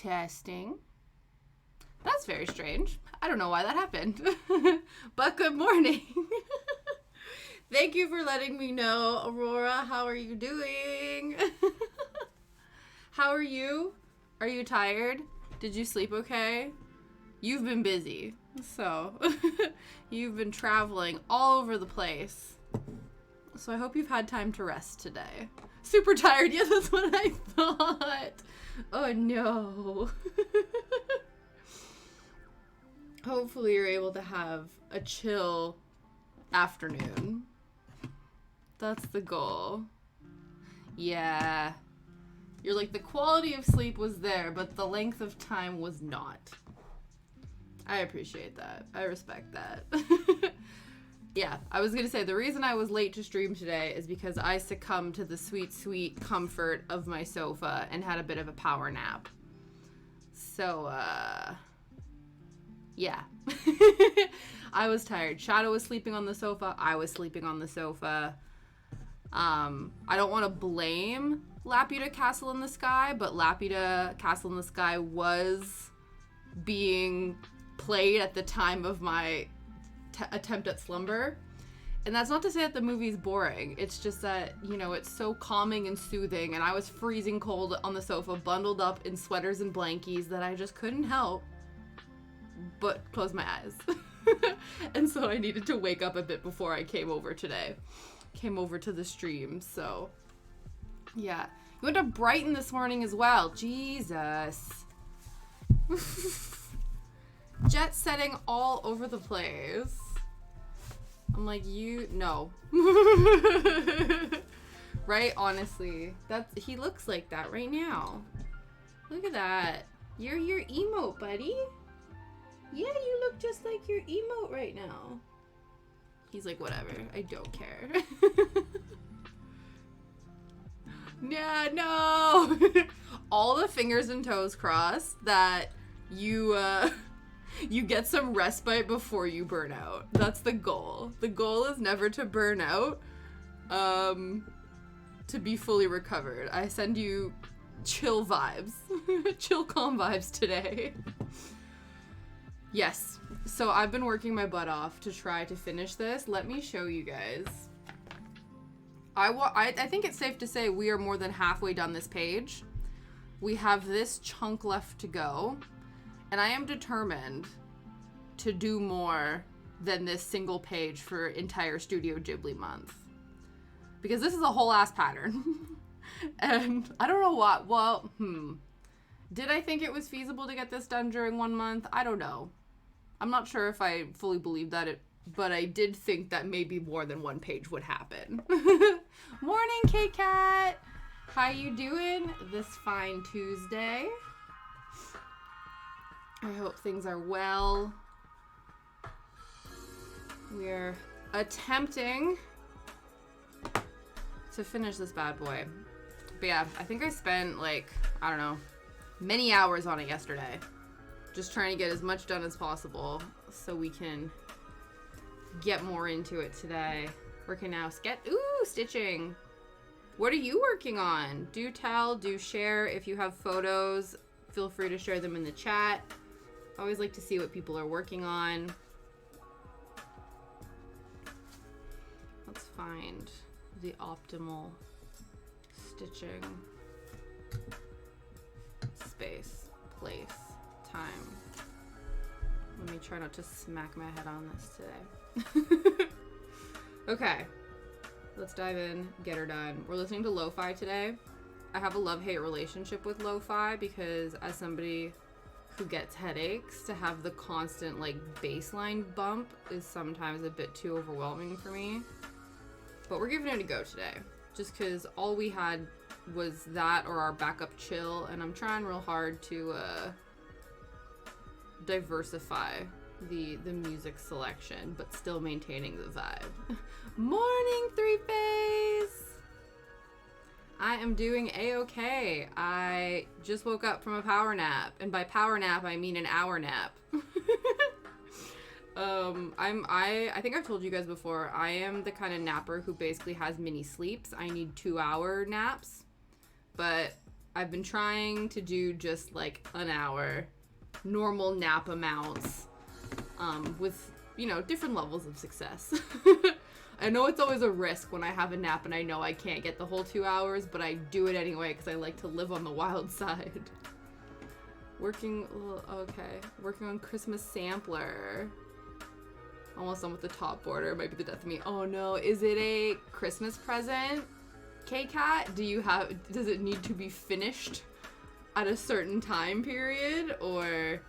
Testing. That's very strange. I don't know why that happened. But good morning. Thank you for letting me know, Aurora. How are you doing? How are you? Are you tired? Did you sleep okay? You've been busy, so you've been traveling all over the place. So I hope you've had time to rest today. Super tired. Yeah, that's what I thought. Oh, no. Hopefully you're able to have a chill afternoon. That's the goal. Yeah. You're like, the quality of sleep was there, but the length of time was not. I appreciate that. I respect that. Yeah, I was going to say, the reason I was late to stream today is because I succumbed to the sweet, sweet comfort of my sofa and had a bit of a power nap. So, yeah. I was tired. Shadow was sleeping on the sofa. I was sleeping on the sofa. I don't want to blame Laputa Castle in the Sky, but Laputa Castle in the Sky was being played at the time of my attempt at slumber. And that's not to say that the movie's boring. It's just that, you know, it's so calming and soothing, and I was freezing cold on the sofa, bundled up in sweaters and blankies, that I just couldn't help but close my eyes. And so I needed to wake up a bit before I came over today. Came over to the stream, so yeah. You went to Brighton this morning as well. Jesus. Jet setting all over the place. I'm like, no. Right? Honestly. He looks like that right now. Look at that. You're your emote, buddy. Yeah, you look just like your emote right now. He's like, whatever. I don't care. Yeah, no. All the fingers and toes crossed that you get some respite before you burn out. That's the goal. The goal is never to burn out, to be fully recovered. I send you chill vibes. Chill, calm vibes today. Yes. So I've been working my butt off to try to finish this. Let me show you guys. I think it's safe to say we are more than halfway done this page. We have this chunk left to go. And I am determined to do more than this single page for entire Studio Ghibli month. Because this is a whole ass pattern. And I don't know what, did I think it was feasible to get this done during 1 month? I don't know. I'm not sure if I fully believe that but I did think that maybe more than one page would happen. Morning, K-Cat! How you doing this fine Tuesday? I hope things are well. We're attempting to finish this bad boy. But yeah, I think I spent I don't know, many hours on it yesterday. Just trying to get as much done as possible so we can get more into it today. Working now. Stitching. What are you working on? Do tell, do share. If you have photos, feel free to share them in the chat. I always like to see what people are working on. Let's find the optimal stitching space, place, time. Let me try not to smack my head on this today. Okay, let's dive in, get her done. We're listening to lo-fi today. I have a love-hate relationship with lo-fi because as somebody who gets headaches, to have the constant baseline bump is sometimes a bit too overwhelming for me. But we're giving it a go today, just because all we had was that or our backup chill, and I'm trying real hard to diversify the music selection, but still maintaining the vibe. Morning, Three Face! I am doing a-okay. I just woke up from a power nap, and by power nap I mean an hour nap. I think I've told you guys before, I am the kind of napper who basically has mini sleeps. I need 2-hour naps, but I've been trying to do just like an hour, normal nap amounts, with, you know, different levels of success. I know it's always a risk when I have a nap and I know I can't get the whole 2 hours, but I do it anyway because I like to live on the wild side. Working on Christmas Sampler. Almost done with the top border. Might be the death of me. Oh no, is it a Christmas present, K-Cat? Does it need to be finished at a certain time period? Or,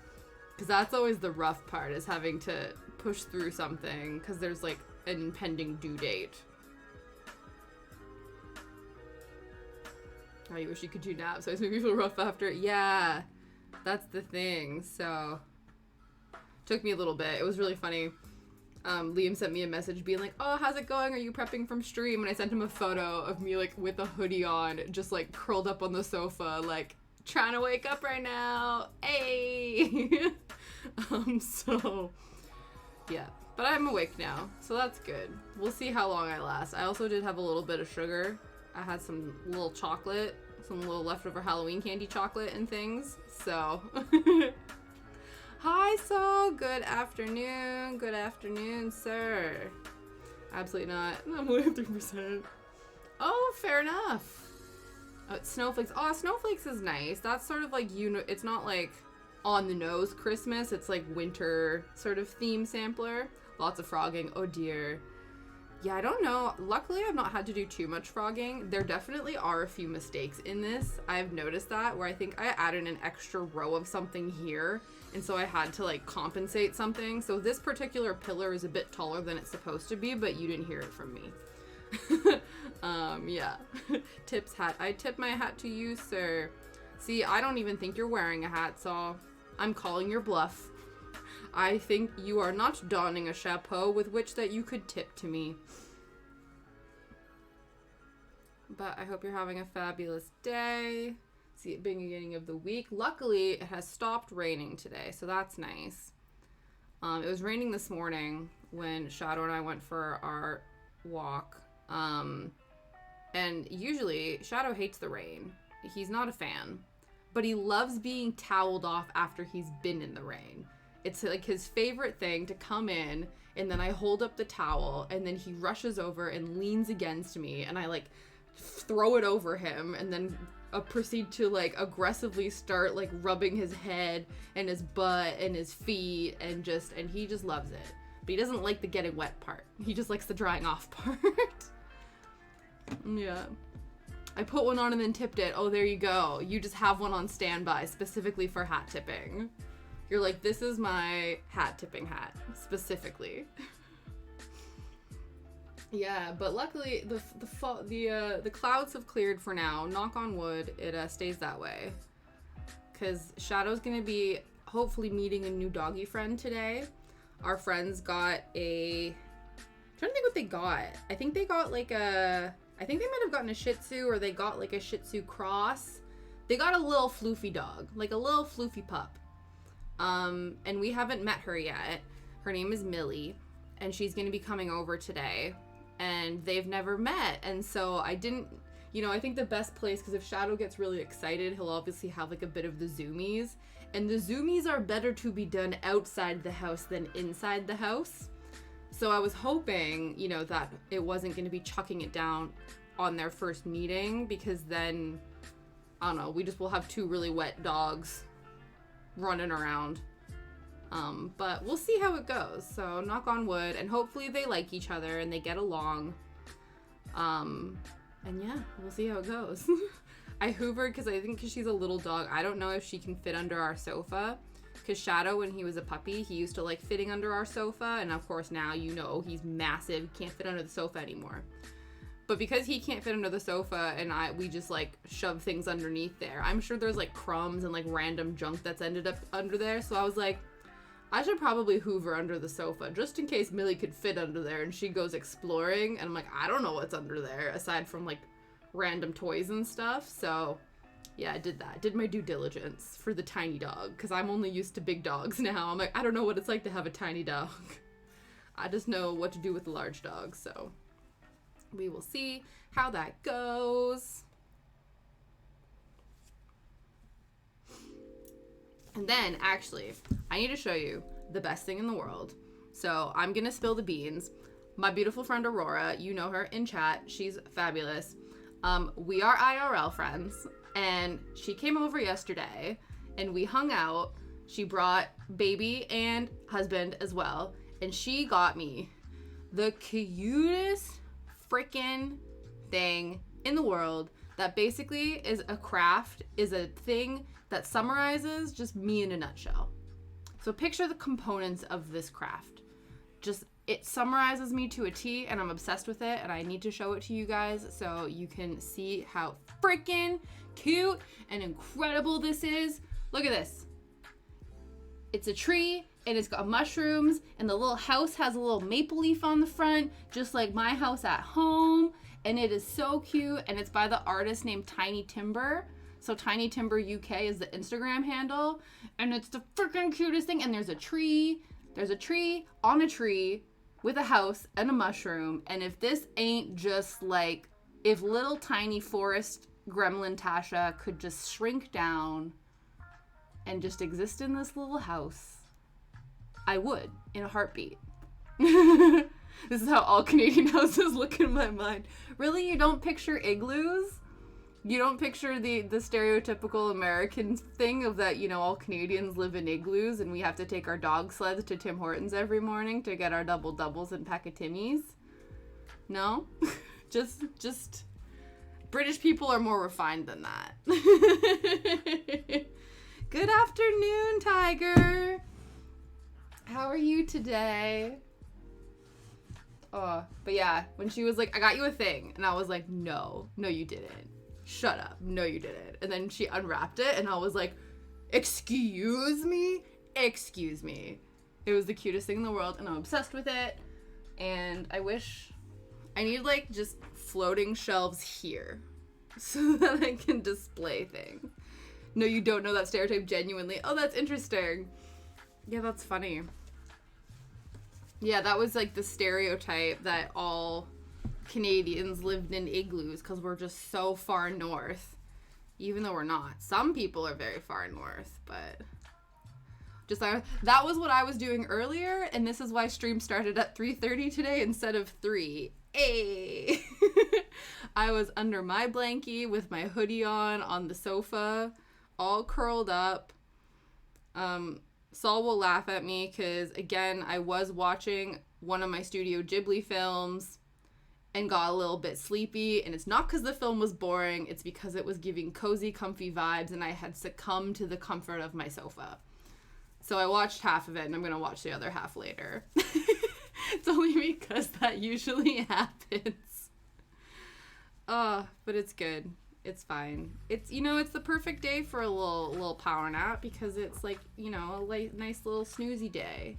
because that's always the rough part, is having to push through something because there's like an impending due date. Oh, you wish you could do naps, so it makes me feel rough after it. Yeah, that's the thing. So, took me a little bit. It was really funny. Liam sent me a message being like, oh, how's it going? Are you prepping from stream? And I sent him a photo of me like with a hoodie on, just like curled up on the sofa, like trying to wake up right now. Hey! So, yeah. But I'm awake now, so that's good. We'll see how long I last. I also did have a little bit of sugar. I had some little chocolate, some little leftover Halloween candy chocolate and things, so. Hi, Saul. Good afternoon. Good afternoon, sir. Absolutely not. I'm only at 3%. Oh, fair enough. Snowflakes. Oh, snowflakes is nice. That's sort of like, it's not like on the nose Christmas. It's like winter sort of theme sampler. Lots of frogging. Oh dear. Yeah, I don't know. Luckily, I've not had to do too much frogging. There definitely are a few mistakes in this. I've noticed that, where I think I added an extra row of something here, and so I had to like compensate something. So this particular pillar is a bit taller than it's supposed to be, but you didn't hear it from me. Yeah. Tips hat. I tip my hat to you, sir. See, I don't even think you're wearing a hat, Saul. I'm calling your bluff. I think you are not donning a chapeau with which that you could tip to me. But I hope you're having a fabulous day. See it being the beginning of the week. Luckily, it has stopped raining today, so that's nice. It was raining this morning when Shadow and I went for our walk. And usually, Shadow hates the rain. He's not a fan. But he loves being toweled off after he's been in the rain. It's like his favorite thing to come in, and then I hold up the towel, and then he rushes over and leans against me, and I like throw it over him, and then proceed to like aggressively start like rubbing his head and his butt and his feet, and he just loves it. But he doesn't like the getting wet part. He just likes the drying off part. Yeah. I put one on and then tipped it. Oh, there you go. You just have one on standby specifically for hat tipping. You're like, this is my hat tipping hat, specifically. Yeah, but luckily the clouds have cleared for now. Knock on wood, it stays that way. Because Shadow's gonna be hopefully meeting a new doggy friend today. Our friends got I'm trying to think what they got. I think they got like I think they might have gotten a Shih Tzu, or they got like a Shih Tzu cross. They got a little floofy dog, like a little floofy pup. And we haven't met her yet. Her name is Millie, and she's going to be coming over today, and they've never met. And so I didn't, I think the best place, because if Shadow gets really excited, he'll obviously have like a bit of the zoomies, and the zoomies are better to be done outside the house than inside the house. So I was hoping, that it wasn't going to be chucking it down on their first meeting, because then, I don't know, will have two really wet dogs running around. But we'll see how it goes. So knock on wood, and hopefully they like each other and they get along. And yeah, we'll see how it goes. I hoovered because I think she's a little dog. I don't know if she can fit under our sofa. Because Shadow, when he was a puppy, he used to like fitting under our sofa. And of course now, he's massive. Can't fit under the sofa anymore. But because he can't fit under the sofa and we just like shove things underneath there, I'm sure there's like crumbs and like random junk that's ended up under there. So I was like, I should probably hoover under the sofa just in case Millie could fit under there and she goes exploring. And I'm like, I don't know what's under there aside from like random toys and stuff. So yeah, I did that. Did my due diligence for the tiny dog, because I'm only used to big dogs now. I'm like, I don't know what it's like to have a tiny dog. I just know what to do with the large dogs, so we will see how that goes. And then, actually, I need to show you the best thing in the world. So I'm going to spill the beans. My beautiful friend Aurora, you know her in chat. She's fabulous. We are IRL friends, and she came over yesterday, and we hung out. She brought baby and husband as well, and she got me the cutest freaking thing in the world that basically is a craft, is a thing that summarizes just me in a nutshell. So picture the components of this craft. Just, it summarizes me to a T, and I'm obsessed with it, and I need to show it to you guys so you can see how freaking cute and incredible this is. Look at this. It's a tree, and it's got mushrooms, and the little house has a little maple leaf on the front, just like my house at home, and it is so cute, and it's by the artist named Tiny Timber. So Tiny Timber UK is the Instagram handle, and it's the freaking cutest thing. And there's a tree on a tree with a house and a mushroom. And if this ain't just like, if little tiny forest gremlin Tasha could just shrink down and just exist in this little house, I would, in a heartbeat. This is how all Canadian houses look in my mind. Really, you don't picture igloos? You don't picture the stereotypical American thing of that, you know, all Canadians live in igloos and we have to take our dog sleds to Tim Hortons every morning to get our double doubles and pack of Timmies? No? just British people are more refined than that. Good afternoon, Tiger. How are you today? Oh, but yeah, when she was like, I got you a thing. And I was like, no, you didn't. Shut up. No, you didn't. And then she unwrapped it and I was like, excuse me? Excuse me. It was the cutest thing in the world and I'm obsessed with it. And I need like just floating shelves here so that I can display things. No, you don't know that stereotype genuinely. Oh, that's interesting. Yeah, that's funny. Yeah, that was like the stereotype that all Canadians lived in igloos because we're just so far north, even though we're not. Some people are very far north, but just that was what I was doing earlier, and this is why stream started at 3:30 today instead of 3. Hey. I was under my blankie with my hoodie on the sofa, all curled up. Saul will laugh at me because, again, I was watching one of my Studio Ghibli films and got a little bit sleepy, and it's not because the film was boring, it's because it was giving cozy, comfy vibes, and I had succumbed to the comfort of my sofa. So I watched half of it, and I'm going to watch the other half later. It's only because that usually happens. But it's good. It's fine. It's, you know, it's the perfect day for a little power nap because it's like, you know, a nice little snoozy day.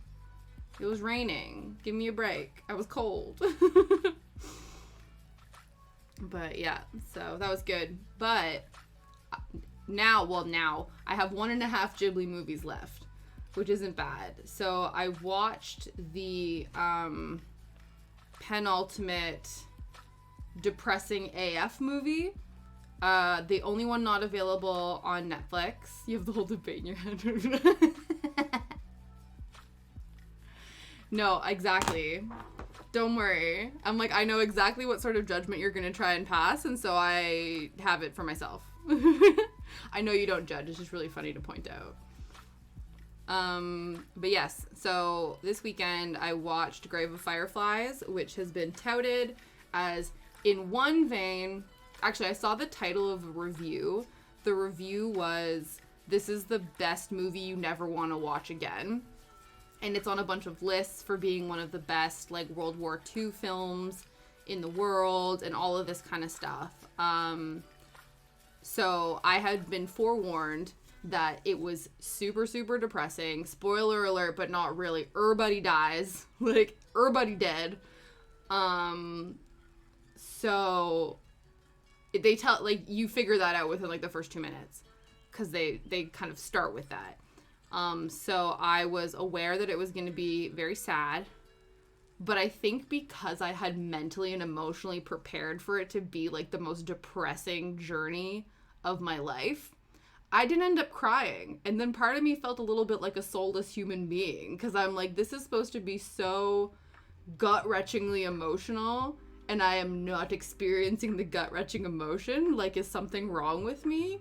It was raining. Give me a break. I was cold. But yeah, so that was good. But now I have 1.5 Ghibli movies left, which isn't bad. So I watched the penultimate depressing AF movie. The only one not available on Netflix. You have the whole debate in your head. No, exactly. Don't worry. I'm like, I know exactly what sort of judgment you're going to try and pass, and so I have it for myself. I know you don't judge. It's just really funny to point out. But yes, so this weekend I watched Grave of Fireflies, which has been touted as, in one vein... Actually, I saw the title of a review. The review was, this is the best movie you never want to watch again. And it's on a bunch of lists for being one of the best, like, World War II films in the world and all of this kind of stuff. So I had been forewarned that it was super, super depressing. Spoiler alert, but not really. Everybody dies. Like, everybody dead. So... They tell, like, you figure that out within, like, the first 2 minutes. Because they kind of start with that. So I was aware that it was going to be very sad. But I think because I had mentally and emotionally prepared for it to be, like, the most depressing journey of my life, I didn't end up crying. And then part of me felt a little bit like a soulless human being, because I'm like, this is supposed to be so gut-wrenchingly emotional, and I am not experiencing the gut-wrenching emotion. Like, is something wrong with me?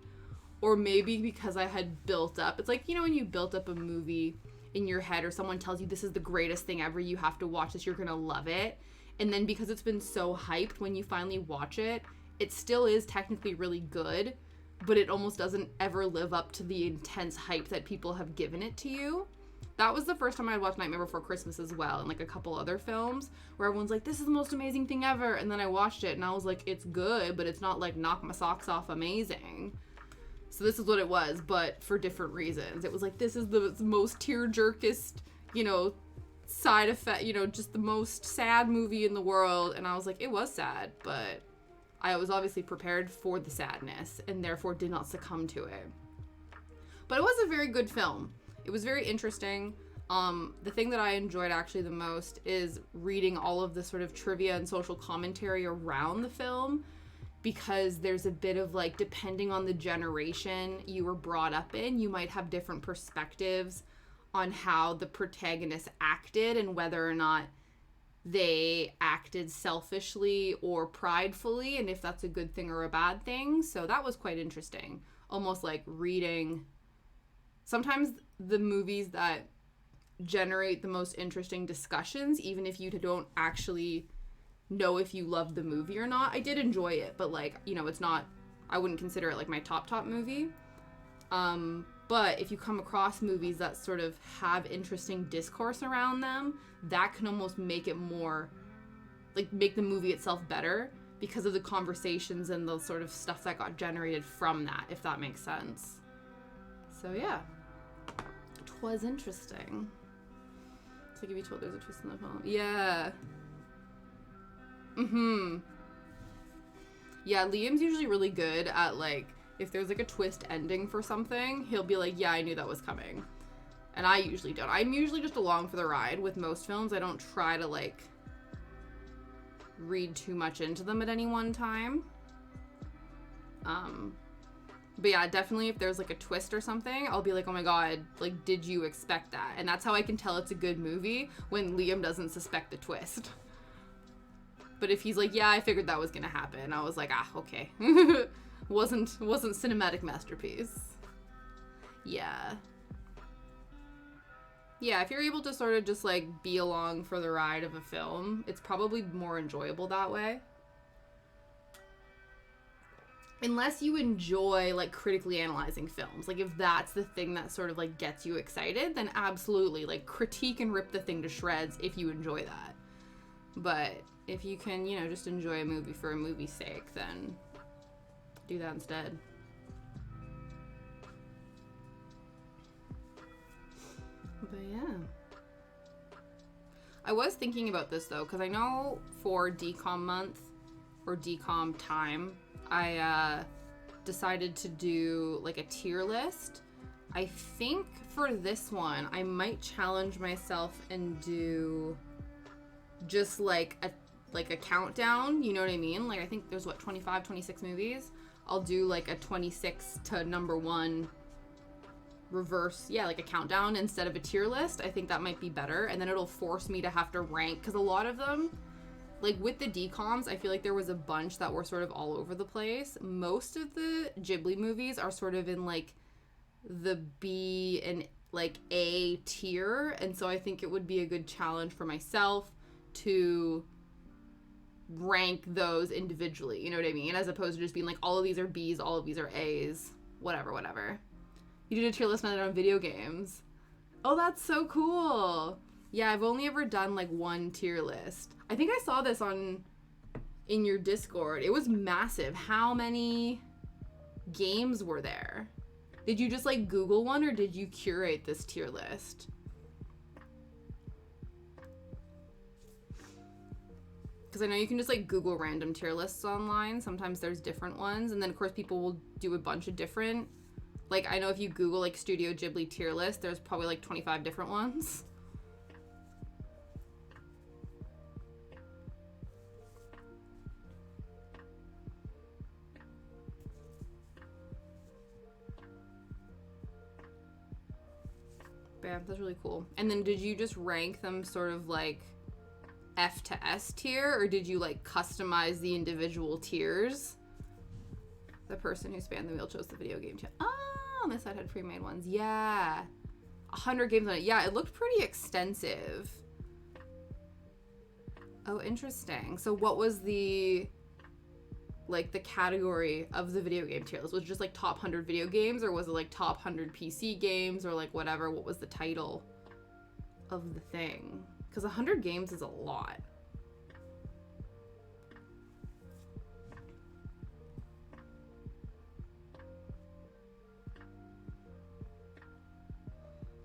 Or maybe because I had built up. It's like, you know, when you built up a movie in your head, or someone tells you this is the greatest thing ever, you have to watch this, you're gonna love it. And then because it's been so hyped, when you finally watch it, it still is technically really good, but it almost doesn't ever live up to the intense hype that people have given it to you. That was the first time I watched Nightmare Before Christmas as well, and like a couple other films where everyone's like, this is the most amazing thing ever. And then I watched it and I was like, it's good, but it's not like knock my socks off amazing. So this is what it was, but for different reasons. It was like, this is the most tear-jerkest, you know, side effect, you know, just the most sad movie in the world. And I was like, it was sad, but I was obviously prepared for the sadness and therefore did not succumb to it. But it was a very good film. It was very interesting. The thing that I enjoyed actually the most is reading all of the sort of trivia and social commentary around the film, because there's a bit of like, depending on the generation you were brought up in, you might have different perspectives on how the protagonist acted and whether or not they acted selfishly or pridefully, and if that's a good thing or a bad thing. So that was quite interesting. Almost like reading. Sometimes the movies that generate the most interesting discussions, even if you don't actually know if you love the movie or not. I did enjoy it, but like, you know, it's not, I wouldn't consider it like my top movie. But if you come across movies that sort of have interesting discourse around them, that can almost make it more, like, make the movie itself better because of the conversations and the sort of stuff that got generated from that, if that makes sense. So yeah, it was interesting. It's like if you told there's a twist in the film. Yeah. Yeah, Liam's usually really good at, like, if there's, like, a twist ending for something, he'll be like, yeah, I knew that was coming. And I usually don't. I'm usually just along for the ride with most films. I don't try to, like, read too much into them at any one time. But yeah, definitely if there's, like, a twist or something, I'll be like, oh my god, like, did you expect that? And that's how I can tell it's a good movie, when Liam doesn't suspect the twist. But if he's like, yeah, I figured that was gonna happen, I was like, ah, okay. wasn't cinematic masterpiece. Yeah. Yeah, if you're able to sort of just, like, be along for the ride of a film, it's probably more enjoyable that way. Unless you enjoy, like, critically analyzing films. Like, if that's the thing that sort of, like, gets you excited, then absolutely, like, critique and rip the thing to shreds if you enjoy that. But if you can, you know, just enjoy a movie for a movie's sake, then do that instead. But yeah. I was thinking about this, though, because I know for DCOM month, or DCOM time, I decided to do, like, a tier list. I think for this one, I might challenge myself and do just, like, a countdown, you know what I mean? Like, I think there's, 25, 26 movies? I'll do, like, a 26 to number 1 reverse, yeah, like a countdown instead of a tier list. I think that might be better, and then it'll force me to have to rank, because a lot of them, like, with the DCOMs, I feel like there was a bunch that were sort of all over the place. Most of the Ghibli movies are sort of in, like, the B and, like, A tier, and so I think it would be a good challenge for myself to rank those individually, you know what I mean? As opposed to just being like, all of these are Bs, all of these are As, whatever. You did a tier list on video games. Oh, that's so cool. Yeah, I've only ever done, like, one tier list. I think I saw this in your Discord. It was massive. How many games were there? Did you just, like, Google one, or did you curate this tier list? Because I know you can just, like, Google random tier lists online. Sometimes there's different ones. And then, of course, people will do a bunch of different. Like, I know if you Google, like, Studio Ghibli tier list, there's probably, like, 25 different ones. Bam, that's really cool. And then did you just rank them sort of like F to S tier, or did you like customize the individual tiers? The person who spanned the wheel chose the video game channel. Oh, on this side had pre-made ones. Yeah. 100 games on it. Yeah, it looked pretty extensive. Oh, interesting. So what was the like the category of the video game tier list? Was it just like top 100 video games, or was it like top 100 PC games, or like whatever? What was the title of the thing? Because 100 games is a lot.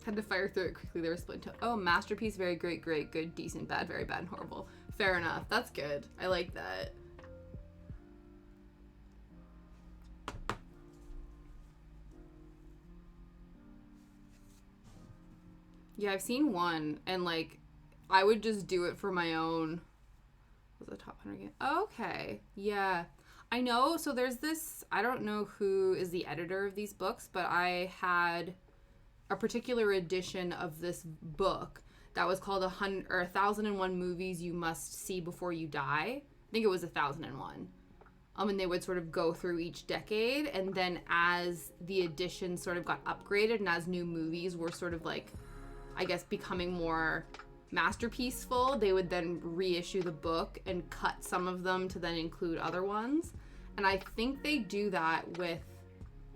Had to fire through it quickly. They were split into, oh, masterpiece, very great, great, good, decent, bad, very bad, and horrible. Fair enough. That's good. I like that. Yeah, I've seen one, and like, I would just do it for my own. Was it top 100 game? Okay, yeah. I know, so there's this, I don't know who is the editor of these books, but I had a particular edition of this book that was called 1001 Movies You Must See Before You Die. I think it was 1001. And they would sort of go through each decade, and then as the edition sort of got upgraded and as new movies were sort of like, I guess, becoming more masterpieceful, they would then reissue the book and cut some of them to then include other ones. And I think they do that with,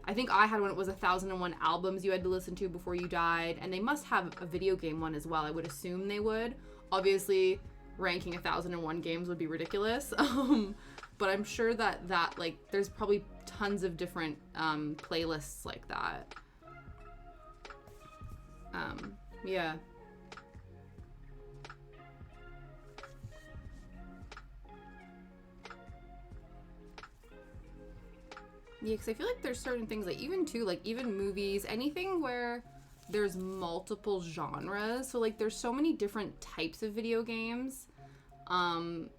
I think I had one, it was 1001 albums you had to listen to before you died, and they must have a video game one as well. I would assume they would. Obviously, ranking 1001 games would be ridiculous. But I'm sure that like, there's probably tons of different playlists like that. Yeah. Yeah, because I feel like there's certain things, like even too, like even movies, anything where there's multiple genres. So like there's so many different types of video games.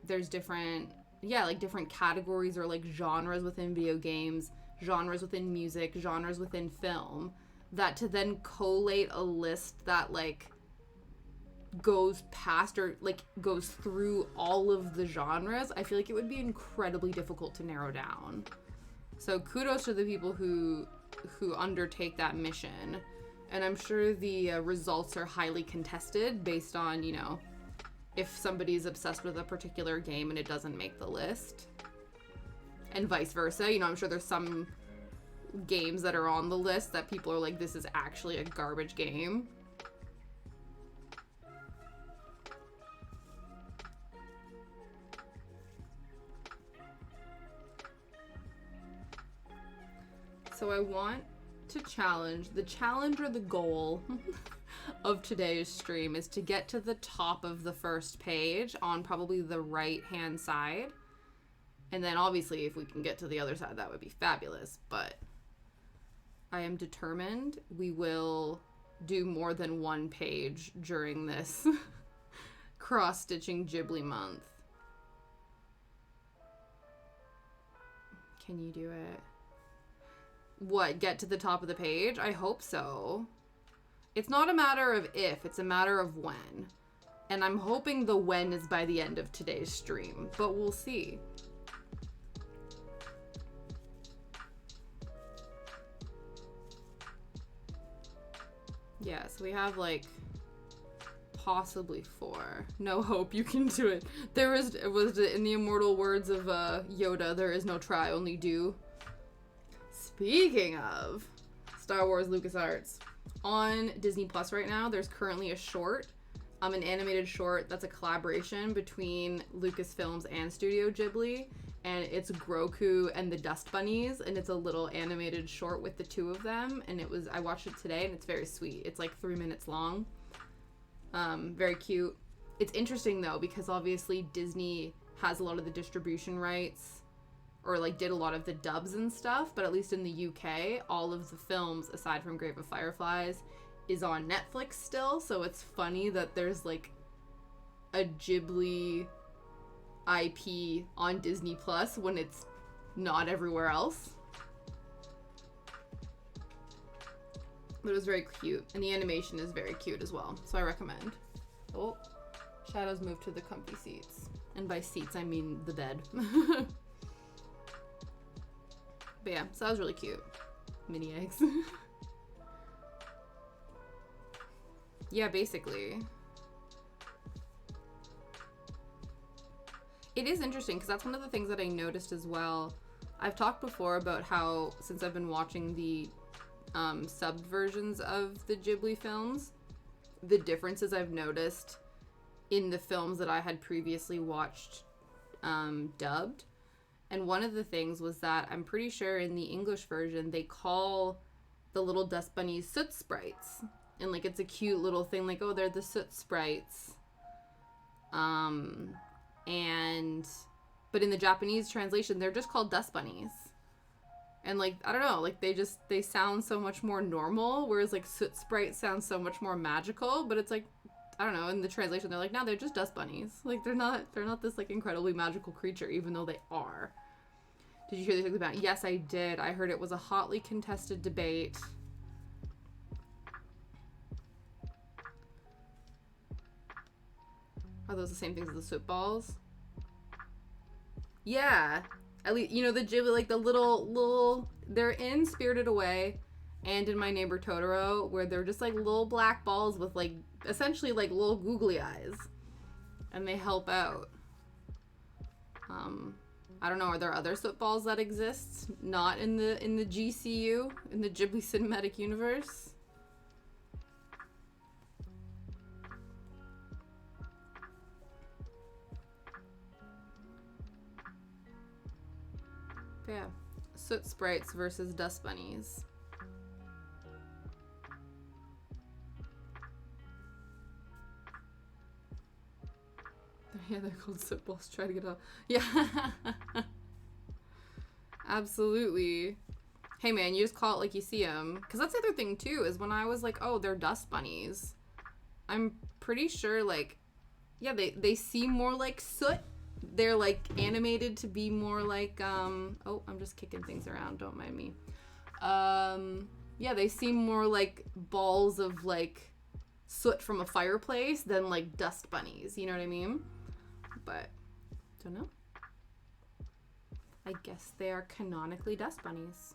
There's different, yeah, like different categories or like genres within video games, genres within music, genres within film, that to then collate a list that like goes past or like goes through all of the genres, I feel like it would be incredibly difficult to narrow down. So kudos to the people who undertake that mission. And I'm sure the results are highly contested based on, you know, if somebody's obsessed with a particular game and it doesn't make the list. And vice versa. You know, I'm sure there's some games that are on the list that people are like, this is actually a garbage game. So I want to challenge, the challenge or the goal of today's stream is to get to the top of the first page on probably the right hand side. And then obviously if we can get to the other side, that would be fabulous. But I am determined we will do more than one page during this cross-stitching Ghibli month. Can you do it? What, get to the top of the page? I hope so. It's not a matter of if, it's a matter of when. And I'm hoping the when is by the end of today's stream, but we'll see. Yeah, so we have like possibly 4. No hope you can do it. It was in the immortal words of Yoda, there is no try, only do. Speaking of Star Wars LucasArts, on Disney Plus right now, there's currently a short, an animated short that's a collaboration between Lucasfilms and Studio Ghibli, and it's Grogu and the Dust Bunnies, and it's a little animated short with the two of them, and I watched it today, and it's very sweet. It's like 3 minutes long. Very cute. It's interesting though, because obviously Disney has a lot of the distribution rights, or like did a lot of the dubs and stuff, but at least in the UK, all of the films aside from Grave of Fireflies is on Netflix still. So it's funny that there's like a Ghibli IP on Disney Plus when it's not everywhere else. But it was very cute, and the animation is very cute as well, so I recommend. Oh, Shadow's moved to the comfy seats. And by seats, I mean the bed. But yeah, so that was really cute. Mini eggs. Yeah, basically. It is interesting, because that's one of the things that I noticed as well. I've talked before about how, since I've been watching the subbed versions of the Ghibli films, the differences I've noticed in the films that I had previously watched dubbed. And one of the things was that I'm pretty sure in the English version they call the little dust bunnies soot sprites. And like it's a cute little thing, like, oh, they're the soot sprites. But in the Japanese translation, they're just called dust bunnies. And like, I don't know, like they sound so much more normal, whereas like soot sprite sounds so much more magical. But it's like, I don't know, in the translation they're like, no, they're just dust bunnies. Like they're not this like incredibly magical creature, even though they are. Did you hear the thing about it? Yes, I did. I heard it was a hotly contested debate. Are those the same things as the soot balls? Yeah. At least, you know, the Ghibli, like the little, they're in Spirited Away and in My Neighbor Totoro, where they're just like little black balls with like, essentially like little googly eyes. And they help out. I don't know, are there other soot balls that exist? Not in the GCU, in the Ghibli Cinematic Universe? Yeah, soot sprites versus dust bunnies. Yeah, they're called soot balls. Try to get up. Yeah. Absolutely. Hey man, you just call it like you see them. Because that's the other thing too, is when I was like, oh, they're dust bunnies. I'm pretty sure like, yeah, they seem more like soot. They're like animated to be more like oh, I'm just kicking things around, don't mind me. Yeah, they seem more like balls of like soot from a fireplace than like dust bunnies, you know what I mean? But don't know. I guess they are canonically dust bunnies.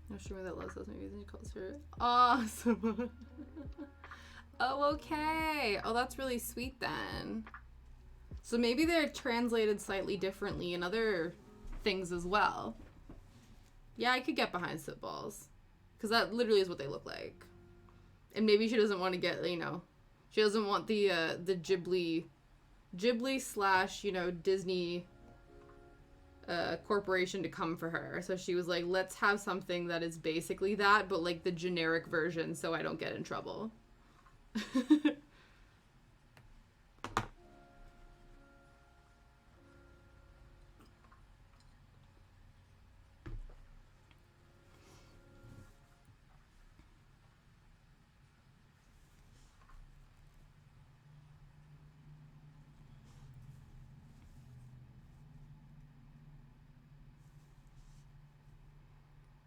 No sure that loves those movies and he calls her awesome. Oh, okay. Oh, that's really sweet then. So maybe they're translated slightly differently in other things as well. Yeah, I could get behind soot balls. Because that literally is what they look like. And maybe she doesn't want to get, you know, she doesn't want the Ghibli / you know, Disney corporation to come for her. So she was like, let's have something that is basically that, but like the generic version so I don't get in trouble.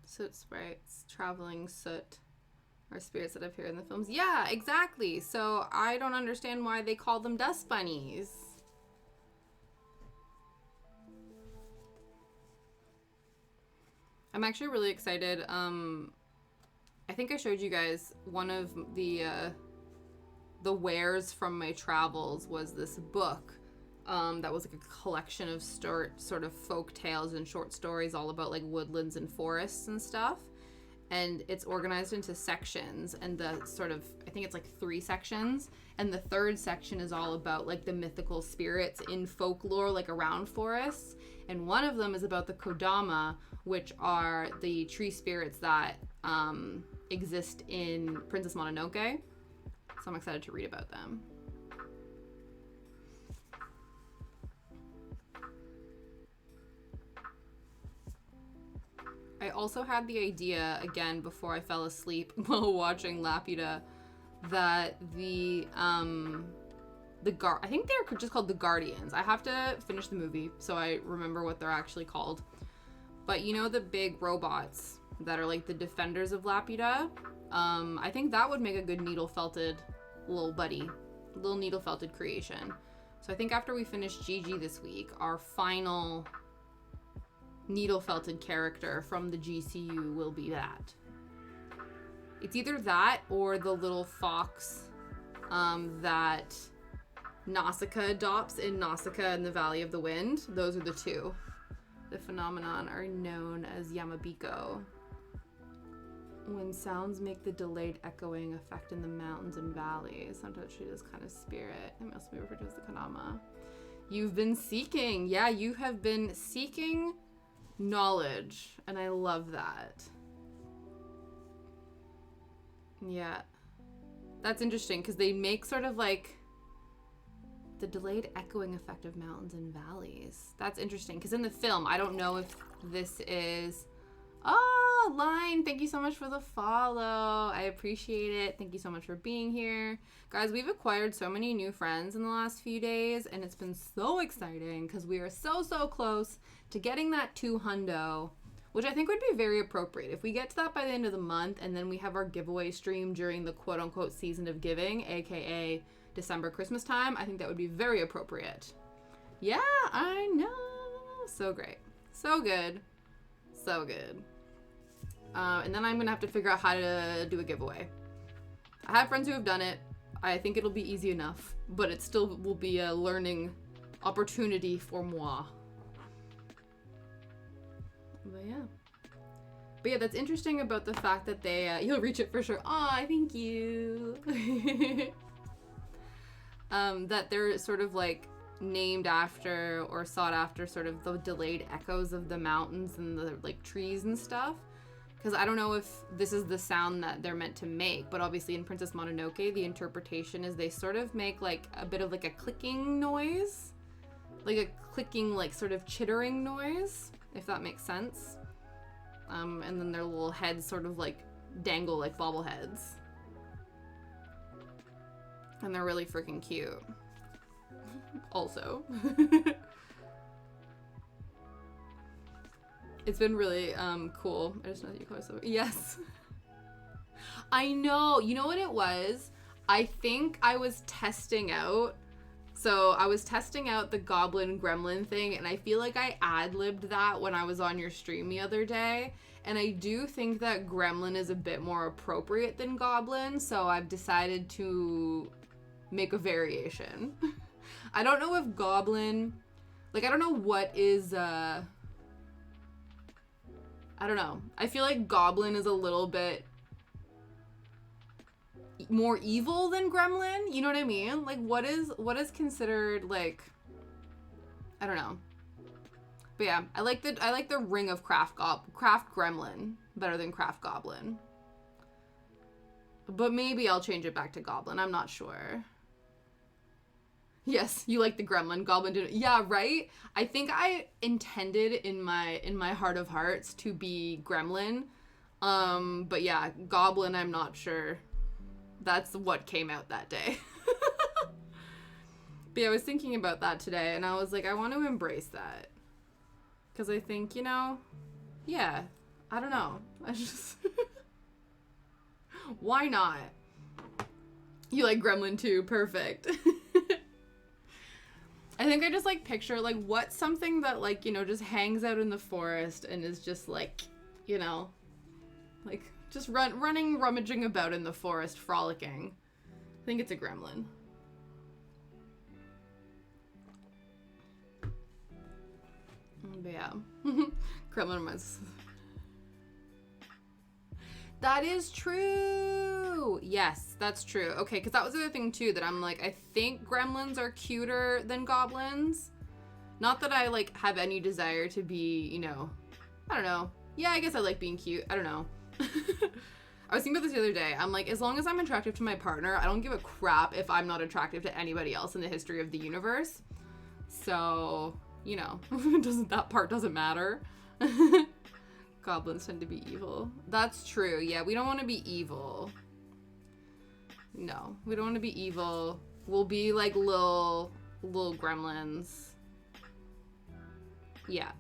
Soot sprites, traveling soot, or spirits that appear in the films. Yeah, exactly. So I don't understand why they call them dust bunnies. I'm actually really excited. I think I showed you guys one of the wares from my travels was this book. That was like a collection of sort of folk tales and short stories all about like woodlands and forests and stuff. And it's organized into sections, and the sort of, I think it's like 3 sections, and the 3rd section is all about like the mythical spirits in folklore like around forests. And one of them is about the Kodama, which are the tree spirits that exist in Princess Mononoke. So I'm excited to read about them. I also had the idea, again, before I fell asleep while watching Laputa, that the I think they're just called the Guardians. I have to finish the movie so I remember what they're actually called. But you know the big robots that are like the defenders of Laputa? I think that would make a good needle-felted little buddy. Little needle-felted creation. So I think after we finish Gigi this week, our final needle-felted character from the GCU will be that. It's either that or the little fox that Nausicaa adopts in Nausicaa and the Valley of the Wind. Those are the two. The phenomenon are known as Yamabiko. When sounds make the delayed echoing effect in the mountains and valleys, sometimes she does kind of spirit. It must be referred to as the Kanama. You've been seeking. Yeah, you have been seeking knowledge, and I love that. Yeah. That's interesting, because they make sort of like the delayed echoing effect of mountains and valleys. That's interesting, because in the film, I don't know if this is... Oh, Line, thank you so much for the follow. I appreciate it. Thank you so much for being here. Guys, we've acquired so many new friends in the last few days, and it's been so exciting, because we are so close to getting that 200, which I think would be very appropriate. If we get to that by the end of the month, and then we have our giveaway stream during the quote-unquote season of giving, aka December, Christmas time, I think that would be very appropriate. Yeah, I know. So great. So good. So good. And then I'm going to have to figure out how to do a giveaway. I have friends who have done it. I think it'll be easy enough, but it still will be a learning opportunity for moi. But yeah, that's interesting about the fact that they, you'll reach it for sure. Aw, thank you. That they're sort of like named after or sought after sort of the delayed echoes of the mountains and the like trees and stuff. Because I don't know if this is the sound that they're meant to make, but obviously in Princess Mononoke, the interpretation is they sort of make like a bit of like a clicking noise. Like a clicking, like sort of chittering noise, if that makes sense. And then their little heads sort of like dangle like bobbleheads. And they're really freaking cute. Also. It's been really cool. I just know that you call so. Yes. I know. You know what it was? I think I was testing out. So I was testing out the goblin gremlin thing, and I feel like I ad-libbed that when I was on your stream the other day. And I do think that gremlin is a bit more appropriate than goblin, so I've decided to make a variation. I don't know if goblin, like I don't know what is, I don't know. I feel like goblin is a little bit more evil than gremlin, you know what I mean? Like what is considered like, I don't know. But yeah, I like the ring of craft gremlin better than craft goblin. But maybe I'll change it back to goblin. I'm not sure. Yes, you like the gremlin. Goblin didn't. Yeah, right? I think I intended in my heart of hearts to be gremlin. But yeah, goblin, I'm not sure. That's what came out that day. But yeah, I was thinking about that today, and I was like, I want to embrace that. Because I think, you know, yeah, I don't know. I just... Why not? You like gremlin too. Perfect. I think I just like picture like what's something that like, you know, just hangs out in the forest and is just like, you know, like just running, rummaging about in the forest, frolicking. I think it's a gremlin. But yeah, gremlin was... That is true. Yes, that's true. Okay, because that was the other thing too that I'm like, I think gremlins are cuter than goblins. Not that I like have any desire to be, you know, I don't know. Yeah, I guess I like being cute. I don't know. I was thinking about this the other day. I'm like, as long as I'm attractive to my partner, I don't give a crap if I'm not attractive to anybody else in the history of the universe. So, you know, that part doesn't matter. Goblins tend to be evil. That's true. Yeah, we don't want to be evil. No, we don't want to be evil. We'll be like little gremlins. Yeah.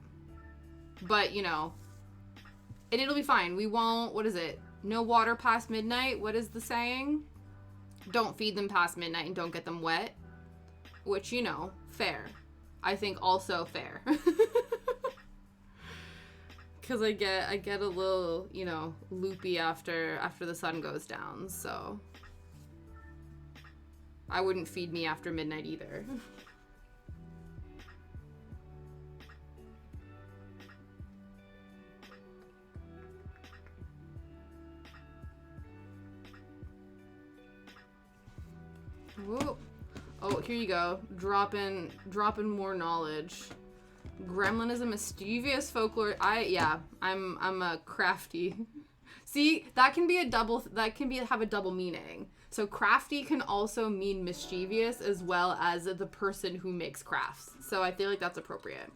But, you know, and it'll be fine. We won't, what is it? No water past midnight. What is the saying? Don't feed them past midnight and don't get them wet. Which, you know, fair. I think also fair. Because I get a little, you know, loopy after the sun goes down, so I wouldn't feed me after midnight either. Whoa. Oh, here you go. Dropping more knowledge. Gremlin is a mischievous folklore. I'm a crafty. See, that can have a double meaning. So crafty can also mean mischievous as well as the person who makes crafts. So I feel like that's appropriate.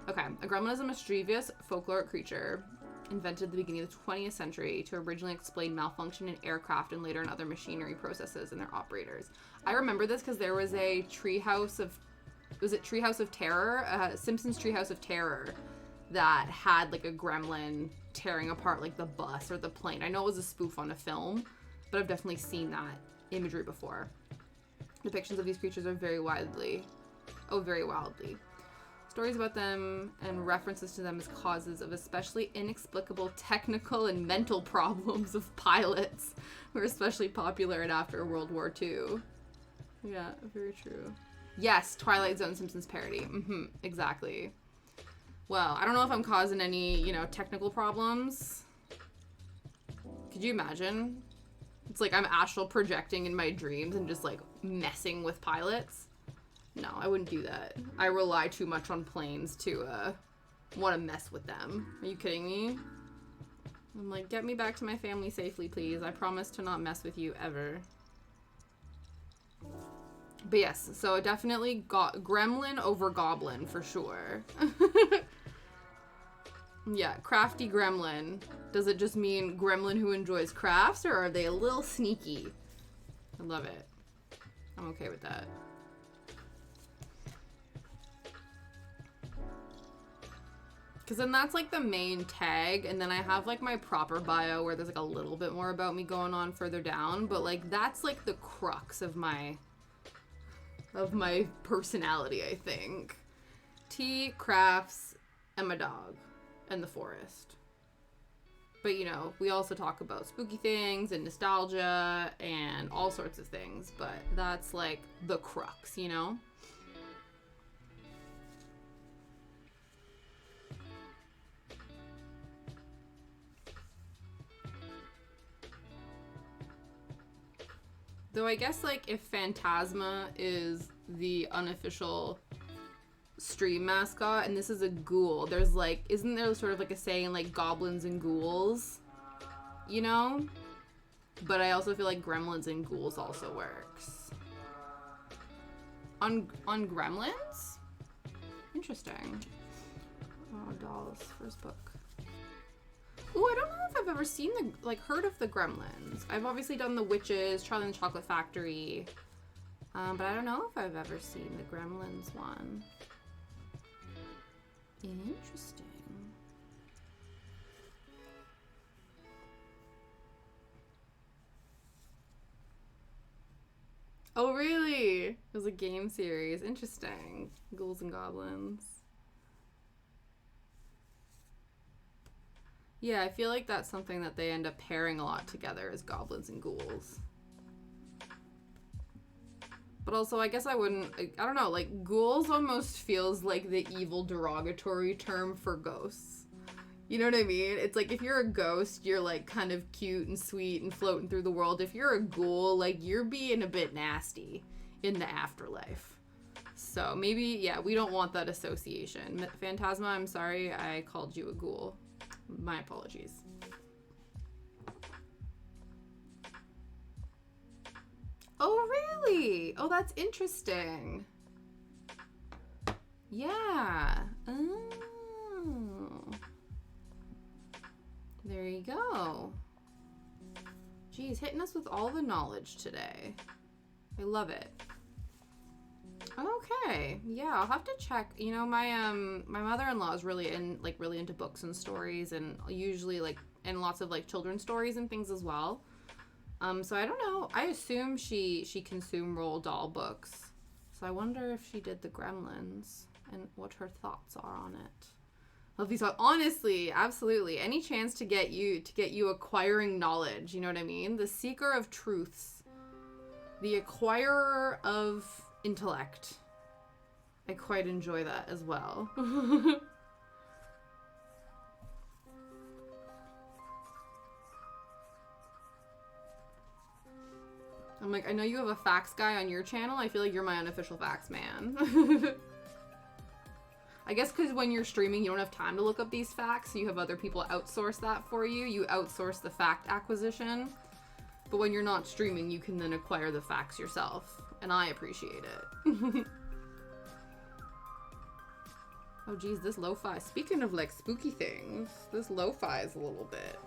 Okay, a gremlin is a mischievous folkloric creature invented at the beginning of the 20th century to originally explain malfunction in aircraft and later in other machinery processes and their operators. I remember this because there was a Treehouse of Terror? Simpsons Treehouse of Terror that had like a gremlin tearing apart like the bus or the plane. I know it was a spoof on a film, but I've definitely seen that imagery before. Depictions of these creatures are very wildly. Stories about them and references to them as causes of especially inexplicable technical and mental problems of pilots were especially popular and after World War II. Yeah, very true. Yes, Twilight Zone Simpsons parody. Exactly. Well, I don't know if I'm causing any, you know, technical problems. Could you imagine? It's like I'm astral projecting in my dreams and just like messing with pilots. No, I wouldn't do that. I rely too much on planes to want to mess with them. Are you kidding me? I'm like, get me back to my family safely, please. I promise to not mess with you ever. But yes, so definitely gremlin over goblin for sure. Yeah, crafty gremlin. Does it just mean gremlin who enjoys crafts, or are they a little sneaky? I love it. I'm okay with that. Because then that's like the main tag, and then I have like my proper bio where there's like a little bit more about me going on further down, but like that's like the crux of my personality, I think. Tea, crafts, and my dog, and the forest. But, you know, we also talk about spooky things and nostalgia and all sorts of things, but that's like the crux, you know? Though I guess, like, if Phantasma is the unofficial stream mascot and this is a ghoul, there's, like, isn't there sort of, like, a saying, like, goblins and ghouls? You know? But I also feel like gremlins and ghouls also works. On gremlins? Interesting. Oh, Dolls, first book. Ooh, I don't know if I've ever seen heard of the Gremlins. I've obviously done the Witches, Charlie and the Chocolate Factory. But I don't know if I've ever seen the Gremlins one. Interesting. Oh, really? It was a game series. Interesting. Ghouls and Goblins. Yeah, I feel like that's something that they end up pairing a lot together as goblins and ghouls. But also, I guess I wouldn't, I don't know, like, ghouls almost feels like the evil derogatory term for ghosts. You know what I mean? It's like, if you're a ghost, you're, like, kind of cute and sweet and floating through the world. If you're a ghoul, like, you're being a bit nasty in the afterlife. So, maybe, yeah, we don't want that association. Phantasma, I'm sorry I called you a ghoul. My apologies. Oh, really? Oh, that's interesting. Yeah. Oh. There you go. Geez, hitting us with all the knowledge today. I love it. Okay. Yeah, I'll have to check. You know, my mother-in-law is really into books and stories, and usually and lots of children's stories and things as well. So I don't know. I assume she consumed Roald Dahl books. So I wonder if she did the Gremlins and what her thoughts are on it. Love these. Honestly, absolutely. Any chance to get you acquiring knowledge, you know what I mean? The seeker of truths. The acquirer of intellect. I quite enjoy that as well. I'm like, I know you have a facts guy on your channel. I feel like you're my unofficial facts man. I guess because when you're streaming, you don't have time to look up these facts. So you have other people outsource that for you. You outsource the fact acquisition. But when you're not streaming, you can then acquire the facts yourself. And I appreciate it. Oh, geez, this lo-fi. Speaking of, spooky things, this lo-fi is a little bit...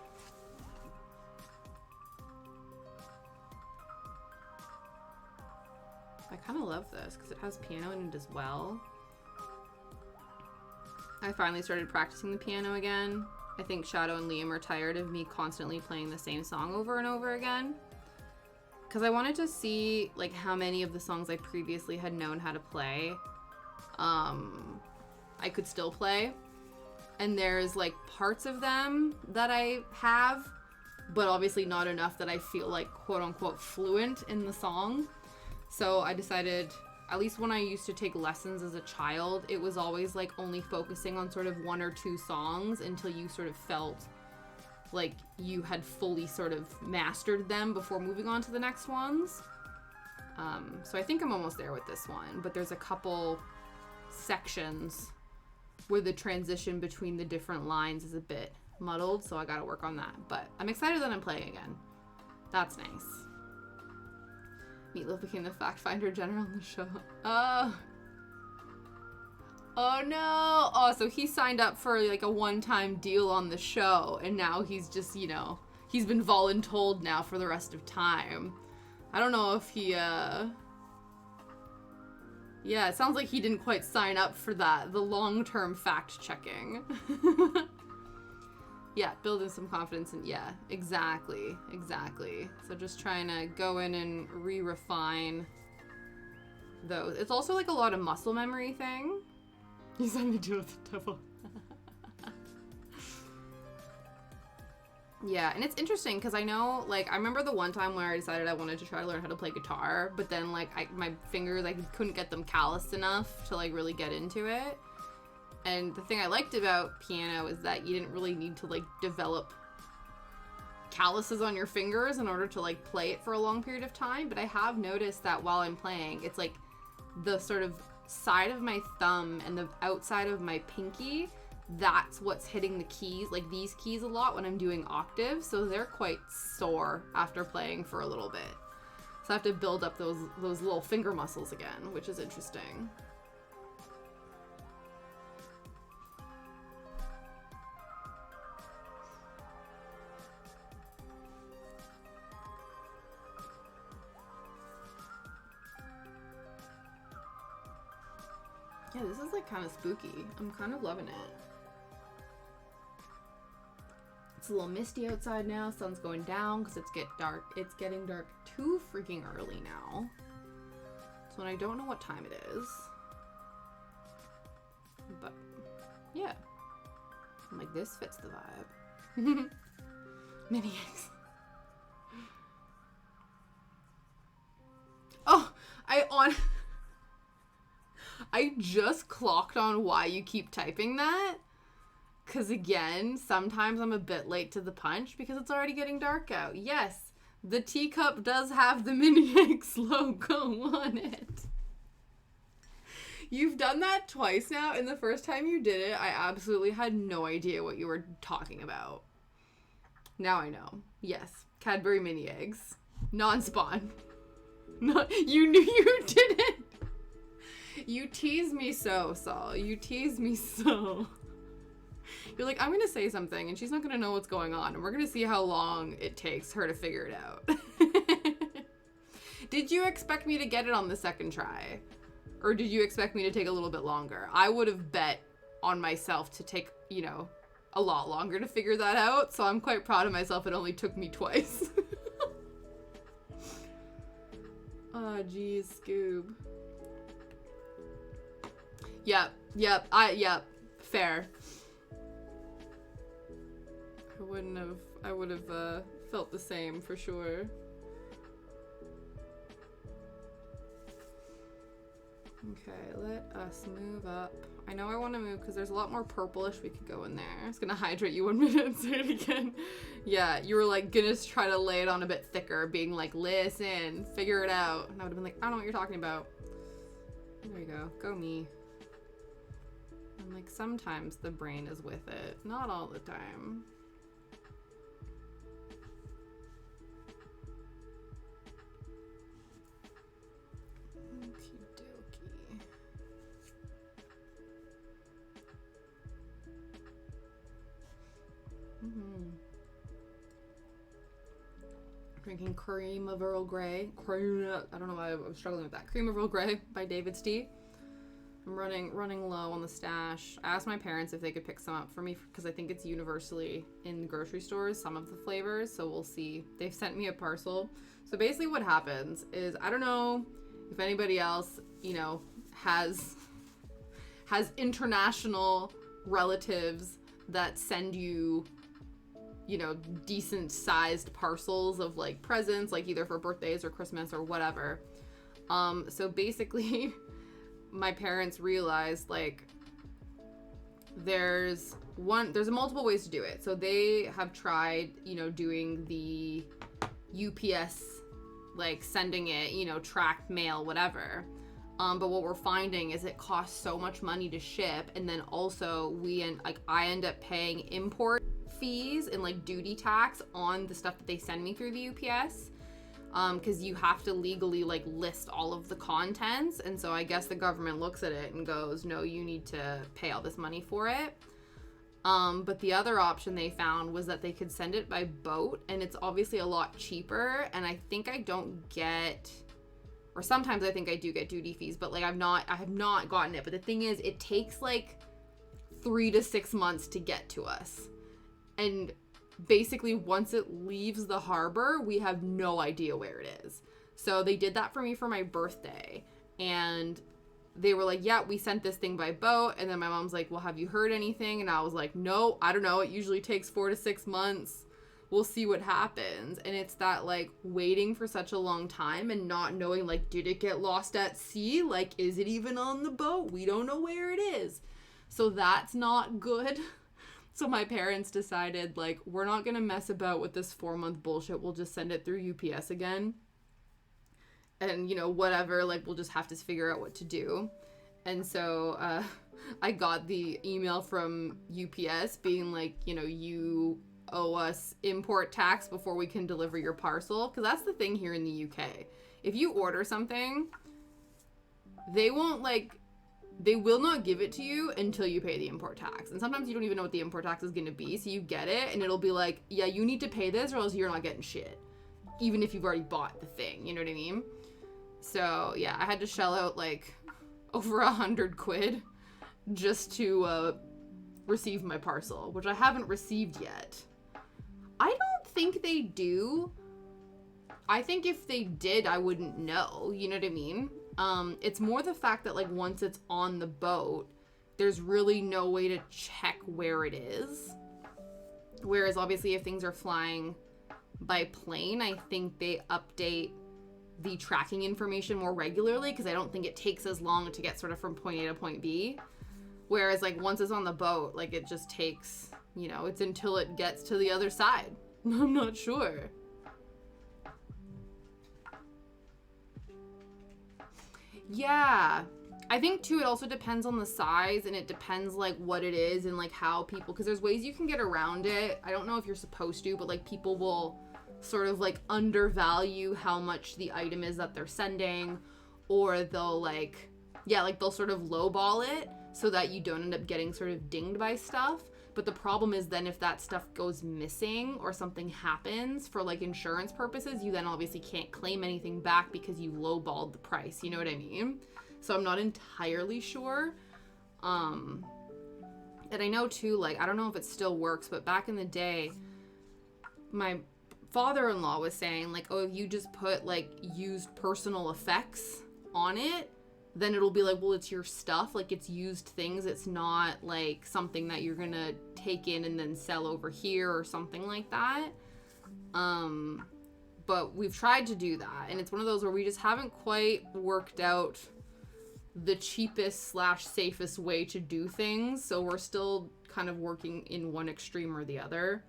I kind of love this because it has piano in it as well. I finally started practicing the piano again. I think Shadow and Liam are tired of me constantly playing the same song over and over again. Because I wanted to see, how many of the songs I previously had known how to play, I could still play. And there's, parts of them that I have, but obviously not enough that I feel, quote-unquote fluent in the song. So I decided, at least when I used to take lessons as a child, it was always only focusing on sort of one or two songs until you sort of felt like you had fully sort of mastered them before moving on to the next ones. So I think I'm almost there with this one, but there's a couple sections where the transition between the different lines is a bit muddled, so I gotta work on that. But I'm excited that I'm playing again. That's nice. Meatloaf became the fact finder general on the show. Oh no! Oh, so he signed up for a one-time deal on the show, and now he's just, he's been voluntold now for the rest of time. I don't know if he, yeah, it sounds like he didn't quite sign up for that, the long-term fact-checking. Yeah, building some confidence in, yeah, exactly. So just trying to go in and re-refine those. It's also a lot of muscle memory thing. You signed the deal with the devil. Yeah, and it's interesting because I know, I remember the one time where I decided I wanted to try to learn how to play guitar, but then, my fingers, I couldn't get them calloused enough to, really get into it. And the thing I liked about piano is that you didn't really need to, develop calluses on your fingers in order to, play it for a long period of time. But I have noticed that while I'm playing, it's, the sort of side of my thumb and the outside of my pinky, that's what's hitting the keys, these keys a lot when I'm doing octaves. So they're quite sore after playing for a little bit. So I have to build up those little finger muscles again, which is interesting. Yeah, this is kind of spooky. I'm kind of loving it. It's a little misty outside now. Sun's going down because it's getting dark too freaking early now. So I don't know what time it is. But yeah. I'm like, this fits the vibe. Mini eggs. Oh, I just clocked on why you keep typing that. Because again, sometimes I'm a bit late to the punch because it's already getting dark out. Yes, the teacup does have the Mini Eggs logo on it. You've done that twice now, and the first time you did it, I absolutely had no idea what you were talking about. Now I know. Yes, Cadbury Mini Eggs. Non-spawn. You knew you didn't. You tease me so, Saul. You tease me so. You're like, I'm going to say something, and she's not going to know what's going on, and we're going to see how long it takes her to figure it out. Did you expect me to get it on the second try? Or did you expect me to take a little bit longer? I would have bet on myself to take, you know, a lot longer to figure that out. So I'm quite proud of myself. It only took me twice. Oh, geez, Scoob. Yep. Fair. I would have felt the same for sure. Okay, let us move up. I know I want to move because there's a lot more purplish we could go in there. It's gonna hydrate you 1 minute and say it again. Yeah, you were like gonna try to lay it on a bit thicker, being like, listen, figure it out. And I would have been like, I don't know what you're talking about. There you go. Go me. I'm like, sometimes the brain is with it. Not all the time. Drinking Cream of Earl Grey. I don't know why I was struggling with that. Cream of Earl Grey by David's Tea. I'm running low on the stash. I asked my parents if they could pick some up for me because I think it's universally in grocery stores, some of the flavors, so we'll see. They've sent me a parcel. So basically what happens is, I don't know if anybody else, you know, has international relatives that send you, you know, decent sized parcels of like presents, like either for birthdays or Christmas or whatever. So basically my parents realized like there's multiple ways to do it. So they have tried, you know, doing the UPS, like sending it, you know, tracked mail, whatever. But what we're finding is it costs so much money to ship, and then also I end up paying import fees and like duty tax on the stuff that they send me through the UPS, because you have to legally like list all of the contents, and so I guess the government looks at it and goes, no, you need to pay all this money for it. But the other option they found was that they could send it by boat, and it's obviously a lot cheaper, and I think I don't get, or sometimes I think I do get duty fees, but like I have not gotten it. But the thing is, it takes like 3 to 6 months to get to us. And basically once it leaves the harbor, we have no idea where it is. So they did that for me for my birthday. And they were like, yeah, we sent this thing by boat. And then my mom's like, well, have you heard anything? And I was like, no, I don't know. It usually takes 4 to 6 months. We'll see what happens. And it's that like waiting for such a long time and not knowing, like, did it get lost at sea? Like, is it even on the boat? We don't know where it is. So that's not good. So my parents decided, like, we're not going to mess about with this 4-month bullshit. We'll just send it through UPS again. And, you know, whatever, like, we'll just have to figure out what to do. And so I got the email from UPS being like, you know, you owe us import tax before we can deliver your parcel. Because that's the thing here in the UK. If you order something, they will not give it to you until you pay the import tax. And sometimes you don't even know what the import tax is going to be. So you get it and it'll be like, yeah, you need to pay this or else you're not getting shit. Even if you've already bought the thing, you know what I mean? So yeah, I had to shell out like over 100 quid just to receive my parcel, which I haven't received yet. I don't think they do. I think if they did, I wouldn't know, you know what I mean? It's more the fact that like once it's on the boat, there's really no way to check where it is. Whereas obviously if things are flying by plane, I think they update the tracking information more regularly because I don't think it takes as long to get sort of from point A to point B. Whereas like once it's on the boat, like it just takes, you know, it's until it gets to the other side. I'm not sure. Yeah, I think too it also depends on the size and it depends like what it is and like how people, because there's ways you can get around it. I don't know if you're supposed to, but like people will sort of like undervalue how much the item is that they're sending, or they'll like, yeah, like they'll sort of lowball it so that you don't end up getting sort of dinged by stuff. But the problem is then if that stuff goes missing or something happens for like insurance purposes, you then obviously can't claim anything back because you lowballed the price. You know what I mean? So I'm not entirely sure. And I know too, like, I don't know if it still works, but back in the day, my father-in-law was saying, like, oh, if you just put, like, used personal effects on it, then it'll be like, well, it's your stuff. Like, it's used things. It's not, like, something that you're gonna take in and then sell over here or something like that. But we've tried to do that, and it's one of those where we just haven't quite worked out the cheapest / safest way to do things, so we're still kind of working in one extreme or the other,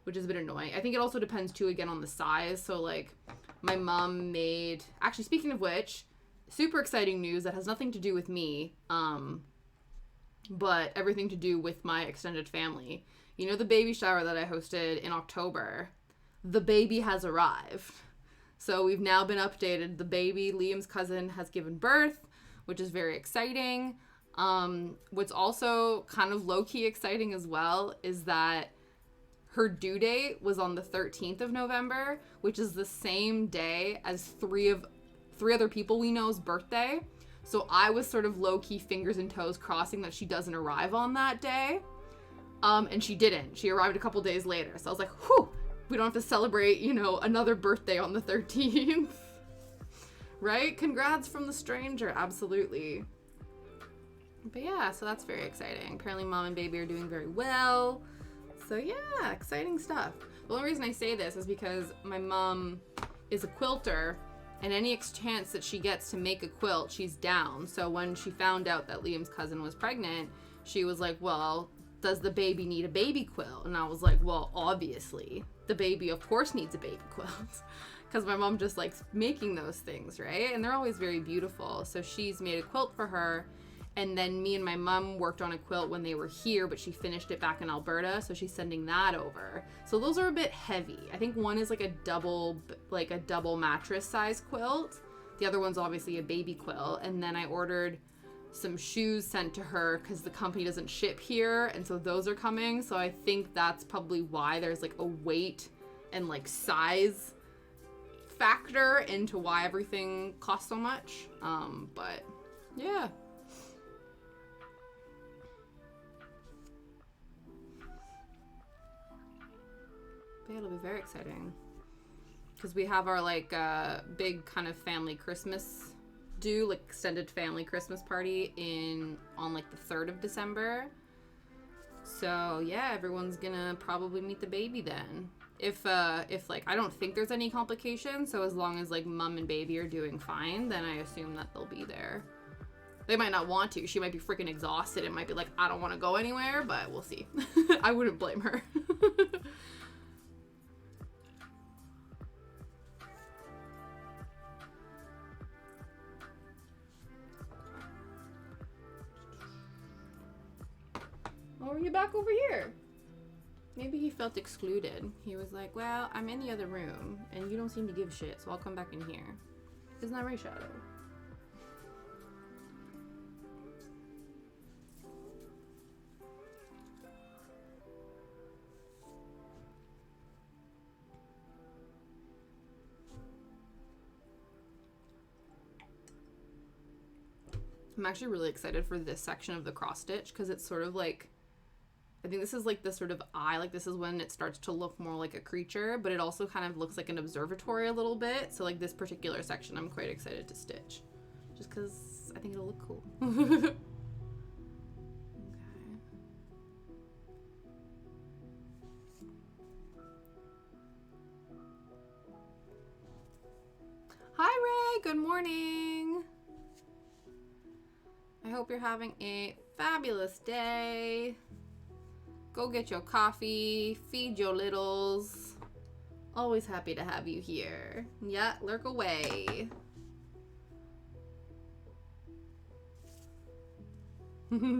which is a bit annoying. I think it also depends too, again, on the size. So like my mom made, actually speaking of which, super exciting news that has nothing to do with me, but everything to do with my extended family. You know, the baby shower that I hosted in October, the baby has arrived. So we've now been updated. The baby, Liam's cousin, has given birth, which is very exciting. What's also kind of low-key exciting as well is that her due date was on the 13th of November, which is the same day as three other people we know's birthday. So I was sort of low-key fingers and toes crossing that she doesn't arrive on that day. And she didn't. She arrived a couple days later. So I was like, whew, we don't have to celebrate, you know, another birthday on the 13th. Right? Congrats from the stranger. Absolutely. But yeah, so that's very exciting. Apparently mom and baby are doing very well. So yeah, exciting stuff. The only reason I say this is because my mom is a quilter, and any chance that she gets to make a quilt, she's down. So when she found out that Liam's cousin was pregnant, she was like, well, does the baby need a baby quilt? And I was like, well, obviously. The baby, of course, needs a baby quilt. Because my mom just likes making those things, right? And they're always very beautiful. So she's made a quilt for her. And then me and my mom worked on a quilt when they were here, but she finished it back in Alberta. So she's sending that over. So those are a bit heavy. I think one is like a double mattress size quilt. The other one's obviously a baby quilt. And then I ordered some shoes sent to her because the company doesn't ship here. And so those are coming. So I think that's probably why there's like a weight and like size factor into why everything costs so much. But yeah. But it'll be very exciting because we have our like big kind of family Christmas like extended family Christmas party on like the 3rd of December. So yeah, everyone's gonna probably meet the baby then. If like I don't think there's any complications, so as long as like mom and baby are doing fine, then I assume that they'll be there. They might not want to. She might be freaking exhausted and might be like, I don't want to go anywhere, but we'll see. I wouldn't blame her. Oh, are you back over here? Maybe he felt excluded. He was like, well, I'm in the other room, and you don't seem to give a shit, so I'll come back in here. Isn't that right, Shadow? I'm actually really excited for this section of the cross stitch because it's sort of like, I think this is like the sort of eye, like this is when it starts to look more like a creature, but it also kind of looks like an observatory a little bit. So like this particular section, I'm quite excited to stitch just because I think it'll look cool. Okay. Hi Ray, good morning. I hope you're having a fabulous day. Go get your coffee, feed your littles. Always happy to have you here. Yeah, lurk away.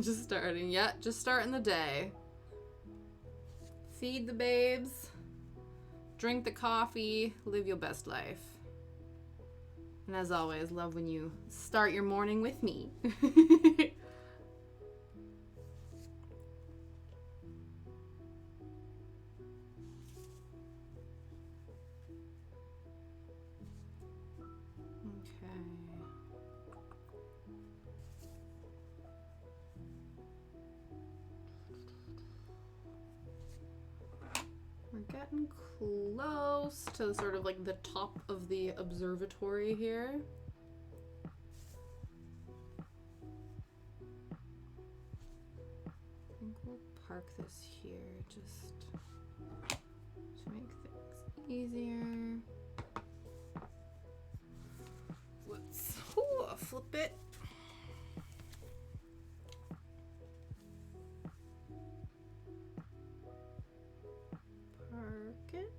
Just starting. Yeah, just starting the day. Feed the babes. Drink the coffee. Live your best life. And as always, love when you start your morning with me. Getting close to sort of like the top of the observatory here. I think we'll park this here just to make things easier. Let's flip it. Park it.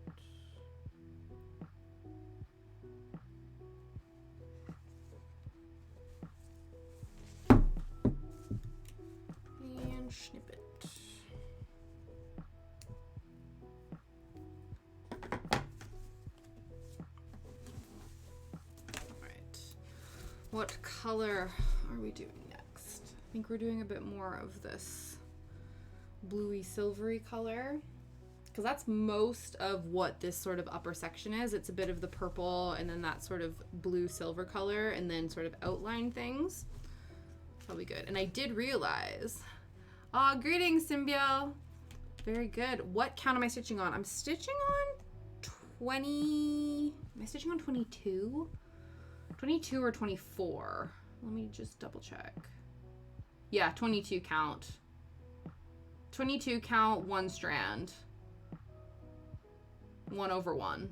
And snip it. What color are we doing next? I think we're doing a bit more of this bluey silvery color, because that's most of what this sort of upper section is. It's a bit of the purple and then that sort of blue silver color and then sort of outline things. Probably good. And I did realize, greetings, Symbio. Very good. What count am I stitching on? I'm stitching on 20, am I stitching on 22? 22 or 24. Let me just double check. Yeah, 22 count. 22 count, 1 strand. 1/1.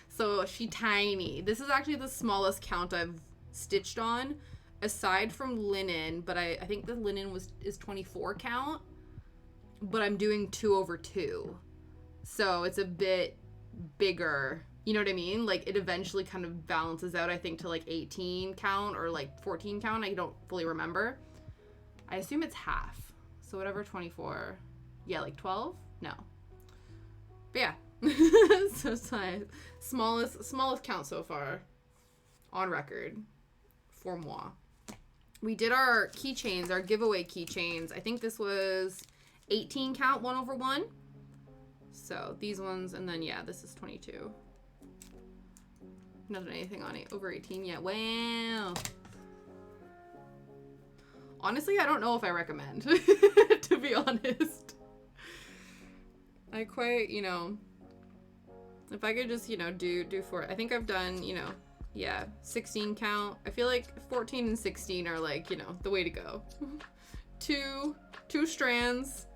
So she tiny. This is actually the smallest count I've stitched on, aside from linen, but I think the linen is 24 count, but I'm doing 2/2. So it's a bit bigger. You know what I mean? Like, it eventually kind of balances out, I think, to like 18 count or like 14 count. I don't fully remember. I assume it's half. So whatever, 24. Yeah, like 12? No. But yeah. So it's my smallest count so far on record for moi. We did our keychains, our giveaway keychains. I think this was 18 count, 1/1. So these ones, and then yeah, this is 22. Not done anything on it over 18 yet. Wow. Honestly, I don't know if I recommend, to be honest. I quite, if I could just, do 4. I think I've done, 16 count. I feel like 14 and 16 are like, the way to go. two strands,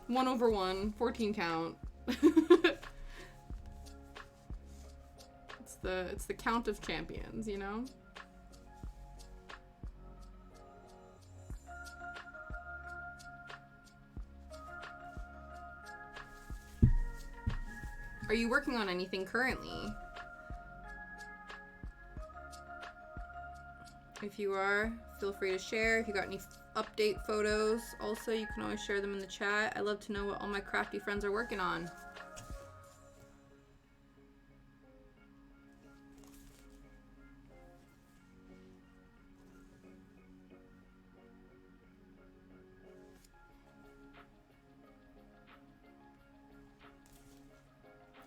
1/1, 14 count. It's the count of champions, Are you working on anything currently? If you are, feel free to share. If you got any update photos, also you can always share them in the chat. I love to know what all my crafty friends are working on.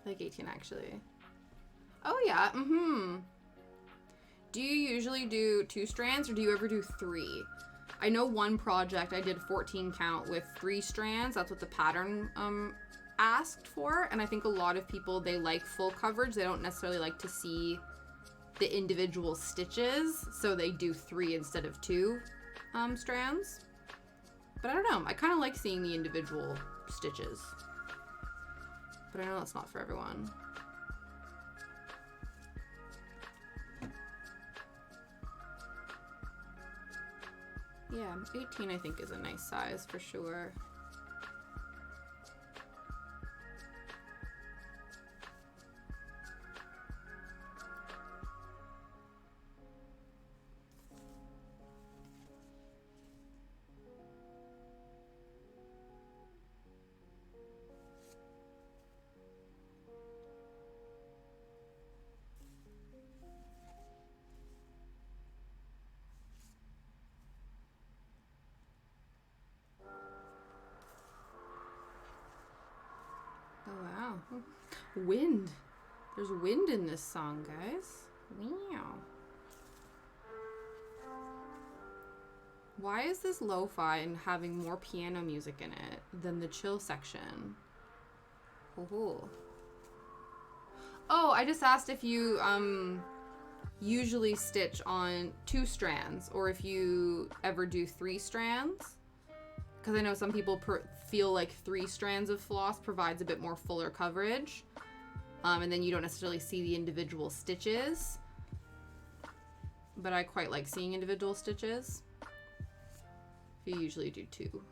Like 18 actually. Oh yeah, Do you usually do 2 strands or do you ever do 3? I know one project I did 14 count with 3 strands. That's what the pattern asked for. And I think a lot of people, they like full coverage. They don't necessarily like to see the individual stitches. So they do 3 instead of 2 strands. But I don't know. I kind of like seeing the individual stitches. But I know that's not for everyone. Yeah, 18 I think is a nice size for sure. Wind. There's wind in this song, guys. Wow. Why is this lo-fi and having more piano music in it than the chill section? Ooh. Oh, I just asked if you usually stitch on 2 strands or if you ever do 3 strands. Because I know some people feel like 3 strands of floss provides a bit more fuller coverage. And then you don't necessarily see the individual stitches. But I quite like seeing individual stitches. You usually do 2.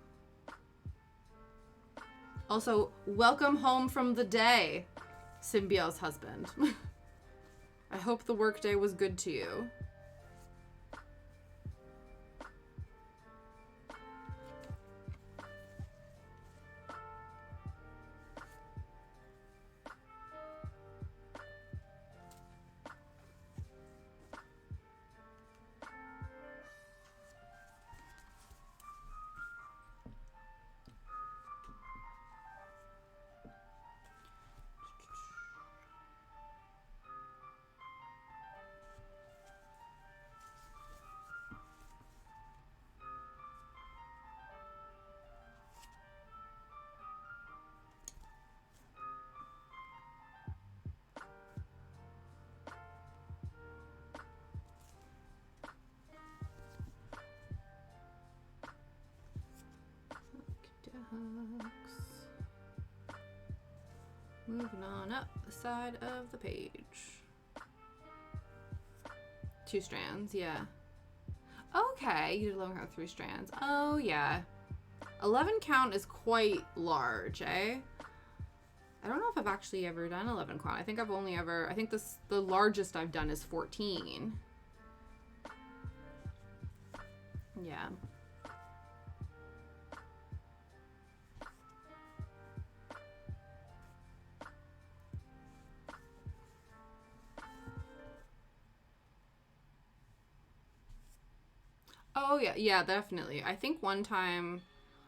Also, welcome home from the day, Symbiel's husband. I hope the workday was good to you. Moving on up the side of the page. 2 strands, yeah. Okay, you did 11 count 3 strands. Oh, yeah. 11 count is quite large, eh? I don't know if I've actually ever done 11 count. I think I've only ever, I think the largest I've done is 14. Yeah. Oh, yeah, yeah, definitely. I think one time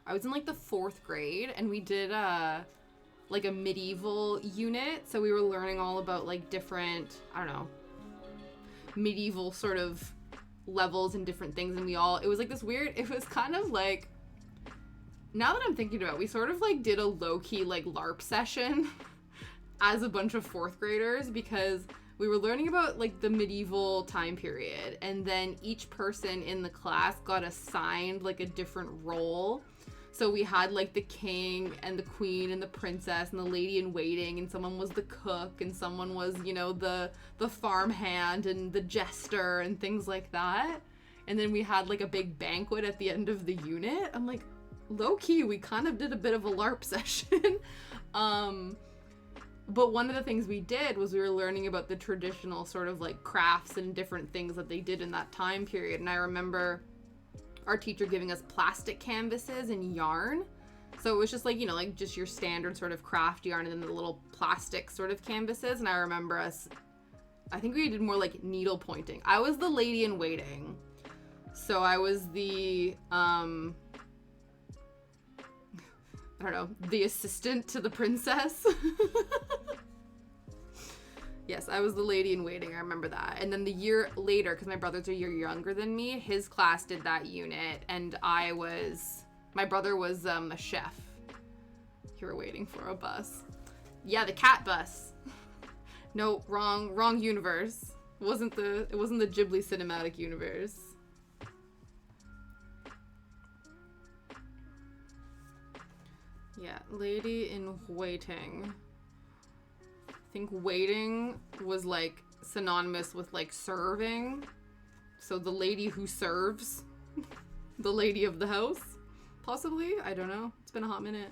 I was in like the 4th grade and we did like a medieval unit. So we were learning all about like different, I don't know, medieval sort of levels and different things. And it was like this weird, it was kind of like, now that I'm thinking about it, we sort of like did a low-key like LARP session as a bunch of 4th graders because we were learning about like the medieval time period, and then each person in the class got assigned like a different role. So we had like the king and the queen and the princess and the lady in waiting, and someone was the cook and someone was, you know, the farm hand and the jester and things like that. And then we had like a big banquet at the end of the unit. I'm like, low key, we kind of did a bit of a LARP session. But one of the things we did was we were learning about the traditional sort of like crafts and different things that they did in that time period. And I remember our teacher giving us plastic canvases and yarn. So it was just like, you know, like just your standard sort of craft yarn and then the little plastic sort of canvases. And I remember I think we did more like needle pointing. I was the lady in waiting. So I was the, I don't know, the assistant to the princess. Yes, I was the lady in waiting. I remember that. And then the year later, because my brother's a year younger than me, his class did that unit. And my brother was a chef. You were waiting for a bus. Yeah, the cat bus. No, wrong universe. It wasn't the Ghibli cinematic universe. Yeah, lady in waiting. I think waiting was like synonymous with like serving. So the lady who serves, the lady of the house, possibly. I don't know. It's been a hot minute.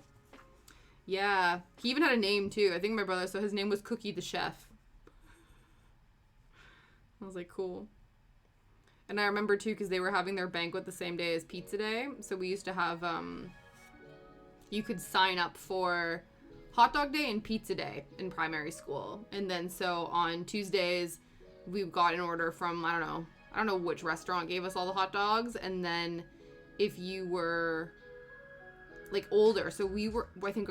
Yeah, he even had a name too. I think my brother, so his name was Cookie the Chef. I was like, cool. And I remember too, because they were having their banquet the same day as Pizza Day. So we used to have, you could sign up for Hot Dog Day and Pizza Day in primary school. And then so on Tuesdays, we got an order from, I don't know which restaurant gave us all the hot dogs. And then if you were like older, so we were, I think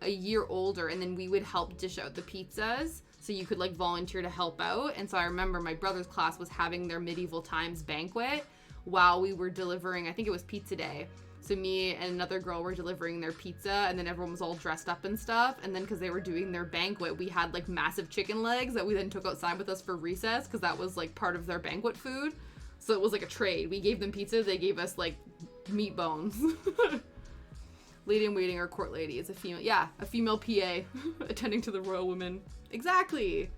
a year older, and then we would help dish out the pizzas. So you could like volunteer to help out. And so I remember my brother's class was having their medieval times banquet while we were delivering, I think it was Pizza Day. So me and another girl were delivering their pizza, and then everyone was all dressed up and stuff. And then because they were doing their banquet, we had like massive chicken legs that we then took outside with us for recess because that was like part of their banquet food. So it was like a trade. We gave them pizza, they gave us like meat bones. Lady in waiting or court lady is a female. Yeah, a female PA attending to the royal women. Exactly.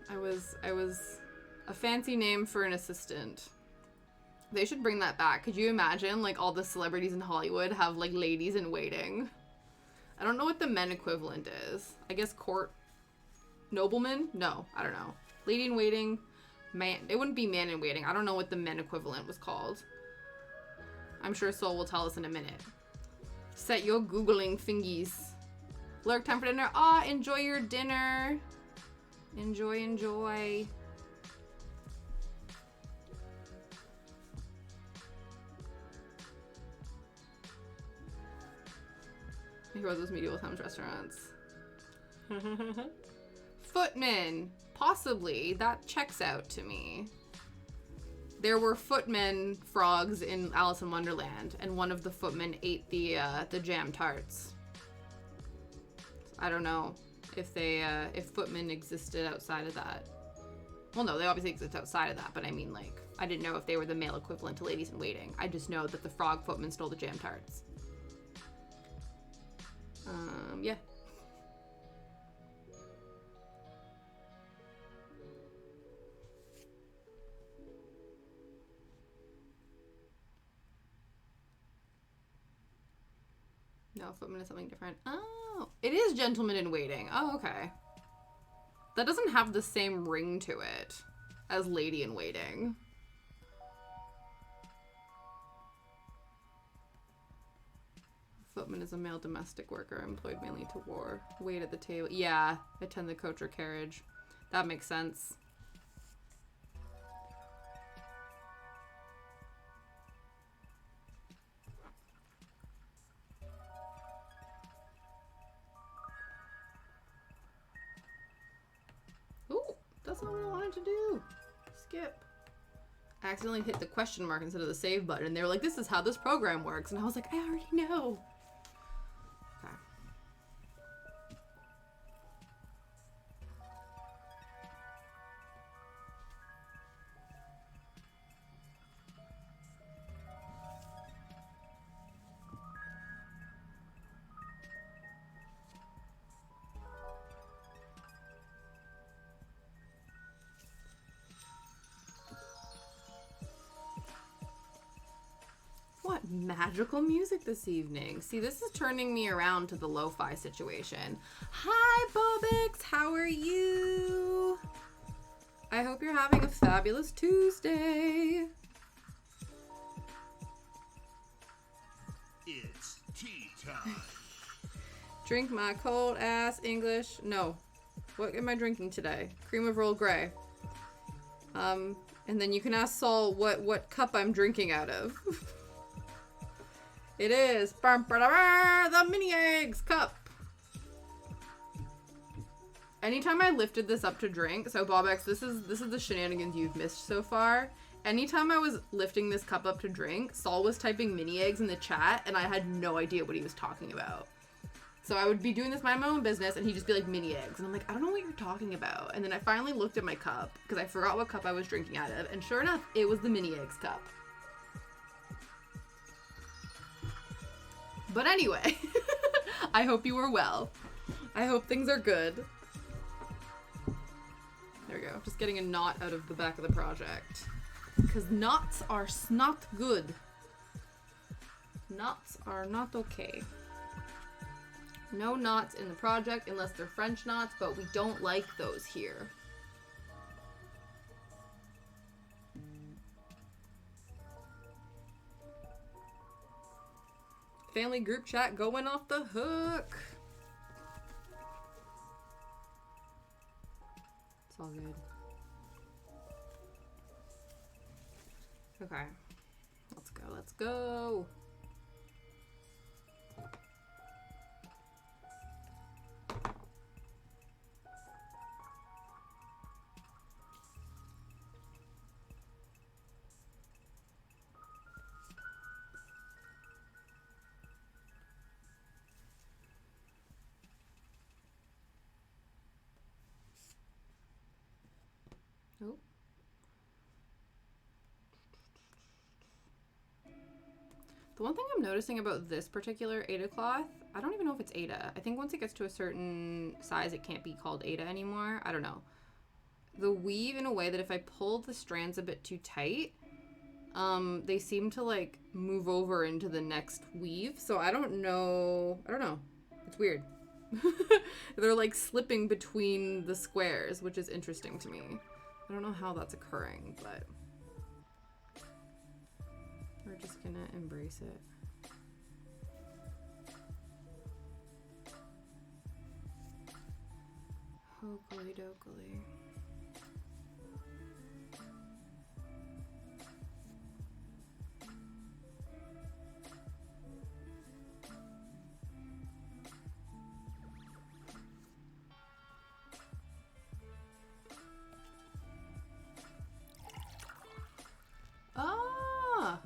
I was a fancy name for an assistant. They should bring that back. Could you imagine, like, all the celebrities in Hollywood have, like, ladies in waiting? I don't know what the men equivalent is. I guess court nobleman? No, I don't know. Lady in waiting, man. It wouldn't be man in waiting. I don't know what the men equivalent was called. I'm sure Sol will tell us in a minute. Set your Googling fingies. Lurk, time for dinner. Ah, enjoy your dinner. Enjoy, enjoy. I hear about those medieval times restaurants. Footmen. Possibly. That checks out to me. There were footmen frogs in Alice in Wonderland, and one of the footmen ate the jam tarts. I don't know if if footmen existed outside of that. Well, no, they obviously exist outside of that, but I mean, like, I didn't know if they were the male equivalent to ladies in waiting. I just know that the frog footmen stole the jam tarts. Yeah. No, footman is something different. Oh, it is gentleman in waiting. Oh, okay. That doesn't have the same ring to it as lady in waiting. Footman is a male domestic worker employed mainly to wait at the table. Yeah, attend the coach or carriage. That makes sense. Ooh, that's not what I wanted to do. Skip. I accidentally hit the question mark instead of the save button, and they were like, this is how this program works. And I was like, I already know. Okay. What magical music this evening. See, this is turning me around to the lo-fi situation. Hi, Bobix. How are you? I hope you're having a fabulous Tuesday. It's tea time. Drink my cold ass English. No. What am I drinking today? Cream of Earl Grey. And then you can ask Saul what cup I'm drinking out of. It is the mini eggs cup. Anytime I lifted this up to drink, so Bobex, this is the shenanigans you've missed so far. Anytime I was lifting this cup up to drink, Saul was typing mini eggs in the chat, and I had no idea what he was talking about. So I would be doing this, mind my own business, and he'd just be like, mini eggs. And I'm like, I don't know what you're talking about. And then I finally looked at my cup, because I forgot what cup I was drinking out of, and sure enough, it was the mini eggs cup. But anyway, I hope you are well. I hope things are good. There we go. Just getting a knot out of the back of the project. Because knots are not good. Knots are not okay. No knots in the project unless they're French knots, but we don't like those here. Family group chat going off the hook. It's all good. Okay. Let's go, let's go. Oh. The one thing I'm noticing about this particular Aida cloth, I don't even know if it's Aida. I think once it gets to a certain size, it can't be called Aida anymore. I don't know. The weave in a way that if I pull the strands a bit too tight, they seem to like move over into the next weave. So I don't know. It's weird. They're like slipping between the squares, which is interesting to me. I don't know how that's occurring, but we're just gonna embrace it. Hokely dokely. Ah!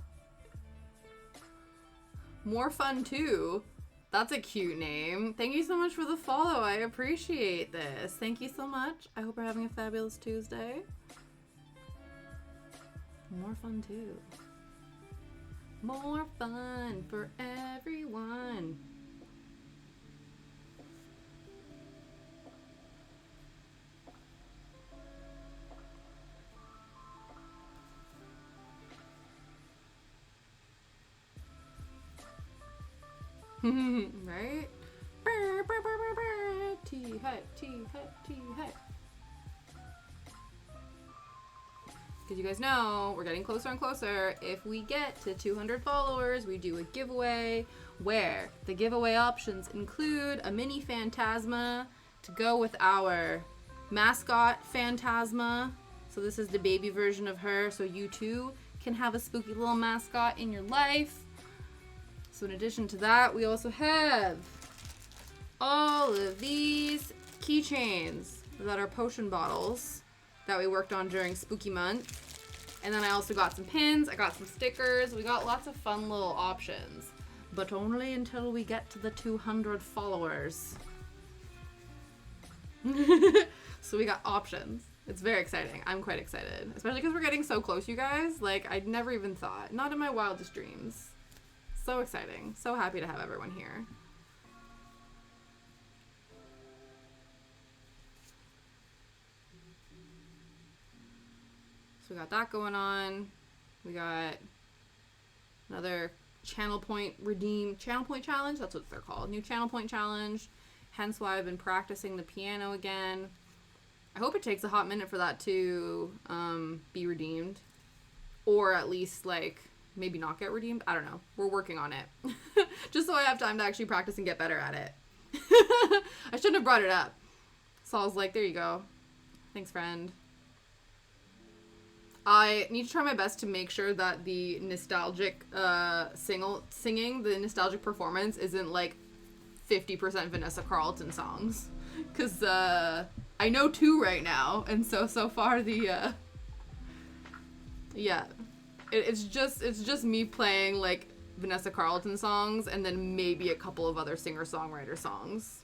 More fun too. That's a cute name. Thank you so much for the follow. I appreciate this. Thank you so much. I hope you're having a fabulous Tuesday. More fun too. More fun for everyone. Right? Tea hut, tea hut, tea hut. Because you guys know we're getting closer and closer. If we get to 200 followers, we do a giveaway where the giveaway options include a mini Phantasma to go with our mascot Phantasma. So this is the baby version of her, so you too can have a spooky little mascot in your life. So in addition to that, we also have all of these keychains that are potion bottles that we worked on during Spooky Month. And then I also got some pins, I got some stickers, we got lots of fun little options. But only until we get to the 200 followers. So we got options. It's very exciting. I'm quite excited. Especially because we're getting so close, you guys. Like, I'd never even thought. Not in my wildest dreams. So exciting. So happy to have everyone here. So we got that going on. We got another channel point challenge. That's what they're called. New channel point challenge. Hence why I've been practicing the piano again. I hope it takes a hot minute for that to be redeemed. Or at least like maybe not get redeemed. I don't know. We're working on it. Just so I have time to actually practice and get better at it. I shouldn't have brought it up. Saul's like, there you go. Thanks, friend. I need to try my best to make sure that the nostalgic singing, the nostalgic performance isn't like 50% Vanessa Carlton songs. Because I know 2 right now. And so far the... yeah. It's just me playing like Vanessa Carlton songs and then maybe a couple of other singer-songwriter songs.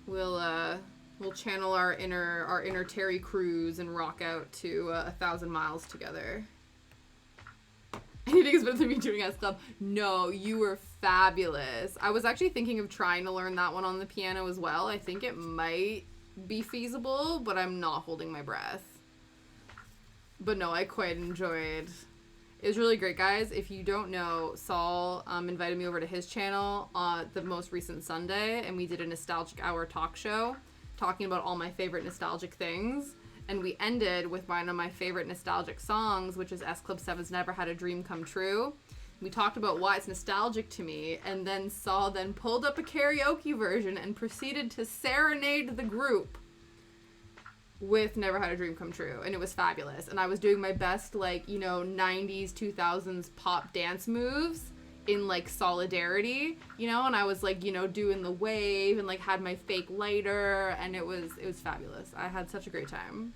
We'll channel our inner Terry Crews and rock out to 1,000 miles together. Anything is better than me doing S Club. No, you were fabulous. I was actually thinking of trying to learn that one on the piano as well. I think it might be feasible, but I'm not holding my breath. But no, I quite enjoyed. It was really great, guys. If you don't know, Saul invited me over to his channel on the most recent Sunday, and we did a nostalgic hour talk show talking about all my favorite nostalgic things. And we ended with one of my favorite nostalgic songs, which is S Club 7's Never Had a Dream Come True. We talked about why it's nostalgic to me, and then Saul then pulled up a karaoke version and proceeded to serenade the group with Never Had a Dream Come True, and it was fabulous. And I was doing my best, like, 90s, 2000s pop dance moves in, like, solidarity, and I was, like, doing the wave and, like, had my fake lighter, and it was fabulous. I had such a great time.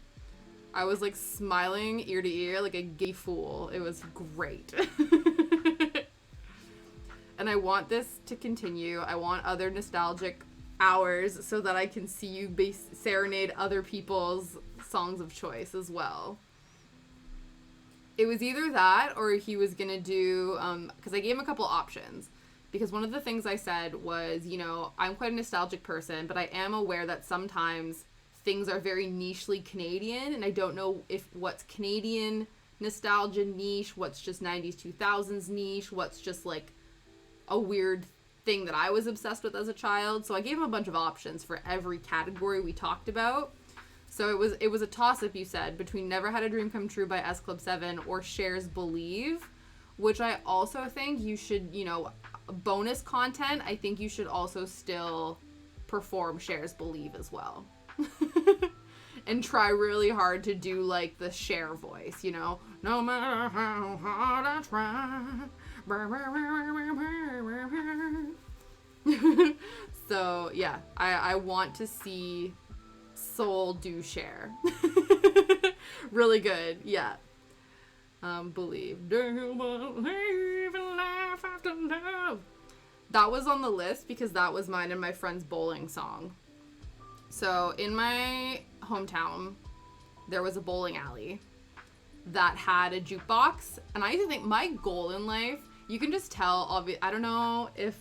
I was, like, smiling ear to ear like a gay fool. It was great. And I want this to continue. I want other nostalgic hours so that I can see you serenade other people's songs of choice as well. It was either that or he was gonna do, because I gave him a couple options. Because one of the things I said was, you know, I'm quite a nostalgic person, but I am aware that sometimes things are very nichely Canadian, and I don't know if what's Canadian nostalgia niche, what's just 90s, 2000s niche, what's just like a weird thing that I was obsessed with as a child. So I gave him a bunch of options for every category we talked about. So it was a toss-up, you said, between Never Had a Dream Come True by S Club 7 or Cher's Believe, which I also think you should, you know, bonus content, I think you should also still perform Cher's Believe as well. And try really hard to do, like, the Cher voice, you know? No matter how hard I try. So, yeah, I want to see Soul do Cher. Really good, yeah. Believe. Do you believe in life after love? That was on the list because that was mine and my friend's bowling song. So in my hometown, there was a bowling alley that had a jukebox, and I used to think my goal in life, you can just tell, I don't know if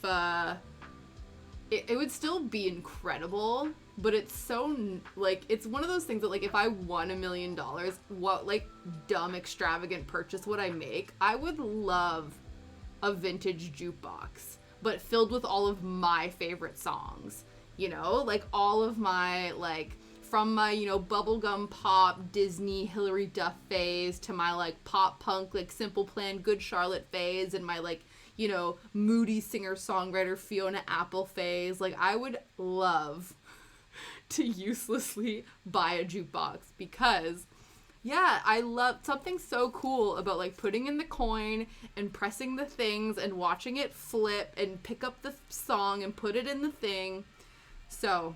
it would still be incredible, but it's so, like, it's one of those things that, like, if I won $1 million, what, like, dumb, extravagant purchase would I make? I would love a vintage jukebox, but filled with all of my favorite songs, you know? Like, all of my, like, from my, you know, bubblegum pop, Disney, Hilary Duff phase to my, like, pop punk, like, Simple Plan, Good Charlotte phase, and my, like, you know, moody singer-songwriter Fiona Apple phase. Like, I would love to uselessly buy a jukebox because, yeah, I love something so cool about, like, putting in the coin and pressing the things and watching it flip and pick up the song and put it in the thing. So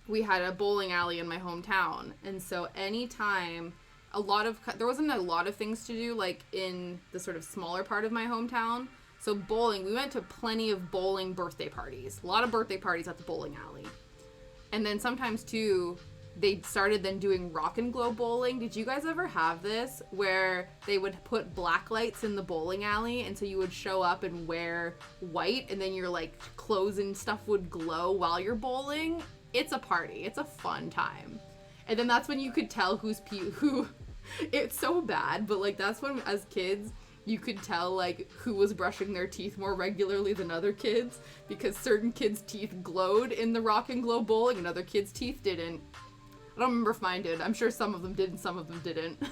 we had a bowling alley in my hometown, and so anytime there wasn't a lot of things to do, like, in the sort of smaller part of my hometown. So bowling, we went to plenty of bowling birthday parties. A lot of birthday parties at the bowling alley. And then sometimes, too, they started then doing rock and glow bowling. Did you guys ever have this? Where they would put black lights in the bowling alley, and so you would show up and wear white, and then your, like, clothes and stuff would glow while you're bowling? It's a party. It's a fun time. And then that's when you could tell who... It's so bad, but, like, that's when, as kids, you could tell, like, who was brushing their teeth more regularly than other kids, because certain kids' teeth glowed in the rock and glow bowling and other kids' teeth didn't. I don't remember if mine did. I'm sure some of them did and some of them didn't.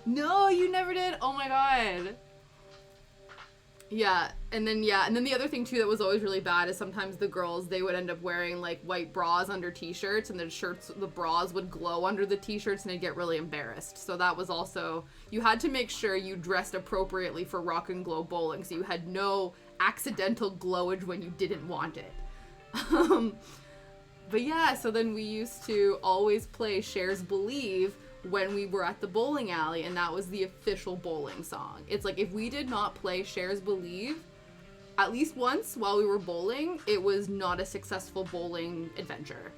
No, you never did? Oh my god. Yeah, and then the other thing, too, that was always really bad is sometimes the girls, they would end up wearing, like, white bras under t-shirts, and the bras would glow under the t-shirts, and they'd get really embarrassed. So that was also, you had to make sure you dressed appropriately for rock and glow bowling, so you had no accidental glowage when you didn't want it. But yeah, so then we used to always play Cher's Believe when we were at the bowling alley, and that was the official bowling song. It's like, if we did not play Cher's Believe at least once while we were bowling, it was not a successful bowling adventure.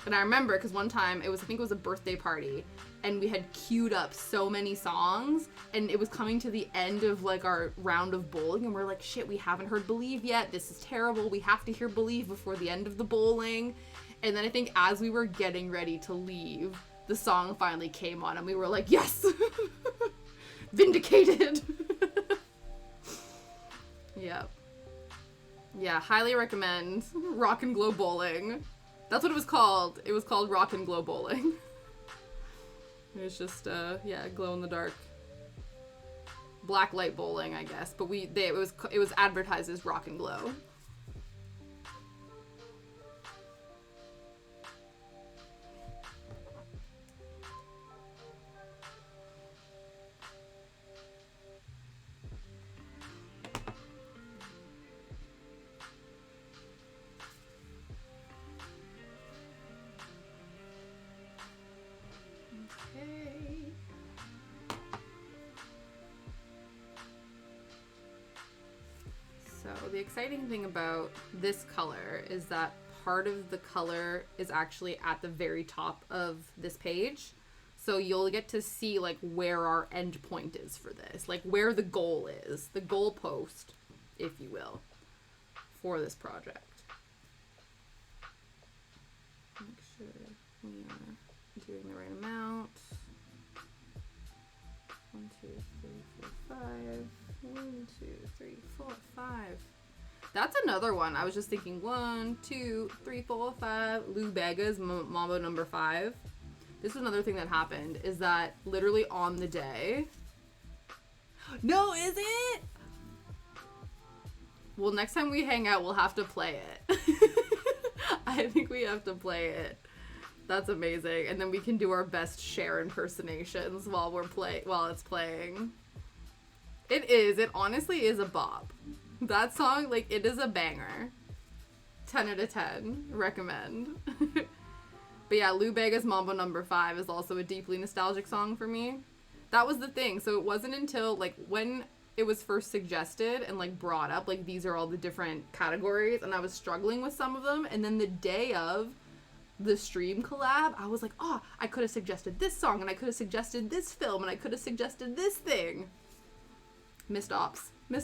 And I remember, because one time, I think it was a birthday party, and we had queued up so many songs, and it was coming to the end of, like, our round of bowling, and we're like, shit, we haven't heard Believe yet, this is terrible, we have to hear Believe before the end of the bowling. And then I think as we were getting ready to leave, the song finally came on, and we were like, yes! Vindicated! Yep. Yeah, highly recommend Rock and Glow Bowling. That's what it was called. It was called Rock and Glow Bowling. It was just, glow in the dark. Black light bowling, I guess. But it was advertised as Rock and Glow. the exciting thing about this color is that part of the color is actually at the very top of this page. So you'll get to see like where our end point is for this, like where the goal is, the goal post, if you will, for this project. Make sure we are doing the right amount. 1, 2, 3, 4, 5. 1, 2, 3, 4, 5. That's another one. I was just thinking 1, 2, 3, 4, 5. Lou Bega's Mambo number 5. This is another thing that happened, is that literally on the day. No, is it? Well, next time we hang out, we'll have to play it. I think we have to play it. That's amazing. And then we can do our best Cher impersonations while it's playing. It is. It honestly is a bop. That song, like, it is a banger. 10 out of 10. Recommend. But yeah, Lou Bega's Mambo number 5 is also a deeply nostalgic song for me. That was the thing. So it wasn't until, like, when it was first suggested and, like, brought up, like, these are all the different categories, and I was struggling with some of them, and then the day of the stream collab, I was like, oh, I could have suggested this song, and I could have suggested this film, and I could have suggested this thing. Missed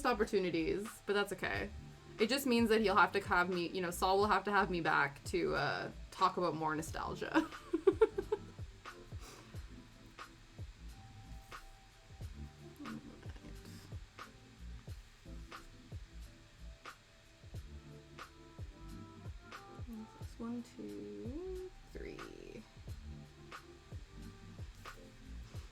opportunities, but that's okay. It just means that he'll have to have me, you know, Saul will have to have me back to talk about more nostalgia. One, two, three.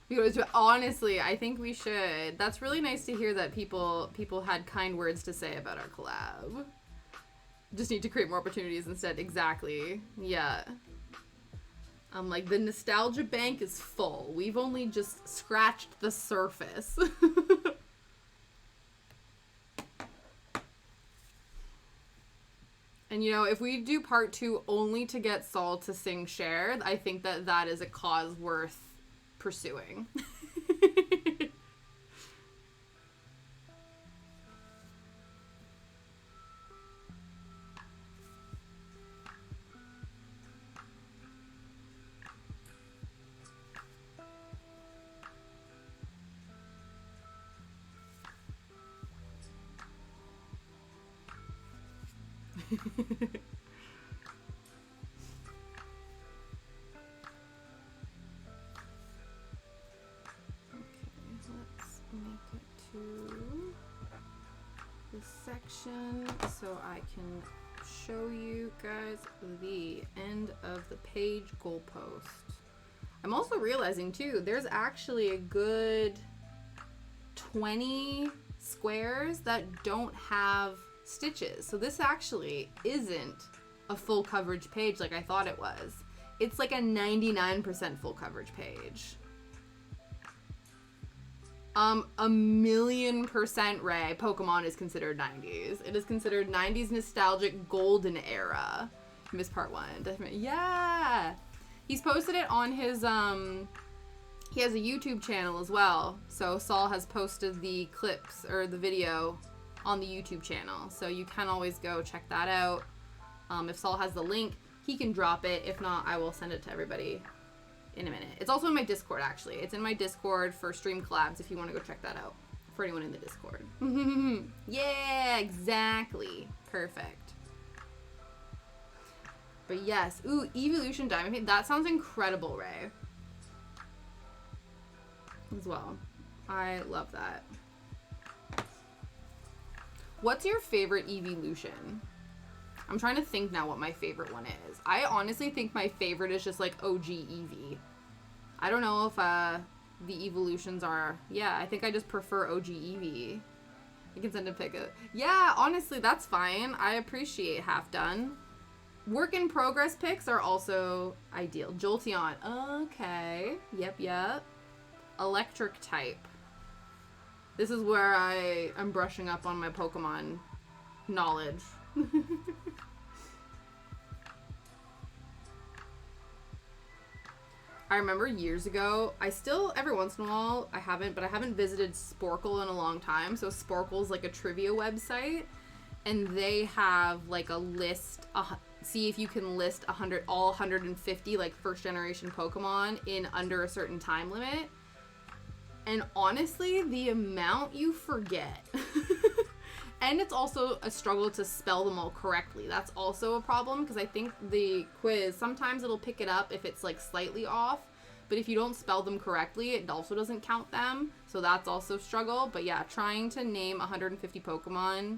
Because honestly, I think we should. That's really nice to hear that people had kind words to say about our collab. Just need to create more opportunities instead. Exactly. Yeah. I'm like, the nostalgia bank is full. We've only just scratched the surface. And, you know, if we do part 2 only to get Saul to sing Cher, I think that is a cause worth pursuing. Section so I can show you guys the end of the page goalpost. I'm also realizing too, there's actually a good 20 squares that don't have stitches. So this actually isn't a full coverage page like I thought it was. It's like a 99% full coverage page. 1,000,000% Ray, Pokemon is considered 90s. It is considered 90s nostalgic golden era. Missed part 1. Definitely. Yeah! He's posted it on his, he has a YouTube channel as well. So Saul has posted the clips, or the video, on the YouTube channel. So you can always go check that out. If Saul has the link, he can drop it. If not, I will send it to everybody in a minute. It's also in my Discord, actually. It's in my Discord for stream collabs if you want to go check that out. For anyone in the Discord. Yeah, exactly. Perfect. But yes. Ooh, Evolution Diamond Paint. That sounds incredible, Ray. As well. I love that. What's your favorite Evolution? I'm trying to think now what my favorite one is. I honestly think my favorite is just like OG Eevee. I don't know if the evolutions are... Yeah, I think I just prefer OG Eevee. You can send a pic of... Yeah, honestly, that's fine. I appreciate Half Done. Work in progress pics are also ideal. Jolteon. Okay. Yep. Electric type. This is where I'm brushing up on my Pokemon knowledge. I remember years ago, I still, every once in a while, I haven't visited Sporkle in a long time. So Sporkle's like a trivia website. and they have like a list. See if you can list all 150 like first generation Pokemon in under a certain time limit. And honestly, the amount you forget. And it's also a struggle to spell them all correctly. That's also a problem because I think the quiz, sometimes it'll pick it up if it's like slightly off. But if you don't spell them correctly, it also doesn't count them. So that's also a struggle. But yeah, trying to name 150 Pokemon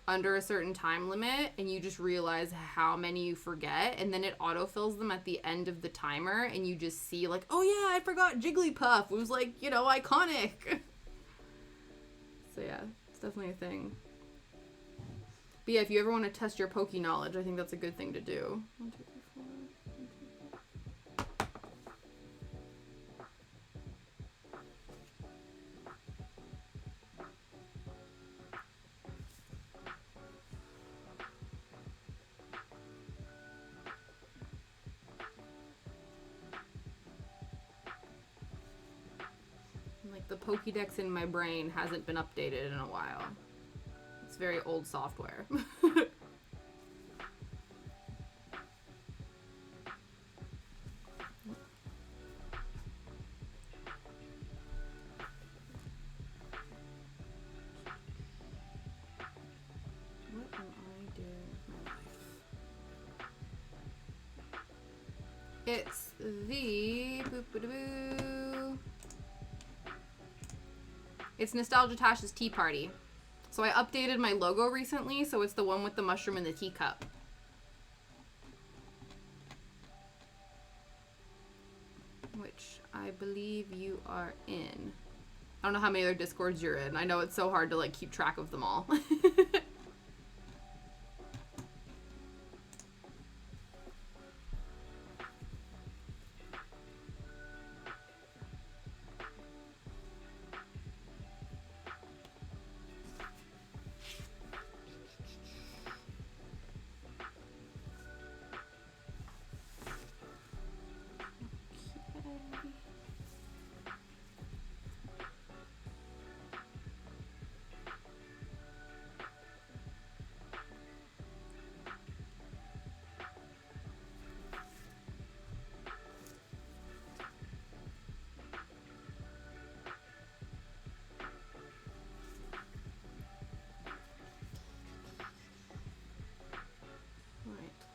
under a certain time limit and you just realize how many you forget, and then it autofills them at the end of the timer and you just see like, oh yeah, I forgot Jigglypuff. It was like, you know, iconic. So yeah, it's definitely a thing. But yeah, if you ever want to test your Poke knowledge, I think that's a good thing to do. 1, 2, 3, 4. Like the Pokédex in my brain hasn't been updated in a while. It's very old software. What am I doing with my life? It's the boop-a-doo. It's Nostalgia Tash's Tea Party. So I updated my logo recently, so it's the one with the mushroom and the teacup. Which I believe you are in. I don't know how many other Discords you're in. I know it's so hard to like keep track of them all.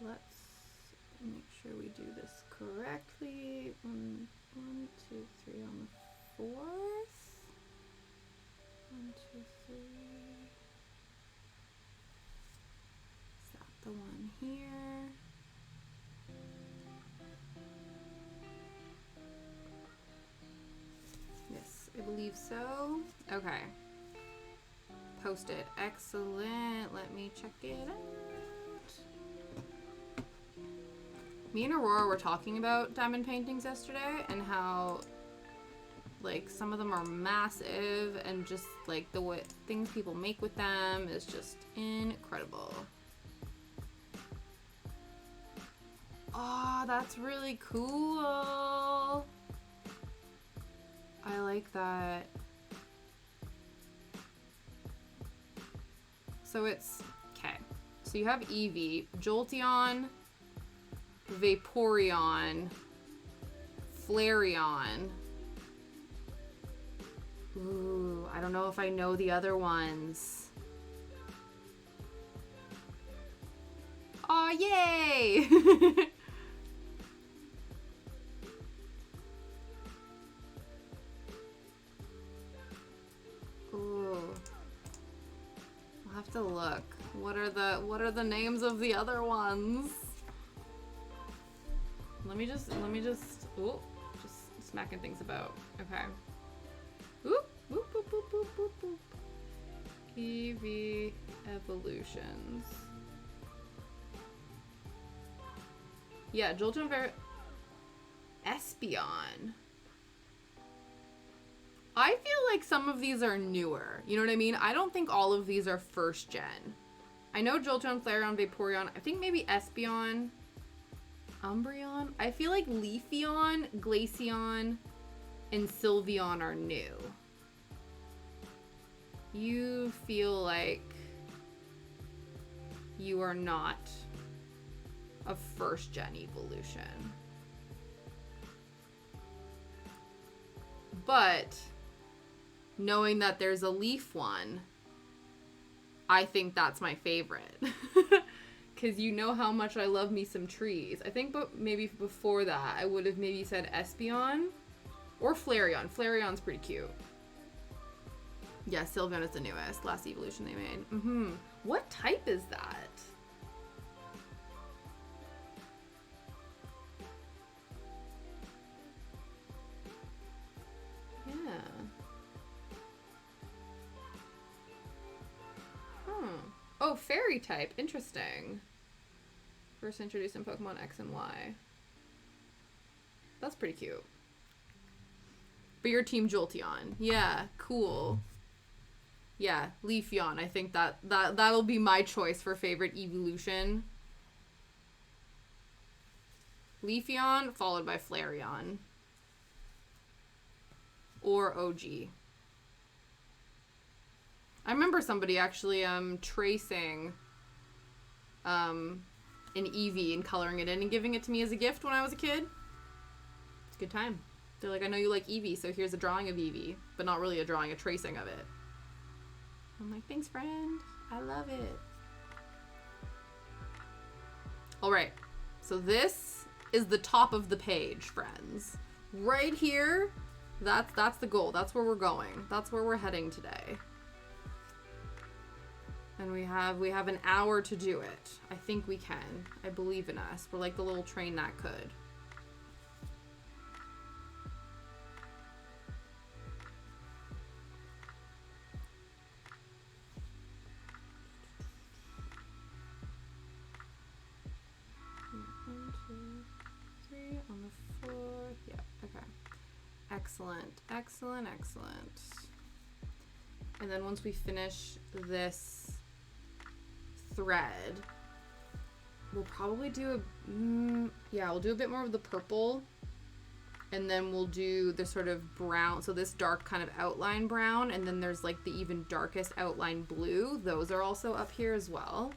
Let's make sure we do this correctly. 1, 2, 3 on the 4th. 1, 2, 3. Is that the one here? Yes, I believe so. Okay. Post it. Excellent. Let me check it out. Me and Aurora were talking about diamond paintings yesterday and how like some of them are massive and just like the way things people make with them is just incredible. Oh, that's really cool. I like that. So it's okay. So you have Eevee, Jolteon, Vaporeon, Flareon. Ooh, I don't know if I know the other ones. Aw, yay! Ooh. I'll have to look. What are the names of the other ones? Let me just, ooh, just smacking things about. Okay. Oop, boop, boop, boop, boop, boop, boop. Eevee evolutions. Yeah, Jolteon, Espeon. I feel like some of these are newer. You know what I mean? I don't think all of these are first gen. I know Jolteon, Flareon, Vaporeon. I think maybe Espeon. Umbreon? I feel like Leafeon, Glaceon, and Sylveon are new. You feel like you are not a first gen evolution. But knowing that there's a leaf one, I think that's my favorite. Because you know how much I love me some trees. I think but maybe before that, I would have maybe said Espeon or Flareon. Flareon's pretty cute. Yeah, Sylveon is the newest. Last evolution they made. What type is that? Yeah. Oh, fairy type. Interesting. First introduced in Pokemon X and Y. That's pretty cute. But you're Team Jolteon. Yeah, cool. Yeah, Leafeon. I think that'll be my choice for favorite evolution. Leafeon followed by Flareon. Or OG. I remember somebody actually tracing an Eevee and coloring it in and giving it to me as a gift when I was a kid. It's a good time. They're like, I know you like Eevee, so here's a drawing of Eevee, but not really a drawing, a tracing of it. I'm like, thanks, friend. I love it. All right, so this is the top of the page, friends. Right here, that's the goal. That's where we're going. That's where we're heading today. And we have an hour to do it. I think we can. I believe in us. We're like the little train that could. On the floor. Yeah, okay. Excellent, excellent, excellent. And then once we finish this thread, we'll probably do we'll do a bit more of the purple, and then we'll do the sort of brown, so this dark kind of outline brown, and then there's like the even darkest outline blue. Those are also up here as well.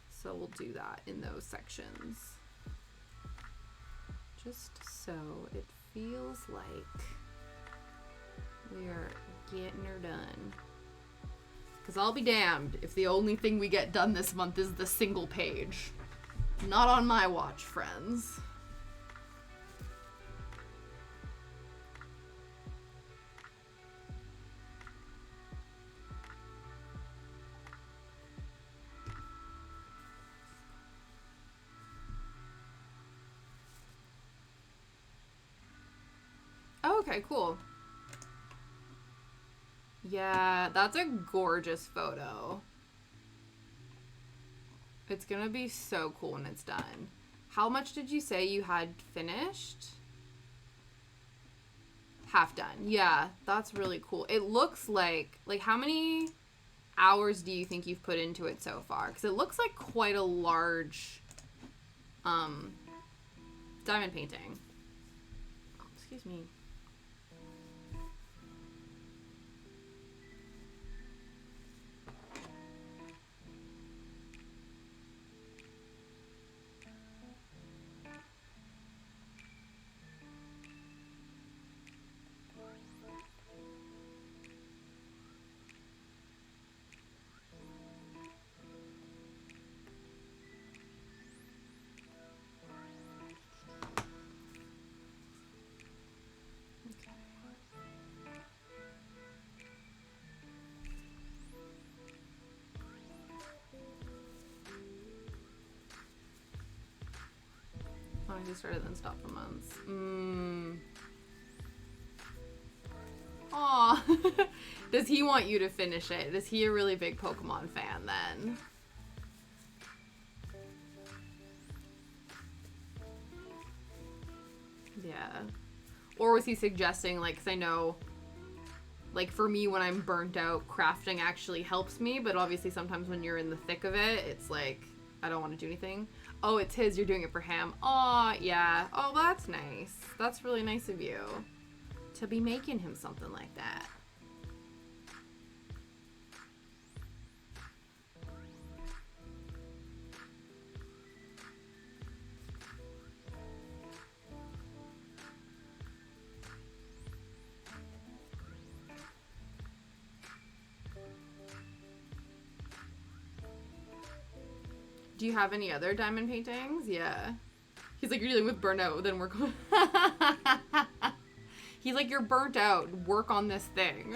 So we'll do that in those sections. Just so it feels like we are getting her done. Because I'll be damned if the only thing we get done this month is the single page. Not on my watch, friends. Oh, okay, cool. Yeah, that's a gorgeous photo. It's gonna be so cool when it's done. How much did you say you had finished? Half done. Yeah, that's really cool. It looks like how many hours do you think you've put into it so far? Because it looks like quite a large diamond painting. Oh, excuse me. He started then stopped for months. Aw. Does he want you to finish it? Is he a really big Pokemon fan then? Yeah. Or was he suggesting, like, 'cause I know, like, for me, when I'm burnt out, crafting actually helps me, but obviously sometimes when you're in the thick of it, it's like, I don't want to do anything. Oh, it's his. You're doing it for him. Aw, yeah. Oh, that's nice. That's really nice of you to be making him something like that. Do you have any other diamond paintings? Yeah. He's like, you're dealing with burnout, then work on... He's like, you're burnt out. Work on this thing.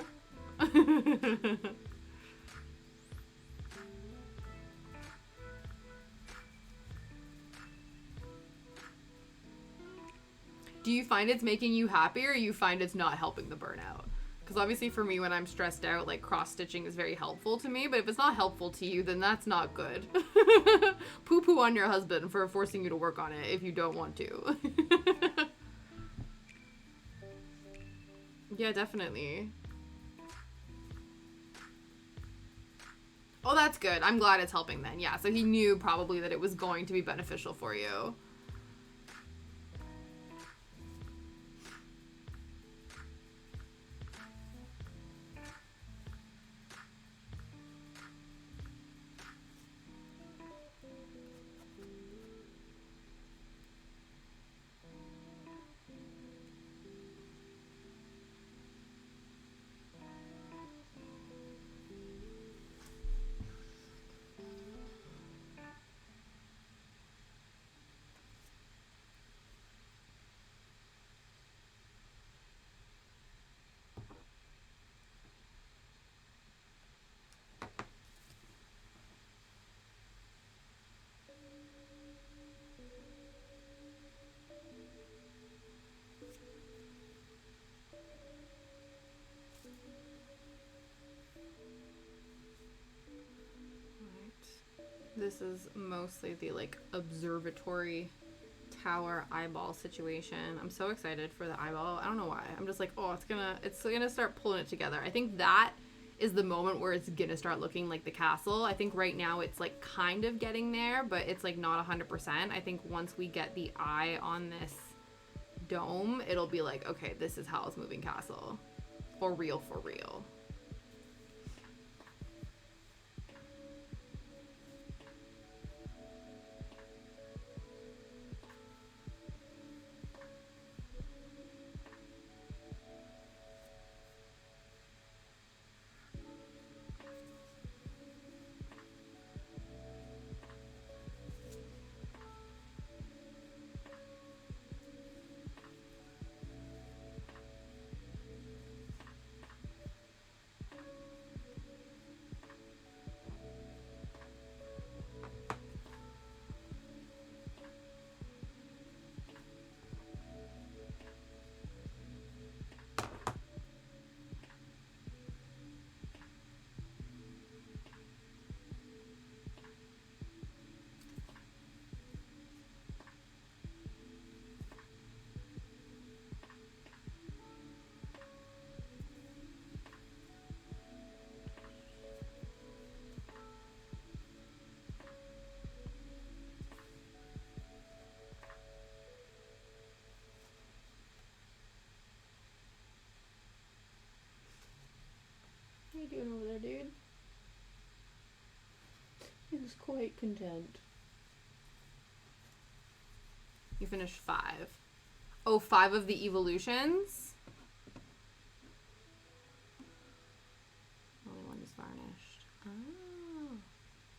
Do you find it's making you happy, or you find it's not helping the burnout? Because obviously for me, when I'm stressed out, like, cross-stitching is very helpful to me, but if it's not helpful to you, then that's not good. Poo-poo on your husband for forcing you to work on it if you don't want to. Yeah, definitely. Oh, that's good. I'm glad it's helping then. Yeah, so he knew probably that it was going to be beneficial for you. This is mostly the, like, observatory tower eyeball situation. I'm so excited for the eyeball. I don't know why. I'm just like, oh, it's gonna start pulling it together. I think that is the moment where it's gonna start looking like the castle. I think right now it's, like, kind of getting there, but it's, like, not 100%. I think once we get the eye on this dome, it'll be like, okay, this is Howl's Moving Castle. For real, for real. What are you doing over there, dude? He was quite content. You finished 5. Oh, 5 of the evolutions? Only one is varnished. Oh.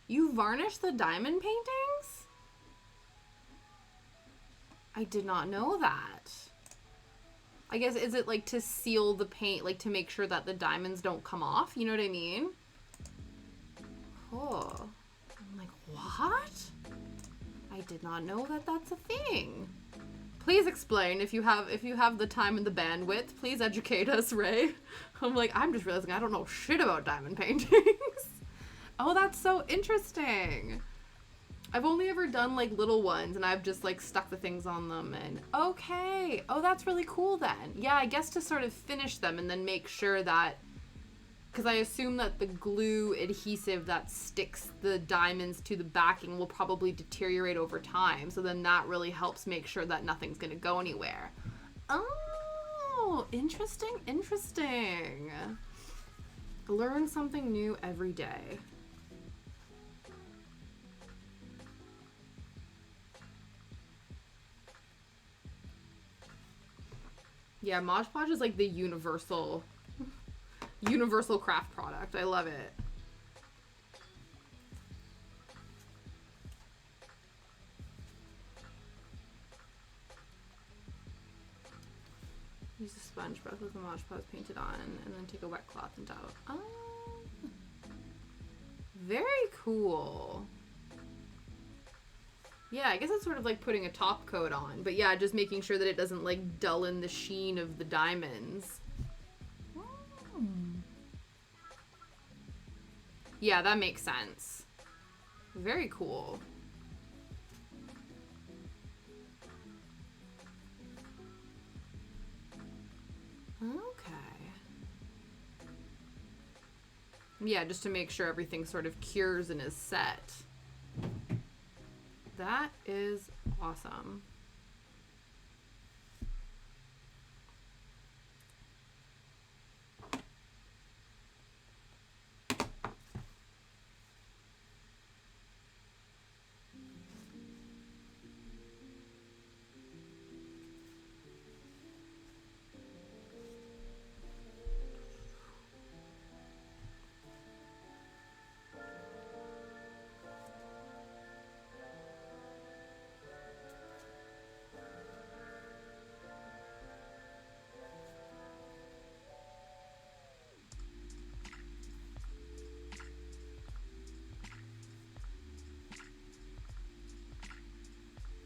You varnished the diamond paintings? I did not know that. I guess, is it like to seal the paint, like to make sure that the diamonds don't come off? You know what I mean? Oh. I'm like, what? I did not know that that's a thing. Please explain if you have the time and the bandwidth. Please educate us, Ray. I'm like, I'm just realizing I don't know shit about diamond paintings. Oh, that's so interesting. I've only ever done, like, little ones, and I've just, like, stuck the things on them, and okay. Oh, that's really cool, then. Yeah, I guess to sort of finish them and then make sure that, because I assume that the glue adhesive that sticks the diamonds to the backing will probably deteriorate over time, so then that really helps make sure that nothing's going to go anywhere. Oh, interesting, interesting. Learn something new every day. Yeah, Mod Podge is like the universal craft product. I love it. Use a sponge, brush with the Mod Podge painted on, and then take a wet cloth and dab. Oh. Very cool. Yeah, I guess it's sort of like putting a top coat on, but yeah, just making sure that it doesn't like dull the sheen of the diamonds. Yeah, that makes sense. Very cool. Okay. Yeah, just to make sure everything sort of cures and is set. That is awesome.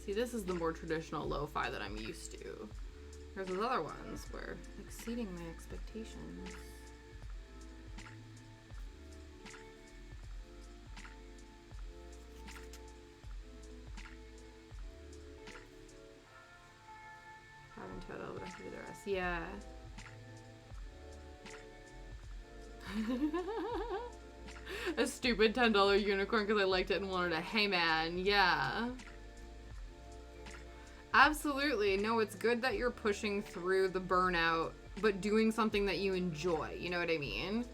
See, this is the more traditional lo-fi that I'm used to. There's those other ones were exceeding my expectations. Having to all the rest of the dress. Yeah. A stupid $10 unicorn because I liked it and wanted a hey man. Yeah. Absolutely. No, it's good that you're pushing through the burnout, but doing something that you enjoy. You know what I mean?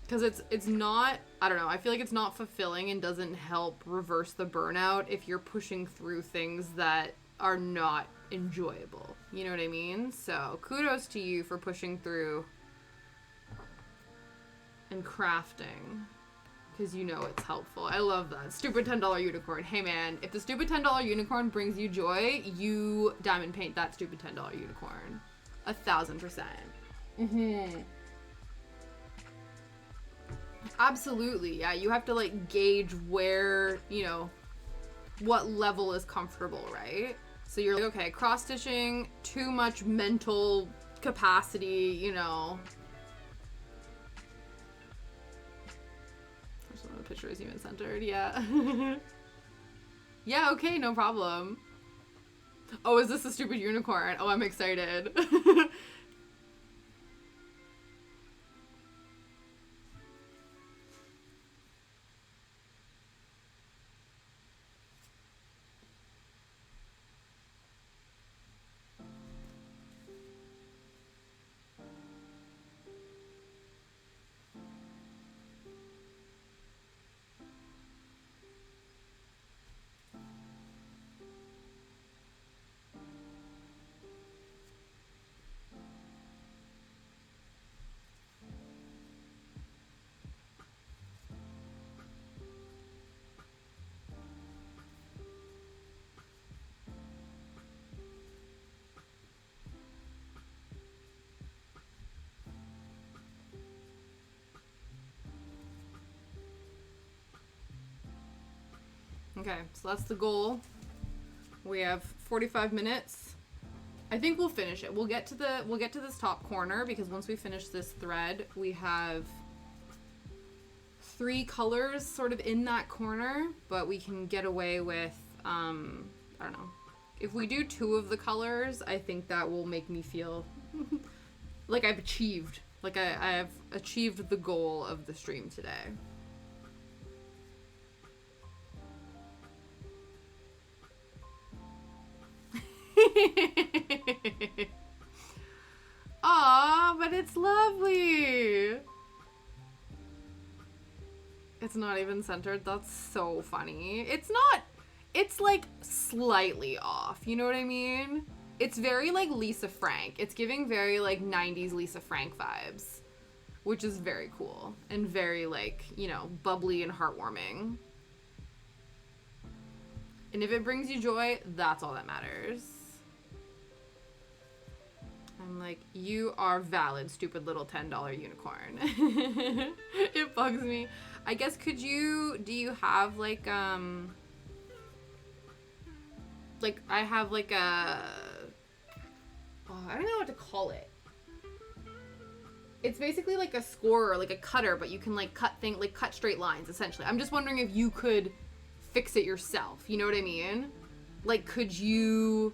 Because it's not, I don't know, I feel like it's not fulfilling and doesn't help reverse the burnout if you're pushing through things that are not enjoyable. You know what I mean? So kudos to you for pushing through and crafting. Because you know it's helpful. I love that. Stupid $10 unicorn. Hey man, if the stupid $10 unicorn brings you joy, you diamond paint that stupid $10 unicorn. 1,000%. Mm-hmm. Absolutely, yeah. You have to like gauge where, you know, what level is comfortable, right? So you're like, okay, cross stitching, too much mental capacity, you know. The picture is even centered, yeah. Yeah, okay, no problem. Oh, is this a stupid unicorn? Oh, I'm excited. Okay, so that's the goal. We have 45 minutes. I think we'll finish it. We'll get to this top corner because once we finish this thread, we have 3 colors sort of in that corner, but we can get away with I don't know. If we do 2 of the colors, I think that will make me feel like I've achieved. Like I have achieved the goal of the stream today. Aw, but it's lovely. It's not even centered. That's so funny. It's not. It's like slightly off. You know what I mean? It's very like Lisa Frank. It's giving very like 90s Lisa Frank vibes, which is very cool and very like, you know, bubbly and heartwarming. And if it brings you joy, that's all that matters. I'm like, you are valid, stupid little $10 unicorn. It bugs me. I guess do you have like I have like a, I don't know what to call it. It's basically like a scorer, like a cutter, but you can like cut straight lines essentially. I'm just wondering if you could fix it yourself. You know what I mean? Like, could you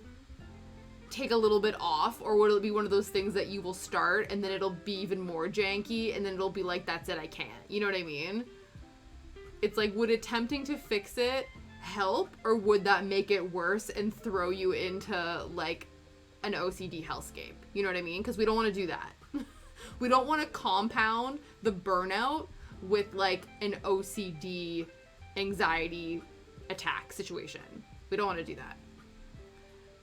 take a little bit off, or would it be one of those things that you will start and then it'll be even more janky and then it'll be like, that's it, I can't. You know what I mean? It's like, would attempting to fix it help, or would that make it worse and throw you into like an OCD hellscape? You know what I mean? Because we don't want to do that. We don't want to compound the burnout with like an OCD anxiety attack situation. We don't want to do that.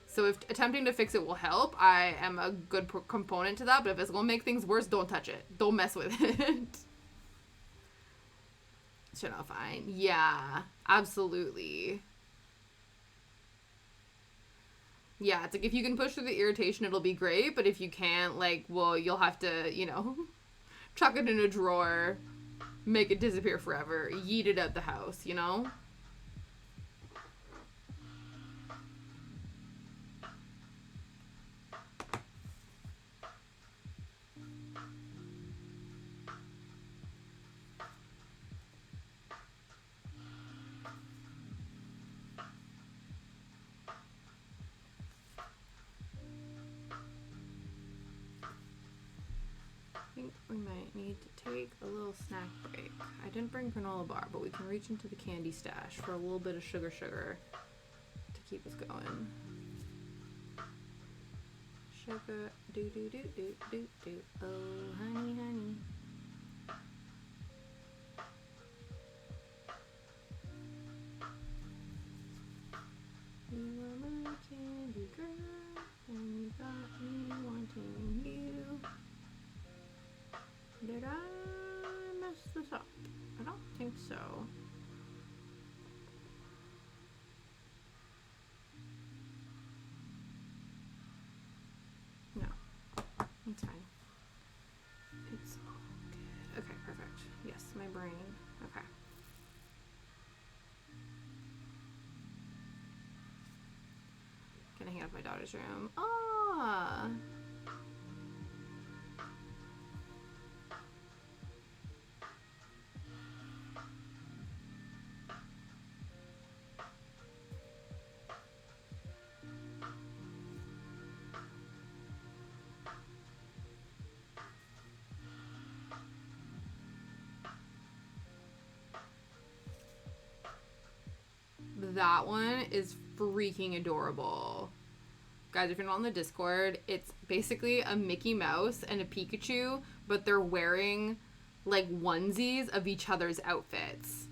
So if attempting to fix it will help, I am a good component to that. But if it's going to make things worse, don't touch it. Don't mess with it. Should I fine? Yeah, absolutely. Yeah, it's like if you can push through the irritation, it'll be great. But if you can't, like, well, you'll have to, chuck it in a drawer, make it disappear forever, yeet it out the house, you know? We might need to take a little snack break. I didn't bring granola bar, but we can reach into the candy stash for a little bit of sugar to keep us going. Sugar, do do do do do do. Oh, honey, honey. You are my candy girl, and you got me wanting you. Did I mess this up? I don't think so. No. It's fine. It's all good. Okay, perfect. Yes, my brain. Okay. Gonna hang out in my daughter's room. Ah! That one is freaking adorable. Guys, if you're not on the Discord, it's basically a Mickey Mouse and a Pikachu, but they're wearing like onesies of each other's outfits.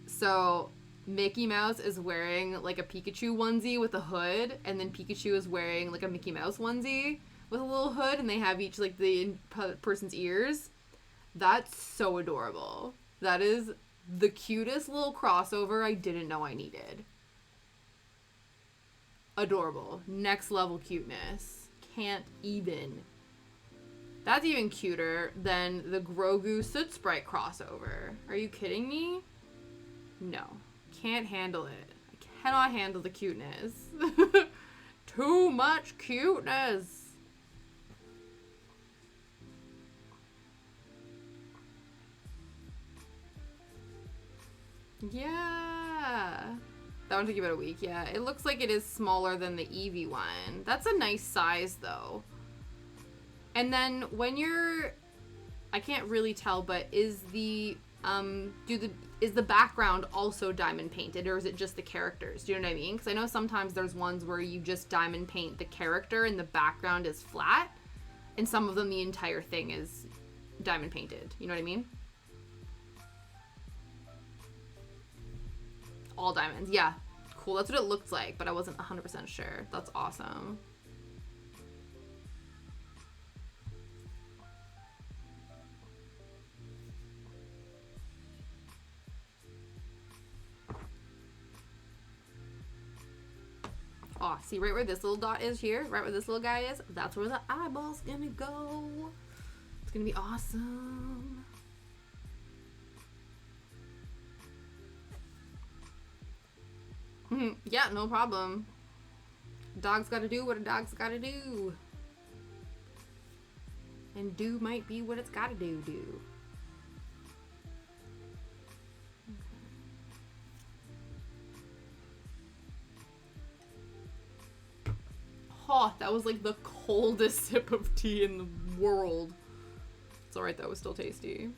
So Mickey Mouse is wearing like a Pikachu onesie with a hood, and then Pikachu is wearing like a Mickey Mouse onesie with a little hood, and they have each like the person's ears. That's so adorable. That is the cutest little crossover I didn't know I needed. Adorable. Next level cuteness. Can't even. That's even cuter than the Grogu Soot Sprite crossover. Are you kidding me? No. Can't handle it. I cannot handle the cuteness. Too much cuteness. Yeah. That one took you about a week. Yeah, it looks like it is smaller than the Eevee one. That's a nice size though. And then when you're, I can't really tell, but is the is the background also diamond painted, or is it just the characters? Do you know what I mean? Because I know sometimes there's ones where you just diamond paint the character and the background is flat, and some of them the entire thing is diamond painted. You know what I mean? All diamonds. Yeah. Cool. That's what it looked like, but I wasn't 100% sure. That's awesome. Oh, see right where this little dot is here? Right where this little guy is? That's where the eyeball's gonna go. It's gonna be awesome. Yeah, no problem. Dog's gotta do what a dog's gotta do. And do might be what it's gotta do. Oh, that was like the coldest sip of tea in the world. It's alright, that was still tasty.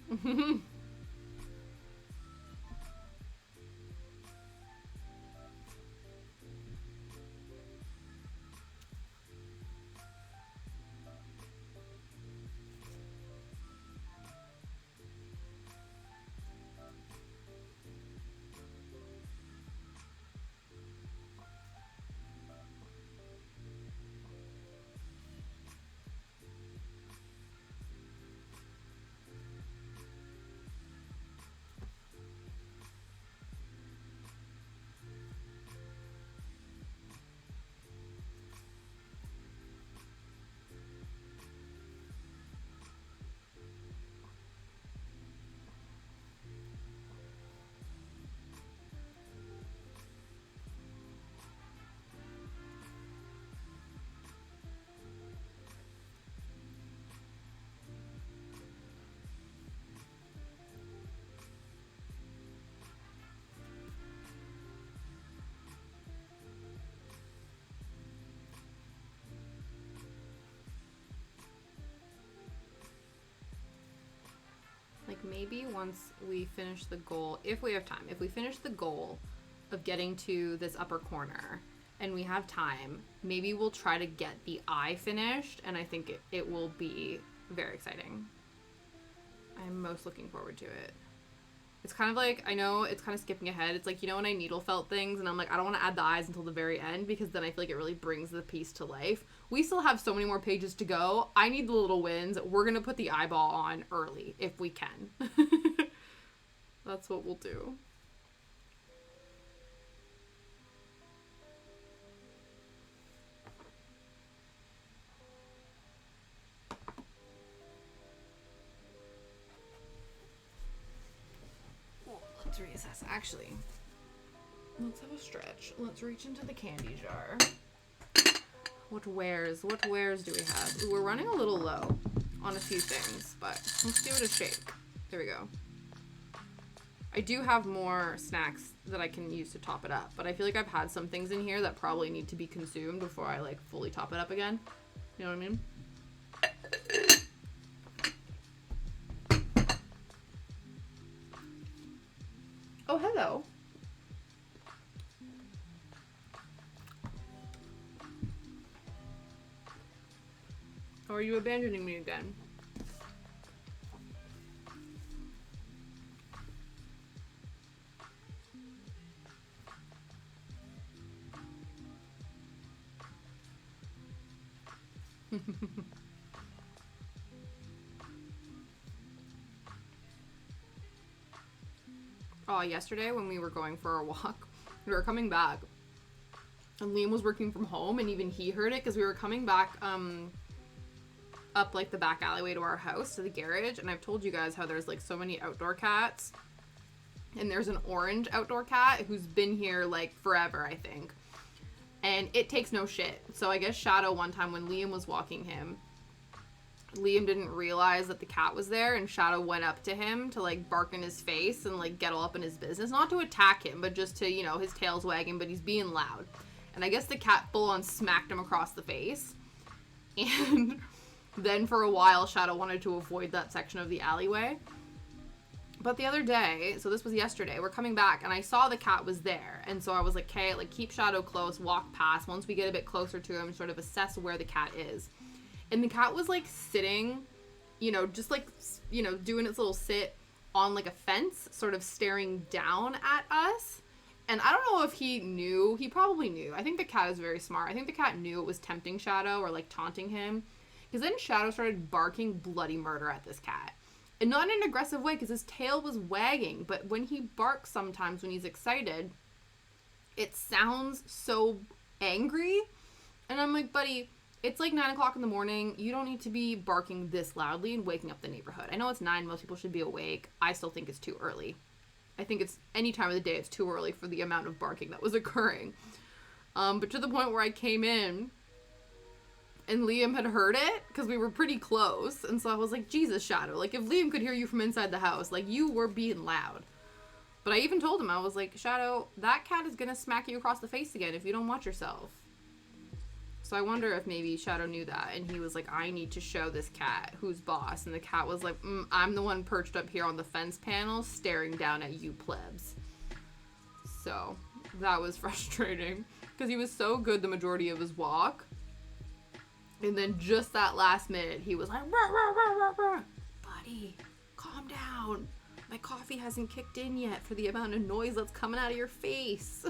Like maybe once we finish the goal, if we have time, if we finish the goal of getting to this upper corner and we have time, maybe we'll try to get the eye finished, and I think it will be very exciting. I'm most looking forward to it. It's kind of like, I know it's kind of skipping ahead. It's like, you know, when I needle felt things and I'm like, I don't want to add the eyes until the very end because then I feel like it really brings the piece to life. We still have so many more pages to go. I need the little wins. We're going to put the eyeball on early if we can. That's what we'll do. Let's reassess. Actually, let's have a stretch. Let's reach into the candy jar. What wares do we have? Ooh, we're running a little low on a few things, but let's give it a shake. There we go. I do have more snacks that I can use to top it up, but I feel like I've had some things in here that probably need to be consumed before I like fully top it up again. You know what I mean? Oh, hello. Or are you abandoning me again? Oh, yesterday when we were going for a walk, we were coming back, and Liam was working from home, and even he heard it because we were coming back up like the back alleyway to our house, to the garage, and I've told you guys how there's like so many outdoor cats, and there's an orange outdoor cat who's been here like forever, I think, and it takes no shit. So I guess Shadow one time when Liam was walking him, Liam didn't realize that the cat was there, and Shadow went up to him to like bark in his face and like get all up in his business, not to attack him, but just to, you know, his tail's wagging, but he's being loud. And I guess the cat full on smacked him across the face. And then for a while Shadow wanted to avoid that section of the alleyway. But the other day, so this was yesterday, we're coming back and I saw the cat was there, and so I was like, okay, like keep Shadow close, walk past. Once we get a bit closer to him, sort of assess where the cat is. And the cat was like sitting, you know, just like, you know, doing its little sit on like a fence, sort of staring down at us. And I don't know if he knew. He probably knew. I think the cat is very smart. I think the cat knew it was tempting Shadow or like taunting him. Because then Shadow started barking bloody murder at this cat. And not in an aggressive way because his tail was wagging. But when he barks sometimes when he's excited, it sounds so angry. And I'm like, buddy, it's like 9 o'clock in the morning. You don't need to be barking this loudly and waking up the neighborhood. I know it's 9. Most people should be awake. I still think it's too early. I think it's any time of the day it's too early for the amount of barking that was occurring. But to the point where I came in and Liam had heard it because we were pretty close. And so I was like, Jesus, Shadow. Like, if Liam could hear you from inside the house, like, you were being loud. But I even told him, I was like, Shadow, that cat is going to smack you across the face again if you don't watch yourself. So I wonder if maybe Shadow knew that. And he was like, I need to show this cat who's boss. And the cat was like, I'm the one perched up here on the fence panel staring down at you plebs. So that was frustrating because he was so good the majority of his walk. And then just that last minute, he was like, rah, rah, rah, rah, rah. Buddy, calm down. My coffee hasn't kicked in yet for the amount of noise that's coming out of your face.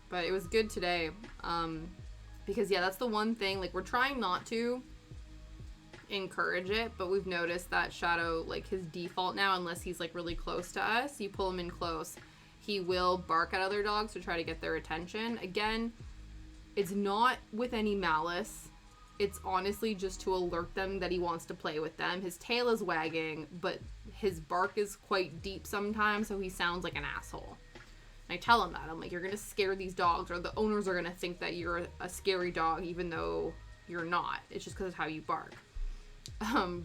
But it was good today. Because, yeah, that's the one thing. Like, we're trying not to encourage it, but we've noticed that Shadow, like, his default now, unless he's, like, really close to us, you pull him in close, he will bark at other dogs to try to get their attention. Again, it's not with any malice. It's honestly just to alert them that he wants to play with them. His tail is wagging, but his bark is quite deep sometimes, so he sounds like an asshole. And I tell him that. I'm like, you're going to scare these dogs, or the owners are going to think that you're a scary dog, even though you're not. It's just because of how you bark.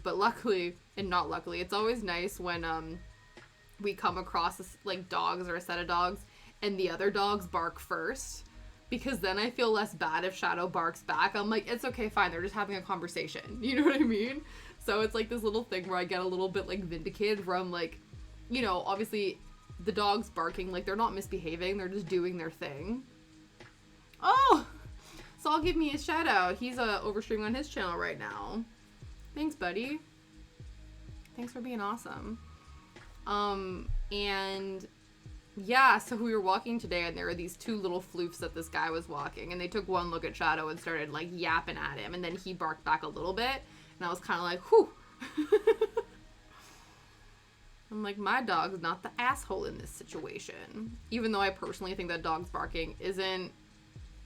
But luckily, and not luckily, it's always nice when we come across, like, dogs or a set of dogs, and the other dogs bark first. Because then I feel less bad if Shadow barks back. I'm like, it's okay, fine, they're just having a conversation. You know what I mean? So it's like this little thing where I get a little bit, like, vindicated, where I'm like, you know, obviously the dogs barking, like, they're not misbehaving, they're just doing their thing. Oh! So I'll give me a shout out. He's overstreaming on his channel right now. Thanks, buddy. Thanks for being awesome. And yeah, so we were walking today, and there were these two little floofs that this guy was walking, and they took one look at Shadow and started, like, yapping at him, and then he barked back a little bit, and I was kind of like, whew. I'm like, my dog's not the asshole in this situation. Even though I personally think that dogs barking isn't,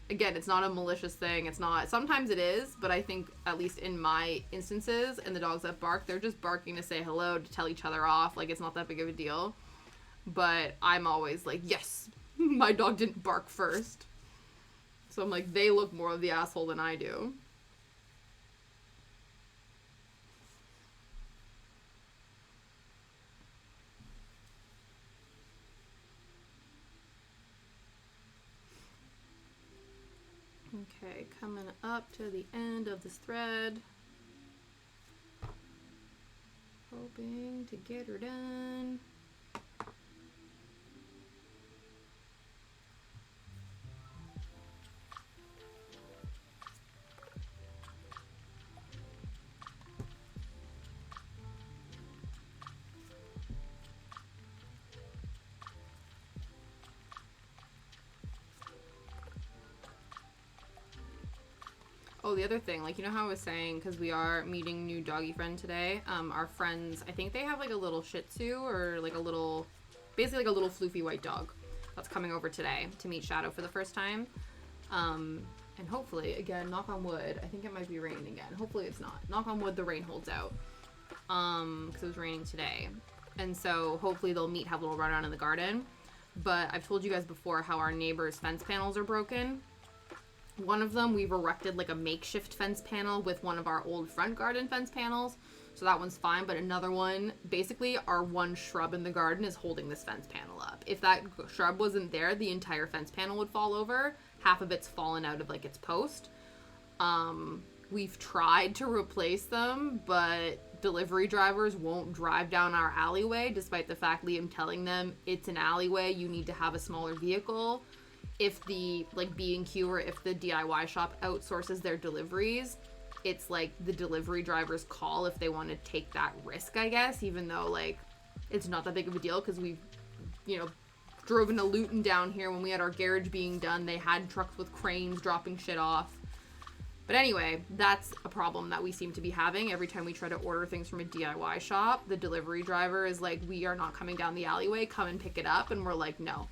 again, it's not a malicious thing, it's not, sometimes it is, but I think, at least in my instances, and the dogs that bark, they're just barking to say hello, to tell each other off, like, it's not that big of a deal. But I'm always like, yes, my dog didn't bark first. So I'm like, they look more of the asshole than I do. Okay, coming up to the end of this thread. Hoping to get her done. Oh, the other thing, like, you know how I was saying, because we are meeting new doggy friend today, our friends, I think they have, like, a little Shih Tzu, or, like, a little, basically, like, a little floofy white dog that's coming over today to meet Shadow for the first time, and hopefully, again, knock on wood, I think it might be raining again, hopefully it's not, knock on wood, the rain holds out, because it was raining today, and so, hopefully they'll meet, have a little run around in the garden, but I've told you guys before how our neighbor's fence panels are broken. One of them, we've erected like a makeshift fence panel with one of our old front garden fence panels. So that one's fine. But another one, basically our one shrub in the garden is holding this fence panel up. If that shrub wasn't there, the entire fence panel would fall over. Half of it's fallen out of like its post. We've tried to replace them, but delivery drivers won't drive down our alleyway, despite the fact Liam telling them it's an alleyway, you need to have a smaller vehicle. If the, like, B&Q or if the DIY shop outsources their deliveries, it's, like, the delivery driver's call if they want to take that risk, I guess, even though, like, it's not that big of a deal because we've, you know, driven to Luton down here when we had our garage being done. They had trucks with cranes dropping shit off. But anyway, that's a problem that we seem to be having every time we try to order things from a DIY shop. The delivery driver is like, we are not coming down the alleyway, come and pick it up. And we're like, no.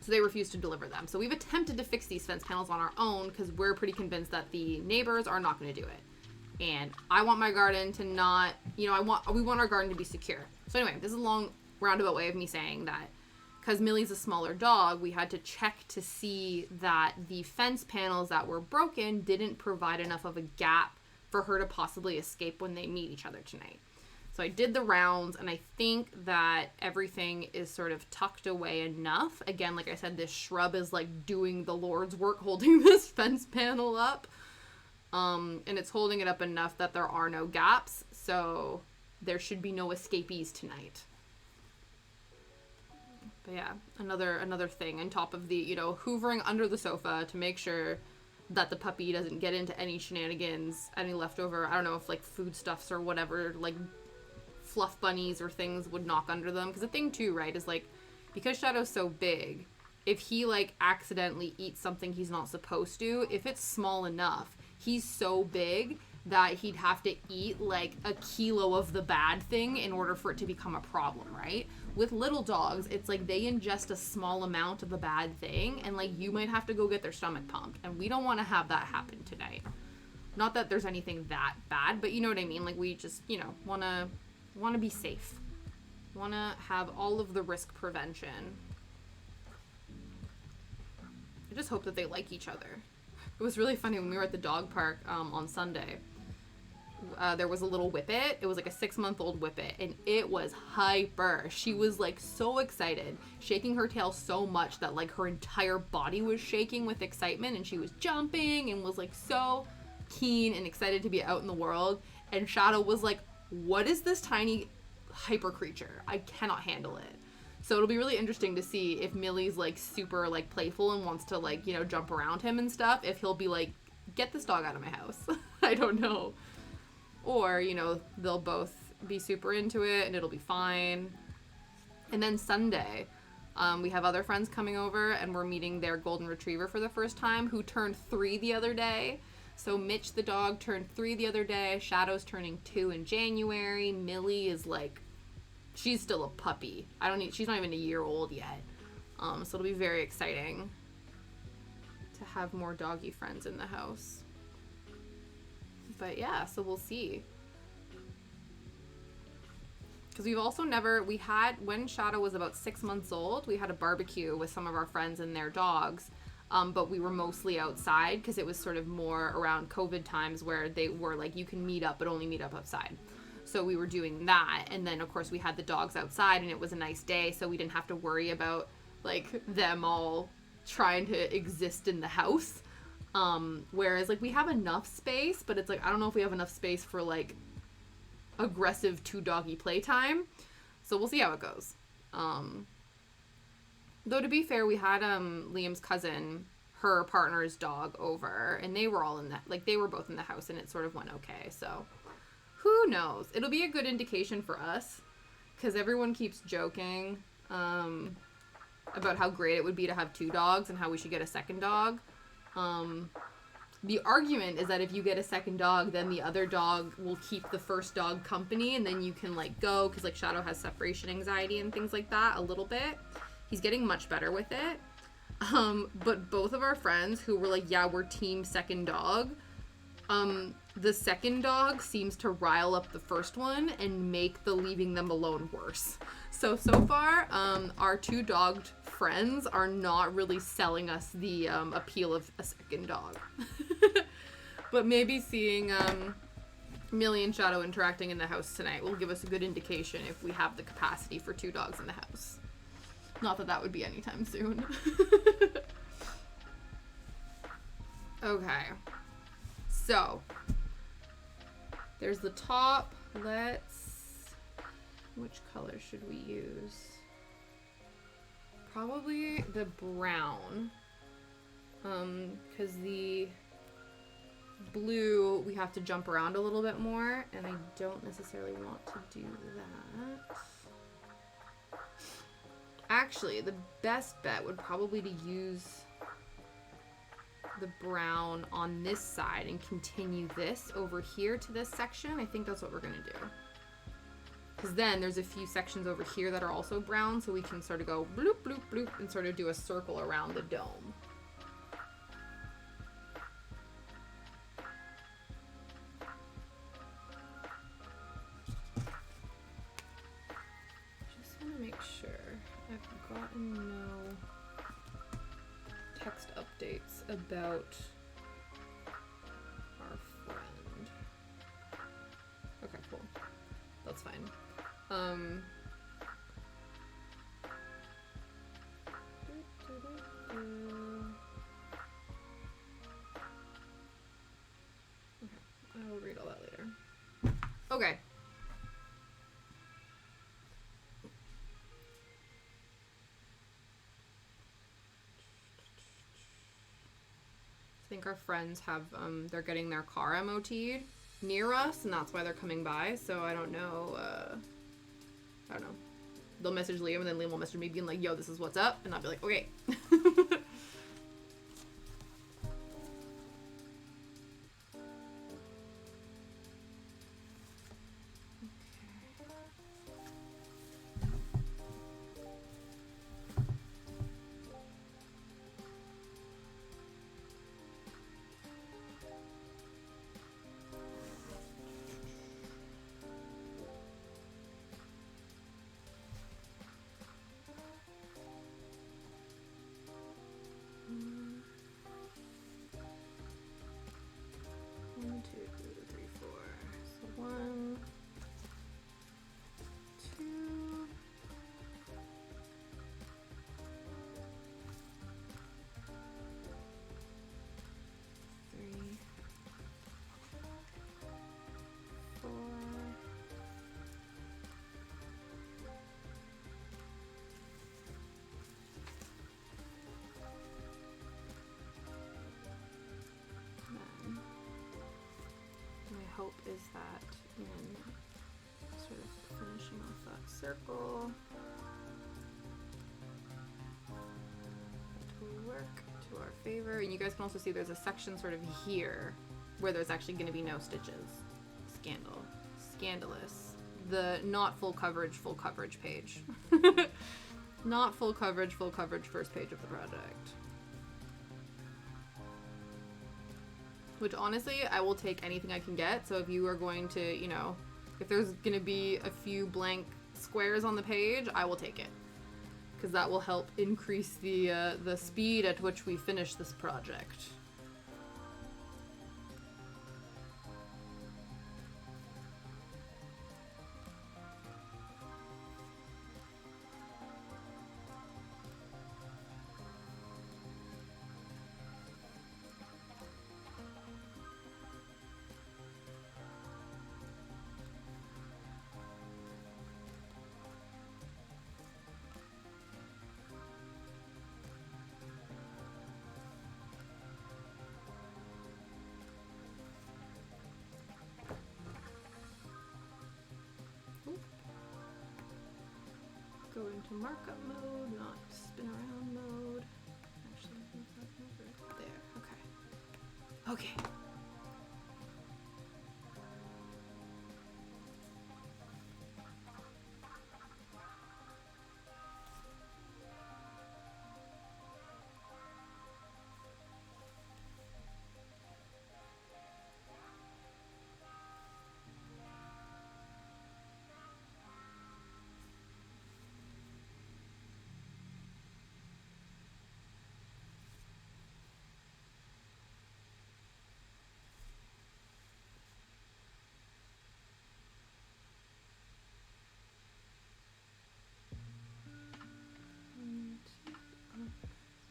So they refused to deliver them. So we've attempted to fix these fence panels on our own because we're pretty convinced that the neighbors are not going to do it. And I want my garden to not, we want our garden to be secure. So anyway, this is a long roundabout way of me saying that because Millie's a smaller dog, we had to check to see that the fence panels that were broken didn't provide enough of a gap for her to possibly escape when they meet each other tonight. So I did the rounds, and I think that everything is sort of tucked away enough. Again, like I said, this shrub is like doing the Lord's work holding this fence panel up. And it's holding it up enough that there are no gaps, so there should be no escapees tonight. But yeah, another thing on top of the, hoovering under the sofa to make sure that the puppy doesn't get into any shenanigans, any leftover, I don't know if like foodstuffs or whatever, like fluff bunnies or things would knock under them. Because the thing too, right, is like, because Shadow's so big, if he like accidentally eats something he's not supposed to, if it's small enough, he's so big that he'd have to eat like a kilo of the bad thing in order for it to become a problem, right? With little dogs, it's like they ingest a small amount of a bad thing, and like you might have to go get their stomach pumped, and we don't want to have that happen tonight. Not that there's anything that bad, but you know what I mean? Like we just, want to be safe. Want to have all of the risk prevention. I just hope that they like each other. It was really funny when we were at the dog park on Sunday. There was a little whippet. It was like a 6-month-old whippet, and it was hyper. She was like so excited, shaking her tail so much that like her entire body was shaking with excitement, and she was jumping and was like so keen and excited to be out in the world. And Shadow was like, what is this tiny hyper creature? I cannot handle it. So it'll be really interesting to see if Millie's like super like playful and wants to like, jump around him and stuff, if he'll be like, get this dog out of my house. I don't know. Or, they'll both be super into it and it'll be fine. And then Sunday, we have other friends coming over, and we're meeting their golden retriever for the first time, who turned 3 the other day. So Mitch the dog turned 3 the other day. Shadow's turning 2 in January. Millie is like, she's still a puppy. She's not even a year old yet. So it'll be very exciting to have more doggy friends in the house. But yeah, so we'll see. Because we've also when Shadow was about 6 months old, we had a barbecue with some of our friends and their dogs. But we were mostly outside because it was sort of more around COVID times where they were like, you can meet up, but only meet up outside. So we were doing that. And then, of course, we had the dogs outside, and it was a nice day, so we didn't have to worry about, like, them all trying to exist in the house. Whereas, like, we have enough space, but it's like, I don't know if we have enough space for, like, aggressive 2-doggy playtime. So we'll see how it goes. Though, to be fair, we had, Liam's cousin, her partner's dog over, and they were all they were both in the house, and it sort of went okay, so who knows? It'll be a good indication for us, because everyone keeps joking, about how great it would be to have 2 dogs and how we should get a second dog. The argument is that if you get a second dog, then the other dog will keep the first dog company, and then you can, like, go, because, like, Shadow has separation anxiety and things like that a little bit. He's getting much better with it. But both of our friends who were like, yeah, we're team second dog, the second dog seems to rile up the first one and make the leaving them alone worse. So far, our 2 dog friends are not really selling us the appeal of a second dog. But maybe seeing Millie and Shadow interacting in the house tonight will give us a good indication if we have the capacity for 2 dogs in the house. Not that that would be anytime soon. Okay. So, there's the top. Which color should we use? Probably the brown. Because the blue, we have to jump around a little bit more, and I don't necessarily want to do that. Actually, the best bet would probably to use the brown on this side and continue this over here to this section. I think that's what we're gonna do. Because then there's a few sections over here that are also brown, so we can sort of go bloop, bloop, bloop, and sort of do a circle around the dome. Just want to make sure I've gotten no text updates about our friend. Okay, cool. That's fine. Okay, I will read all that later. Okay. I think our friends have, they're getting their car MOT'd near us, and that's why they're coming by, so I don't know, I don't know. They'll message Liam, and then Liam will message me being like, yo, this is what's up, and I'll be like, okay. Hope is that in sort of finishing off that circle, that will work to our favor. And you guys can also see there's a section sort of here where there's actually going to be no stitches. Scandalous. The not full coverage page. Not full coverage first page of the project. Which honestly, I will take anything I can get. So if you are going to, you know, if there's going to be a few blank squares on the page, I will take it. Because that will help increase the speed at which we finish this project. Go into markup mode, not spin around mode. Actually, I think that's over there. Okay. Okay.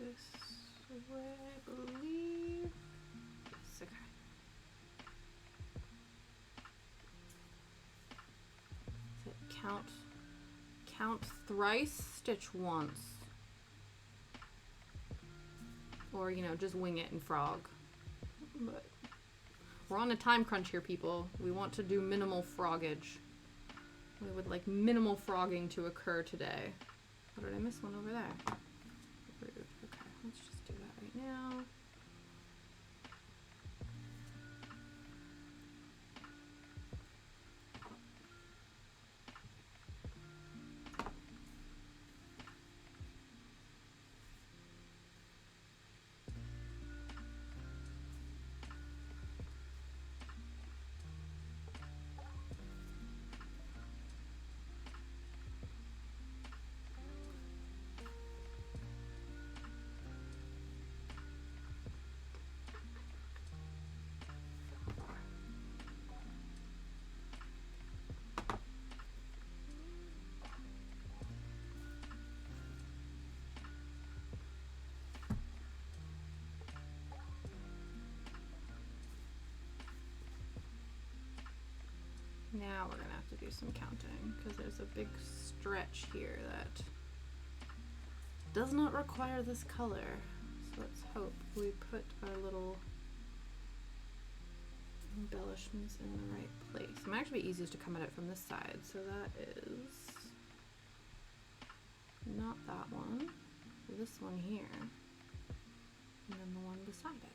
This way, I believe. Yes, okay. Is it count thrice, stitch once? Or, you know, just wing it and frog. But we're on a time crunch here, people. We want to do minimal froggage. We would like minimal frogging to occur today. Oh, did I miss one over there? Rude. Okay, let's just do that right now. Now we're gonna have to do some counting because there's a big stretch here that does not require this color. So let's hope we put our little embellishments in the right place. It might actually be easiest to come at it from this side. So that is not that one, this one here, and then the one beside it.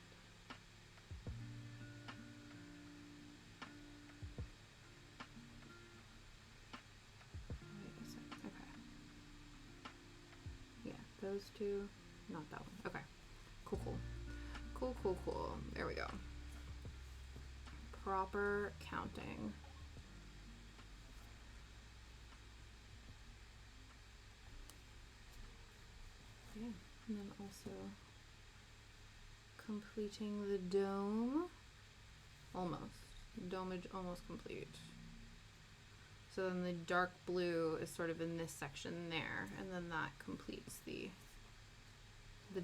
Wait a second. Okay. Yeah, those two, not that one. Okay. Cool, cool. Cool, cool, cool. There we go. Proper counting. Okay. And then also completing the dome. Almost. Domage almost complete. So then the dark blue is sort of in this section there, and then that completes the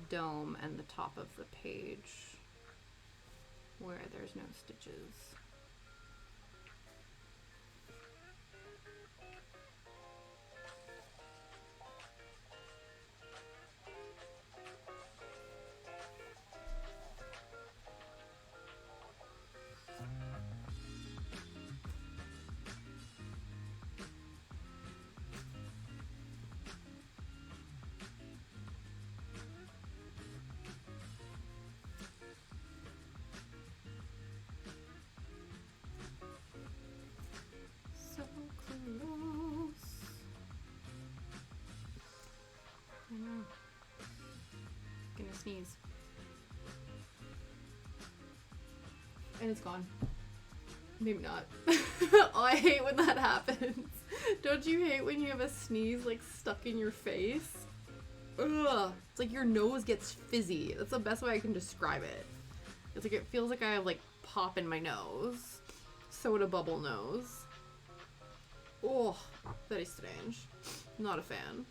dome and the top of the page where there's no stitches. So close. I know. Gonna sneeze. And it's gone. Maybe not. Oh, I hate when that happens. Don't you hate when you have a sneeze like stuck in your face? Ugh. It's like your nose gets fizzy. That's the best way I can describe it. It's like it feels like I have like pop in my nose. Soda bubble nose. Oh, very strange. Not a fan.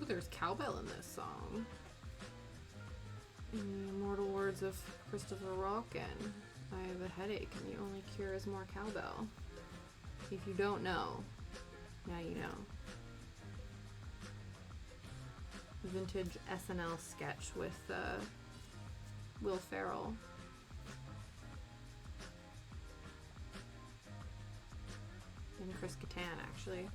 Ooh, there's cowbell in this song. In the immortal words of Christopher Walken, I have a headache and the only cure is more cowbell. If you don't know, now you know. Vintage SNL sketch with Will Ferrell. And Chris Kattan, actually.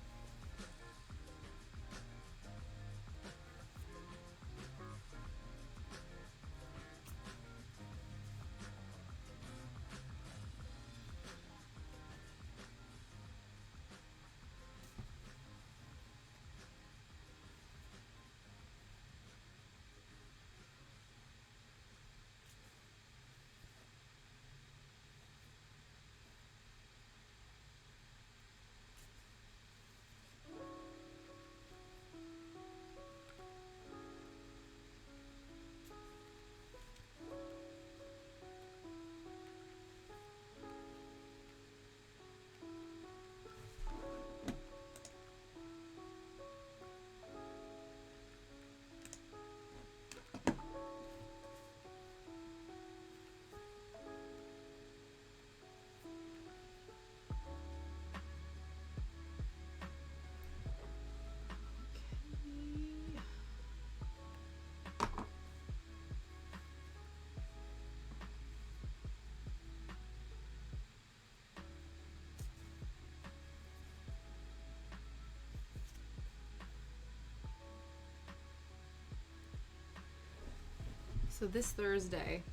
So this Thursday,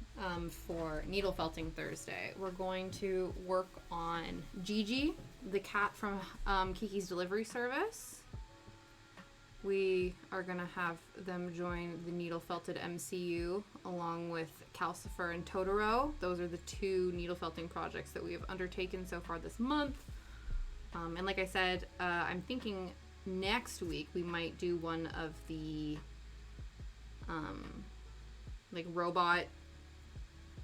for Needle Felting Thursday, we're going to work on Gigi, the cat from Kiki's Delivery Service. We are going to have them join the Needle Felted MCU along with Calcifer and Totoro. Those are the two needle felting projects that we have undertaken so far this month. And like I said, I'm thinking next week we might do one of the like robot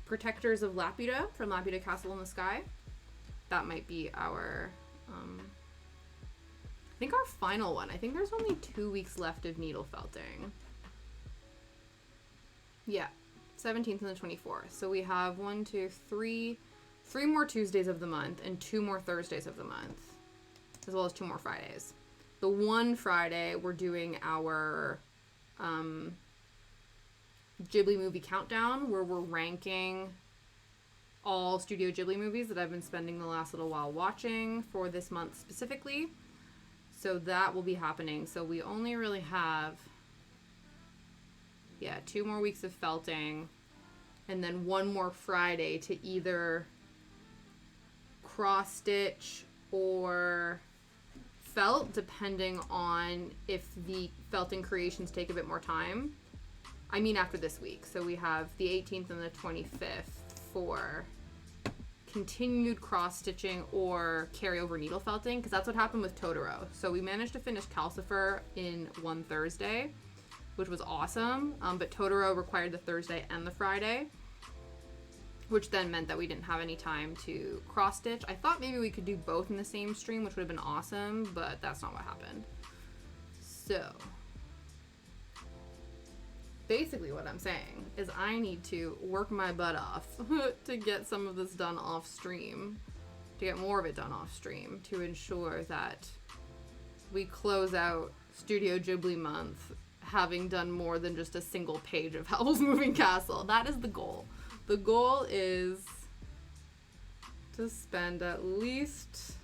Protectors of Laputa from Laputa Castle in the Sky. That might be our, I think our final one. I think there's only 2 weeks left of needle felting. Yeah, 17th and the 24th. So we have 3 more Tuesdays of the month and 2 more Thursdays of the month, as well as 2 more Fridays. The one Friday, we're doing our Ghibli movie countdown, where we're ranking all Studio Ghibli movies that I've been spending the last little while watching for this month specifically. So that will be happening. So we only really have, 2 more weeks of felting, and then 1 more Friday to either cross stitch or felt, depending on if the felting creations take a bit more time. I mean after this week. So we have the 18th and the 25th for continued cross stitching or carryover needle felting, because that's what happened with Totoro. So we managed to finish Calcifer in one Thursday, which was awesome, but Totoro required the Thursday and the Friday, which then meant that we didn't have any time to cross stitch. I thought maybe we could do both in the same stream, which would have been awesome, but that's not what happened. So basically what I'm saying is I need to work my butt off to get some of this done off stream, to get more of it done off stream, to ensure that we close out Studio Ghibli month having done more than just a single page of Howl's Moving Castle. That is the goal. The goal is to spend at least,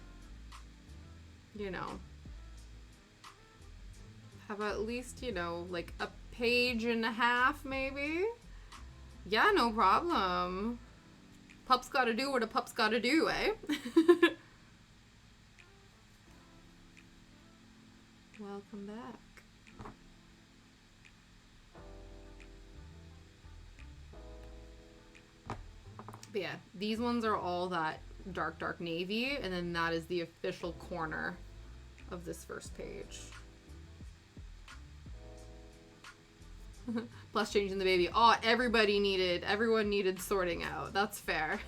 have at least, like a page and a half, maybe? Yeah, no problem. Pup's gotta do what a pup's gotta do, eh? Welcome back. But yeah, these ones are all that dark navy, and then that is the official corner of this first page. Plus changing the baby. Oh, everyone needed sorting out. That's fair.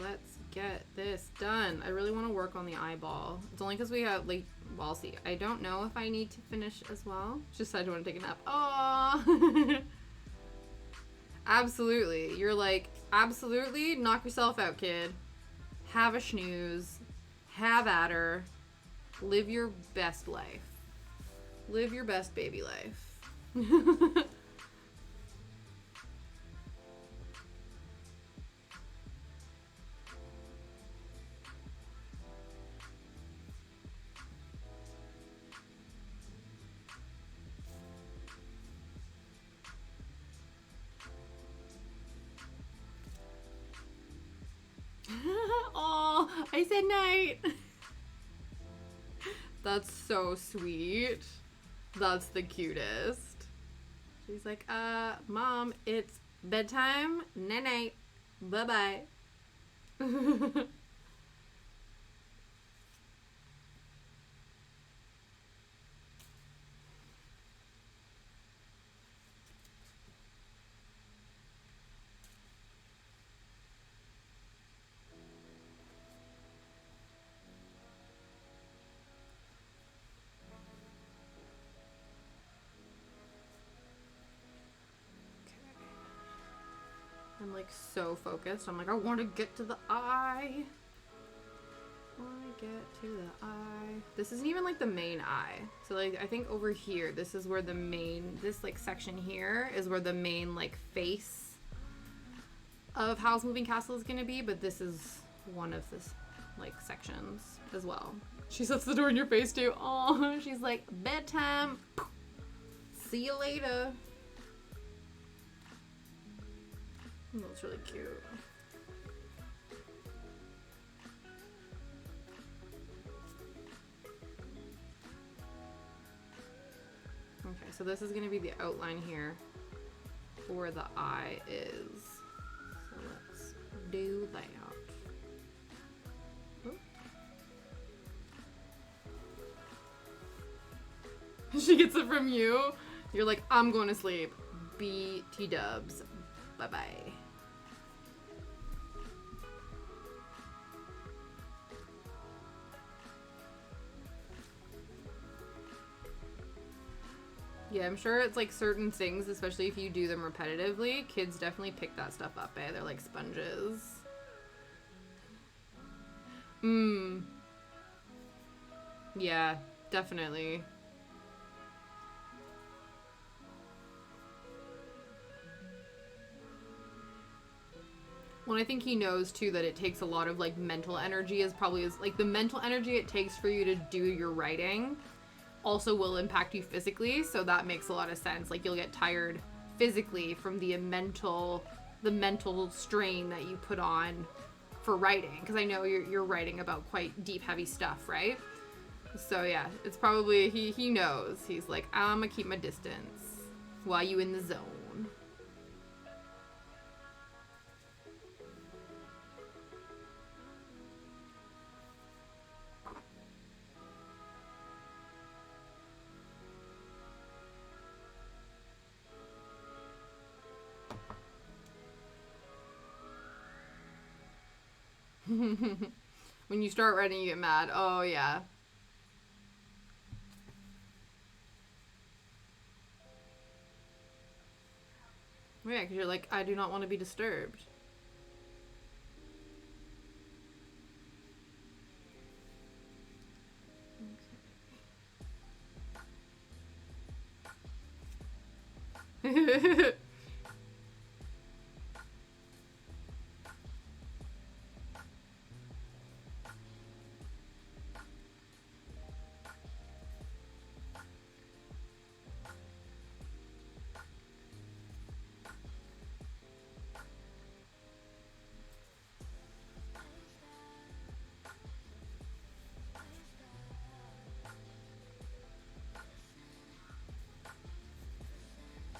Let's get this done. I really want to work on the eyeball. It's only because we have, well, I'll see. I don't know if I need to finish as well. Just said I want to take a nap. Aww. Absolutely. You're like, absolutely, knock yourself out, kid. Have a snooze. Have at her. Live your best life. Live your best baby life. Oh, I said night. That's so sweet. That's the cutest. She's like, Mom, it's bedtime. Night-night. Bye-bye. I'm like so focused. I'm like, I want to get to the eye. This isn't even like the main eye. So like, I think over here, this is where the main, this like section here is where the main like face of Howl's Moving Castle is going to be. But this is one of this like sections as well. She sets the door in your face too. Oh, she's like, bedtime. See you later. That's really cute. Okay, so this is going to be the outline here for the eye is. So let's do that. She gets it from you. You're like, I'm going to sleep. BT dubs. Bye-bye. Yeah, I'm sure it's like certain things, especially if you do them repetitively, kids definitely pick that stuff up, eh? They're like sponges. Yeah, definitely. Well, I think he knows too that it takes a lot of like mental energy like the mental energy it takes for you to do your writing also will impact you physically, so that makes a lot of sense. Like you'll get tired physically from the mental strain that you put on for writing, because I know you're writing about quite deep, heavy stuff, right? So yeah, it's probably he knows. He's like, I'm gonna keep my distance while you in the zone. When you start writing, you get mad. Oh, yeah. Yeah, because you're like, I do not want to be disturbed. Okay.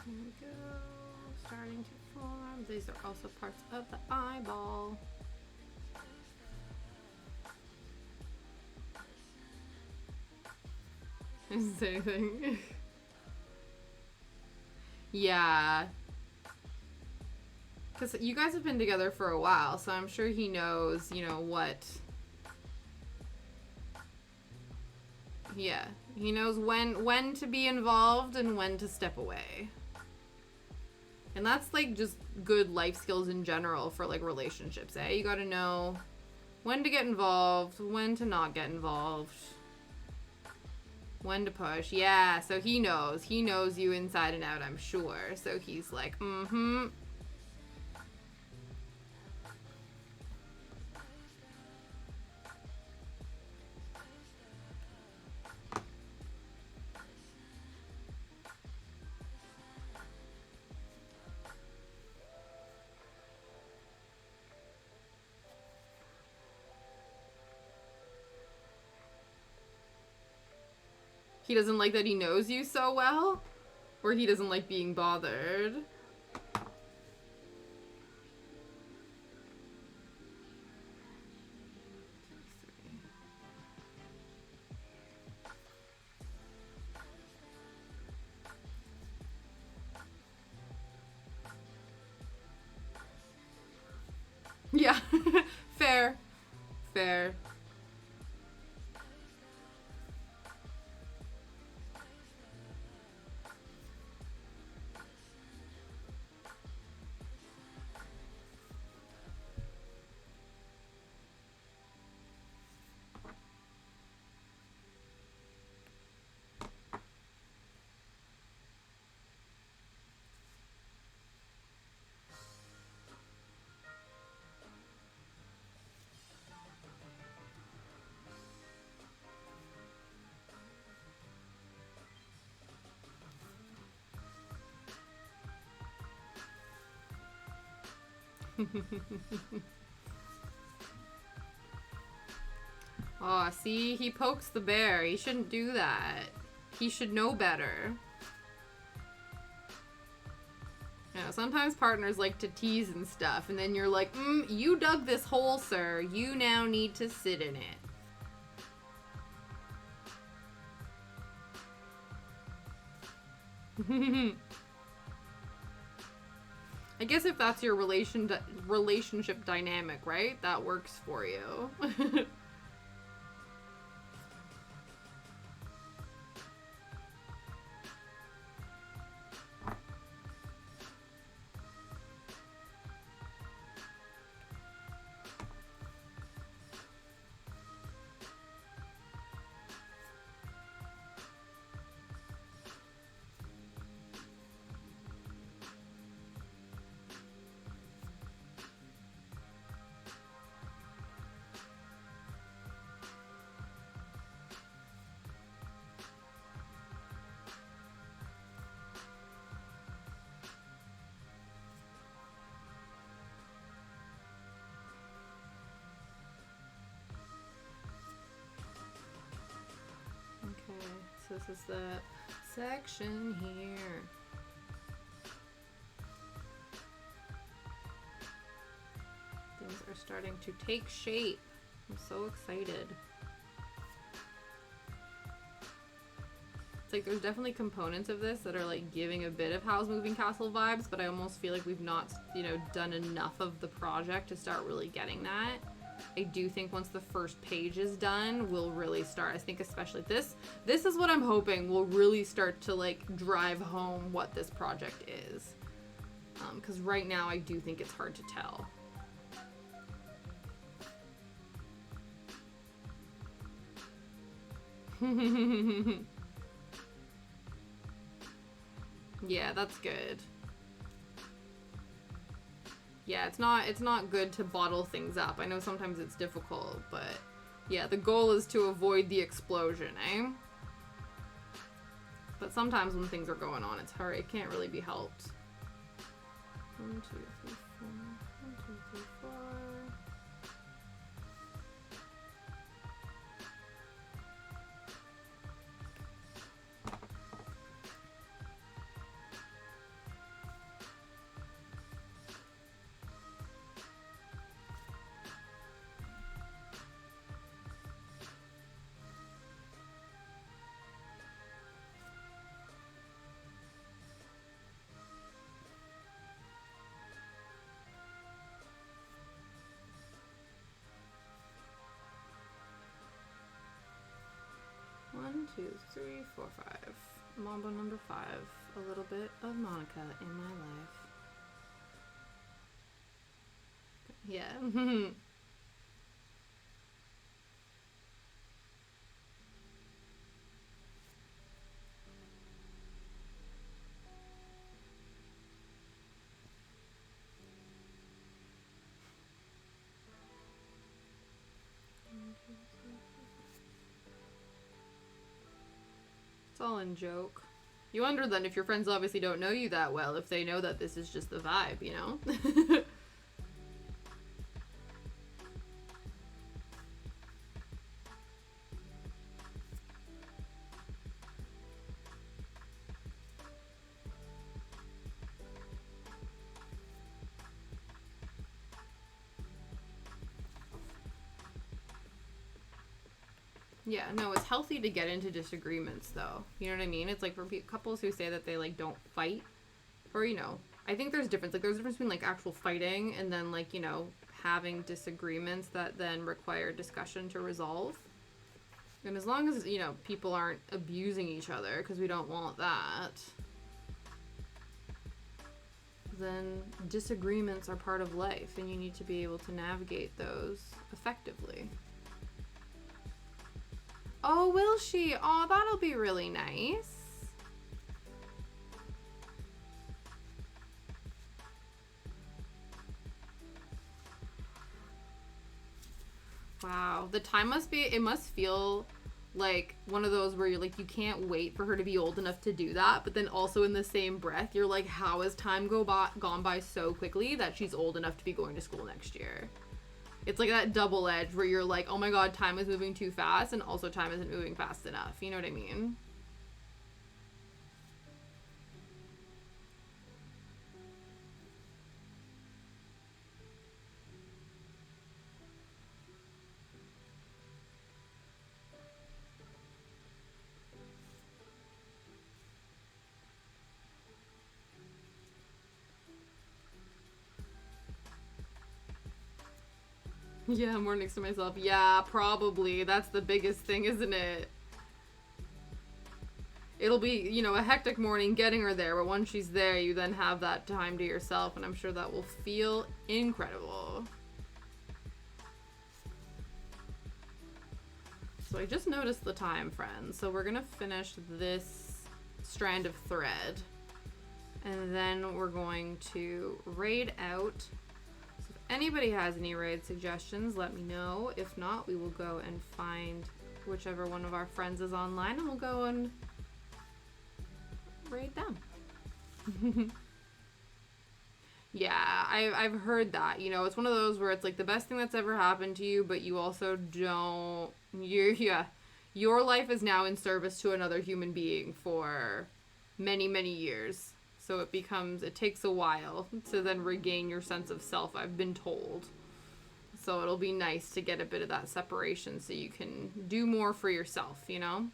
Here we go. Starting to form. These are also parts of the eyeball. Same thing. Yeah. Because you guys have been together for a while, so I'm sure he knows, you know, what... Yeah. He knows when to be involved and when to step away. And that's, like, just good life skills in general for, like, relationships, eh? You gotta know when to get involved, when to not get involved, when to push. Yeah, so he knows. He knows you inside and out, I'm sure. So he's like, mm-hmm. He doesn't like that he knows you so well? Or he doesn't like being bothered? Yeah. Fair. Fair. Aw, see? He pokes the bear. He shouldn't do that. He should know better. You know, sometimes partners like to tease and stuff, and then you're like, you dug this hole, sir. You now need to sit in it. I guess if that's your relationship dynamic, right? That works for you. Okay, so this is the section here. Things are starting to take shape. I'm so excited. It's like there's definitely components of this that are like giving a bit of Howl's Moving Castle vibes, but I almost feel like we've not, done enough of the project to start really getting that. I do think once the first page is done, we'll really start. I think especially this is what I'm hoping will really start to like drive home what this project is. Because right now I do think it's hard to tell. Yeah, that's good. Yeah, it's not good to bottle things up. I know sometimes it's difficult, but yeah, the goal is to avoid the explosion, eh? But sometimes when things are going on, it's hard. It can't really be helped. 1, 2, 3, 4. 1, 2, 3, 4. 1, 2, 3, 4, 5. Mambo number 5. A little bit of Monica in my life. Yeah. It's all in joke. You wonder then if your friends obviously don't know you that well, if they know that this is just the vibe, you know? Yeah, no, it's healthy to get into disagreements, though. You know what I mean? It's like for couples who say that they, like, don't fight, or, I think there's difference. Like, there's a difference between, like, actual fighting and then, like, having disagreements that then require discussion to resolve. And as long as, people aren't abusing each other, because we don't want that, then disagreements are part of life, and you need to be able to navigate those effectively. Oh, will she? Oh, that'll be really nice. Wow. The time it must feel like one of those where you're like, you can't wait for her to be old enough to do that. But then also in the same breath, you're like, how has time gone by so quickly that she's old enough to be going to school next year? It's like that double edge where you're like, oh my god, time is moving too fast, and also time isn't moving fast enough. You know what I mean? Yeah, more next to myself. Yeah, probably. That's the biggest thing, isn't it? It'll be, you know, a hectic morning getting her there, but once she's there, you then have that time to yourself, and I'm sure that will feel incredible. So I just noticed the time, friends. So we're gonna finish this strand of thread, and then we're going to raid out. So if anybody has any raid suggestions, let me know. If not, we will go and find whichever one of our friends is online, and we'll go and raid them. Yeah, I've heard that. You know, it's one of those where it's like the best thing that's ever happened to you, but you also don't. Your life is now in service to another human being for many, many years. So it takes a while to then regain your sense of self, I've been told. So it'll be nice to get a bit of that separation so you can do more for yourself, you know?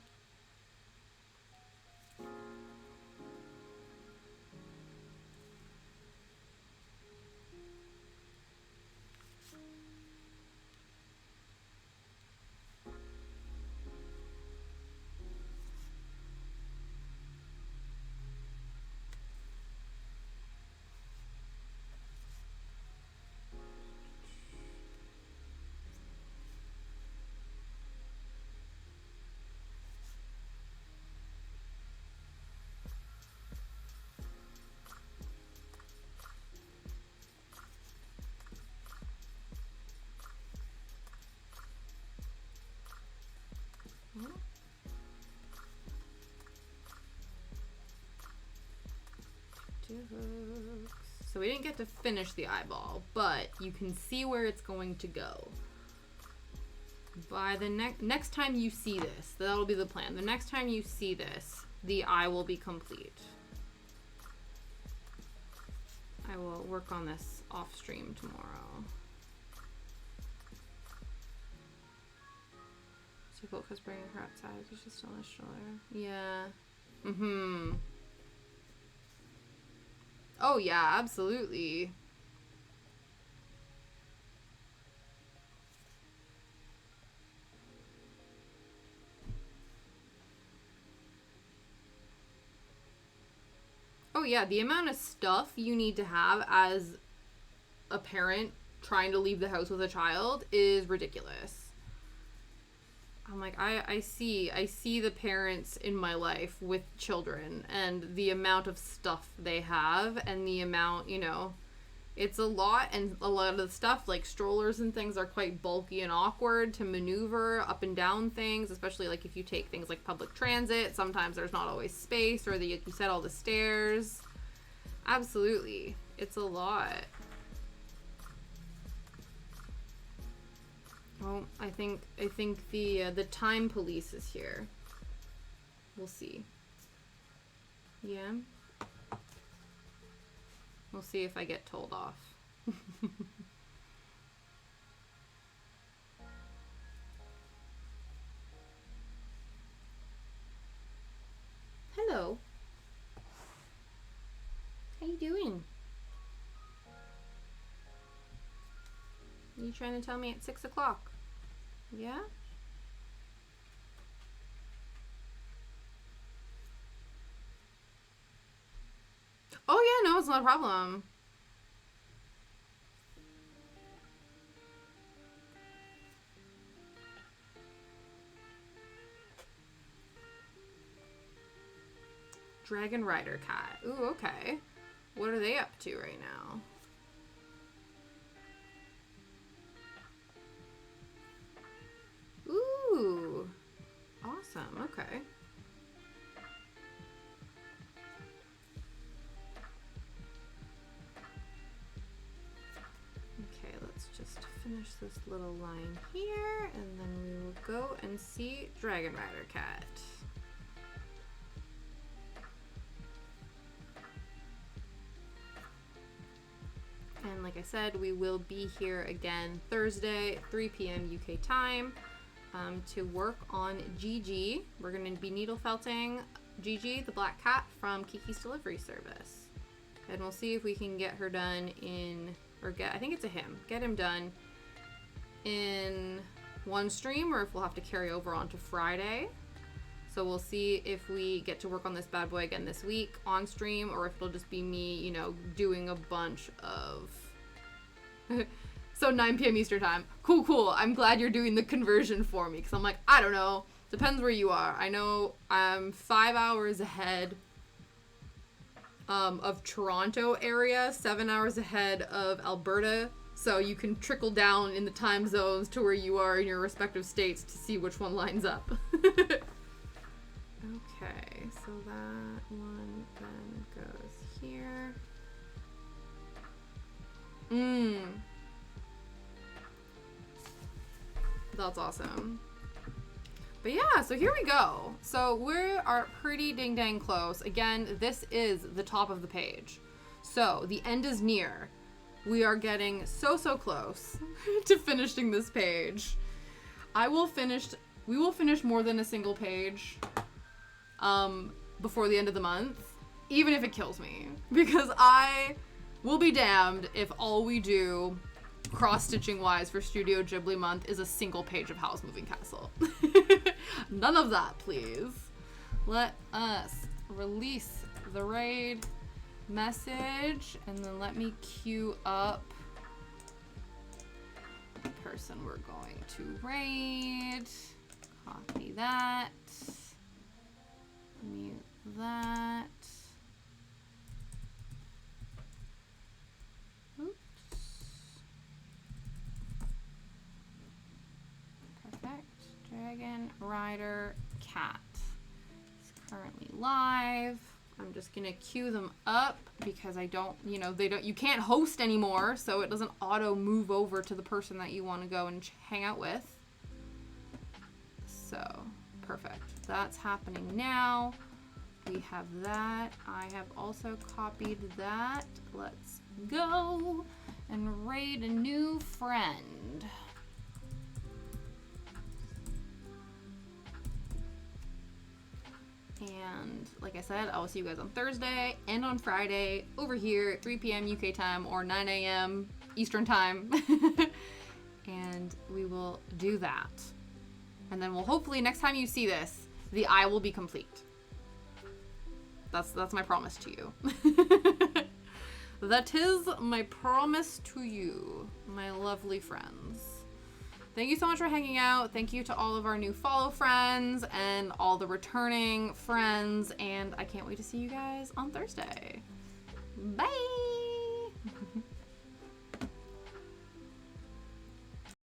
So we didn't get to finish the eyeball, but you can see where it's going to go. By the next time you see this, that'll be the plan. The next time you see this, the eye will be complete. I will work on this off stream tomorrow. It's difficult because bringing her outside is just still a stroller. Yeah. Mm-hmm. Oh yeah, absolutely. Oh yeah, the amount of stuff you need to have as a parent trying to leave the house with a child is ridiculous. I'm like, I see the parents in my life with children and the amount of stuff they have and the amount, you know, it's a lot, and a lot of the stuff like strollers and things are quite bulky and awkward to maneuver up and down things, especially like if you take things like public transit. Sometimes there's not always space, or like you said, all the stairs. Absolutely. It's a lot. Oh, I think the time police is here. We'll see. Yeah. We'll see if I get told off. Hello. How you doing? Are you trying to tell me at 6 o'clock? Yeah? Oh yeah, no, it's not a problem. Dragon Rider Cat. Ooh, okay. What are they up to right now? Ooh. Awesome, okay. Okay, let's just finish this little line here, and then we will go and see Dragon Rider Cat. And like I said, we will be here again Thursday, 3 p.m. UK time, to work on Gigi. We're going to be needle felting Gigi, the black cat, from Kiki's Delivery Service. And we'll see if we can get her done in, or I think it's a him, get him done in one stream or if we'll have to carry over onto Friday. So we'll see if we get to work on this bad boy again this week on stream, or if it'll just be me, you know, doing a bunch of... So 9 p.m. Eastern time. Cool. I'm glad you're doing the conversion for me, because I'm like, I don't know. Depends where you are. I know I'm 5 hours ahead of Toronto area, 7 hours ahead of Alberta. So you can trickle down in the time zones to where you are in your respective states to see which one lines up. Okay, so that one then goes here. That's awesome. But yeah, so here we go. So we are pretty ding dang close. Again, this is the top of the page. So the end is near. We are getting so close to finishing this page. We will finish more than a single page before the end of the month, even if it kills me, because I will be damned if all we do cross-stitching wise for Studio Ghibli month is a single page of Howl's Moving Castle. None of that, please. Let us release the raid message, and then let me queue up the person we're going to raid. Copy that. Mute that. Oops. Perfect. Dragon Rider Cat is currently live. I'm just gonna queue them up because I don't, you can't host anymore, so it doesn't auto move over to the person that you want to go and hang out with. So, perfect. That's happening now. We have that. I have also copied that. Let's go and raid a new friend. And like I said, I will see you guys on Thursday and on Friday over here at 3 p.m. UK time or 9 a.m. Eastern time. And we will do that. And then we'll hopefully, next time you see this, the eye will be complete. That's my promise to you. That is my promise to you, my lovely friends. Thank you so much for hanging out. Thank you to all of our new follow friends and all the returning friends. And I can't wait to see you guys on Thursday. Bye!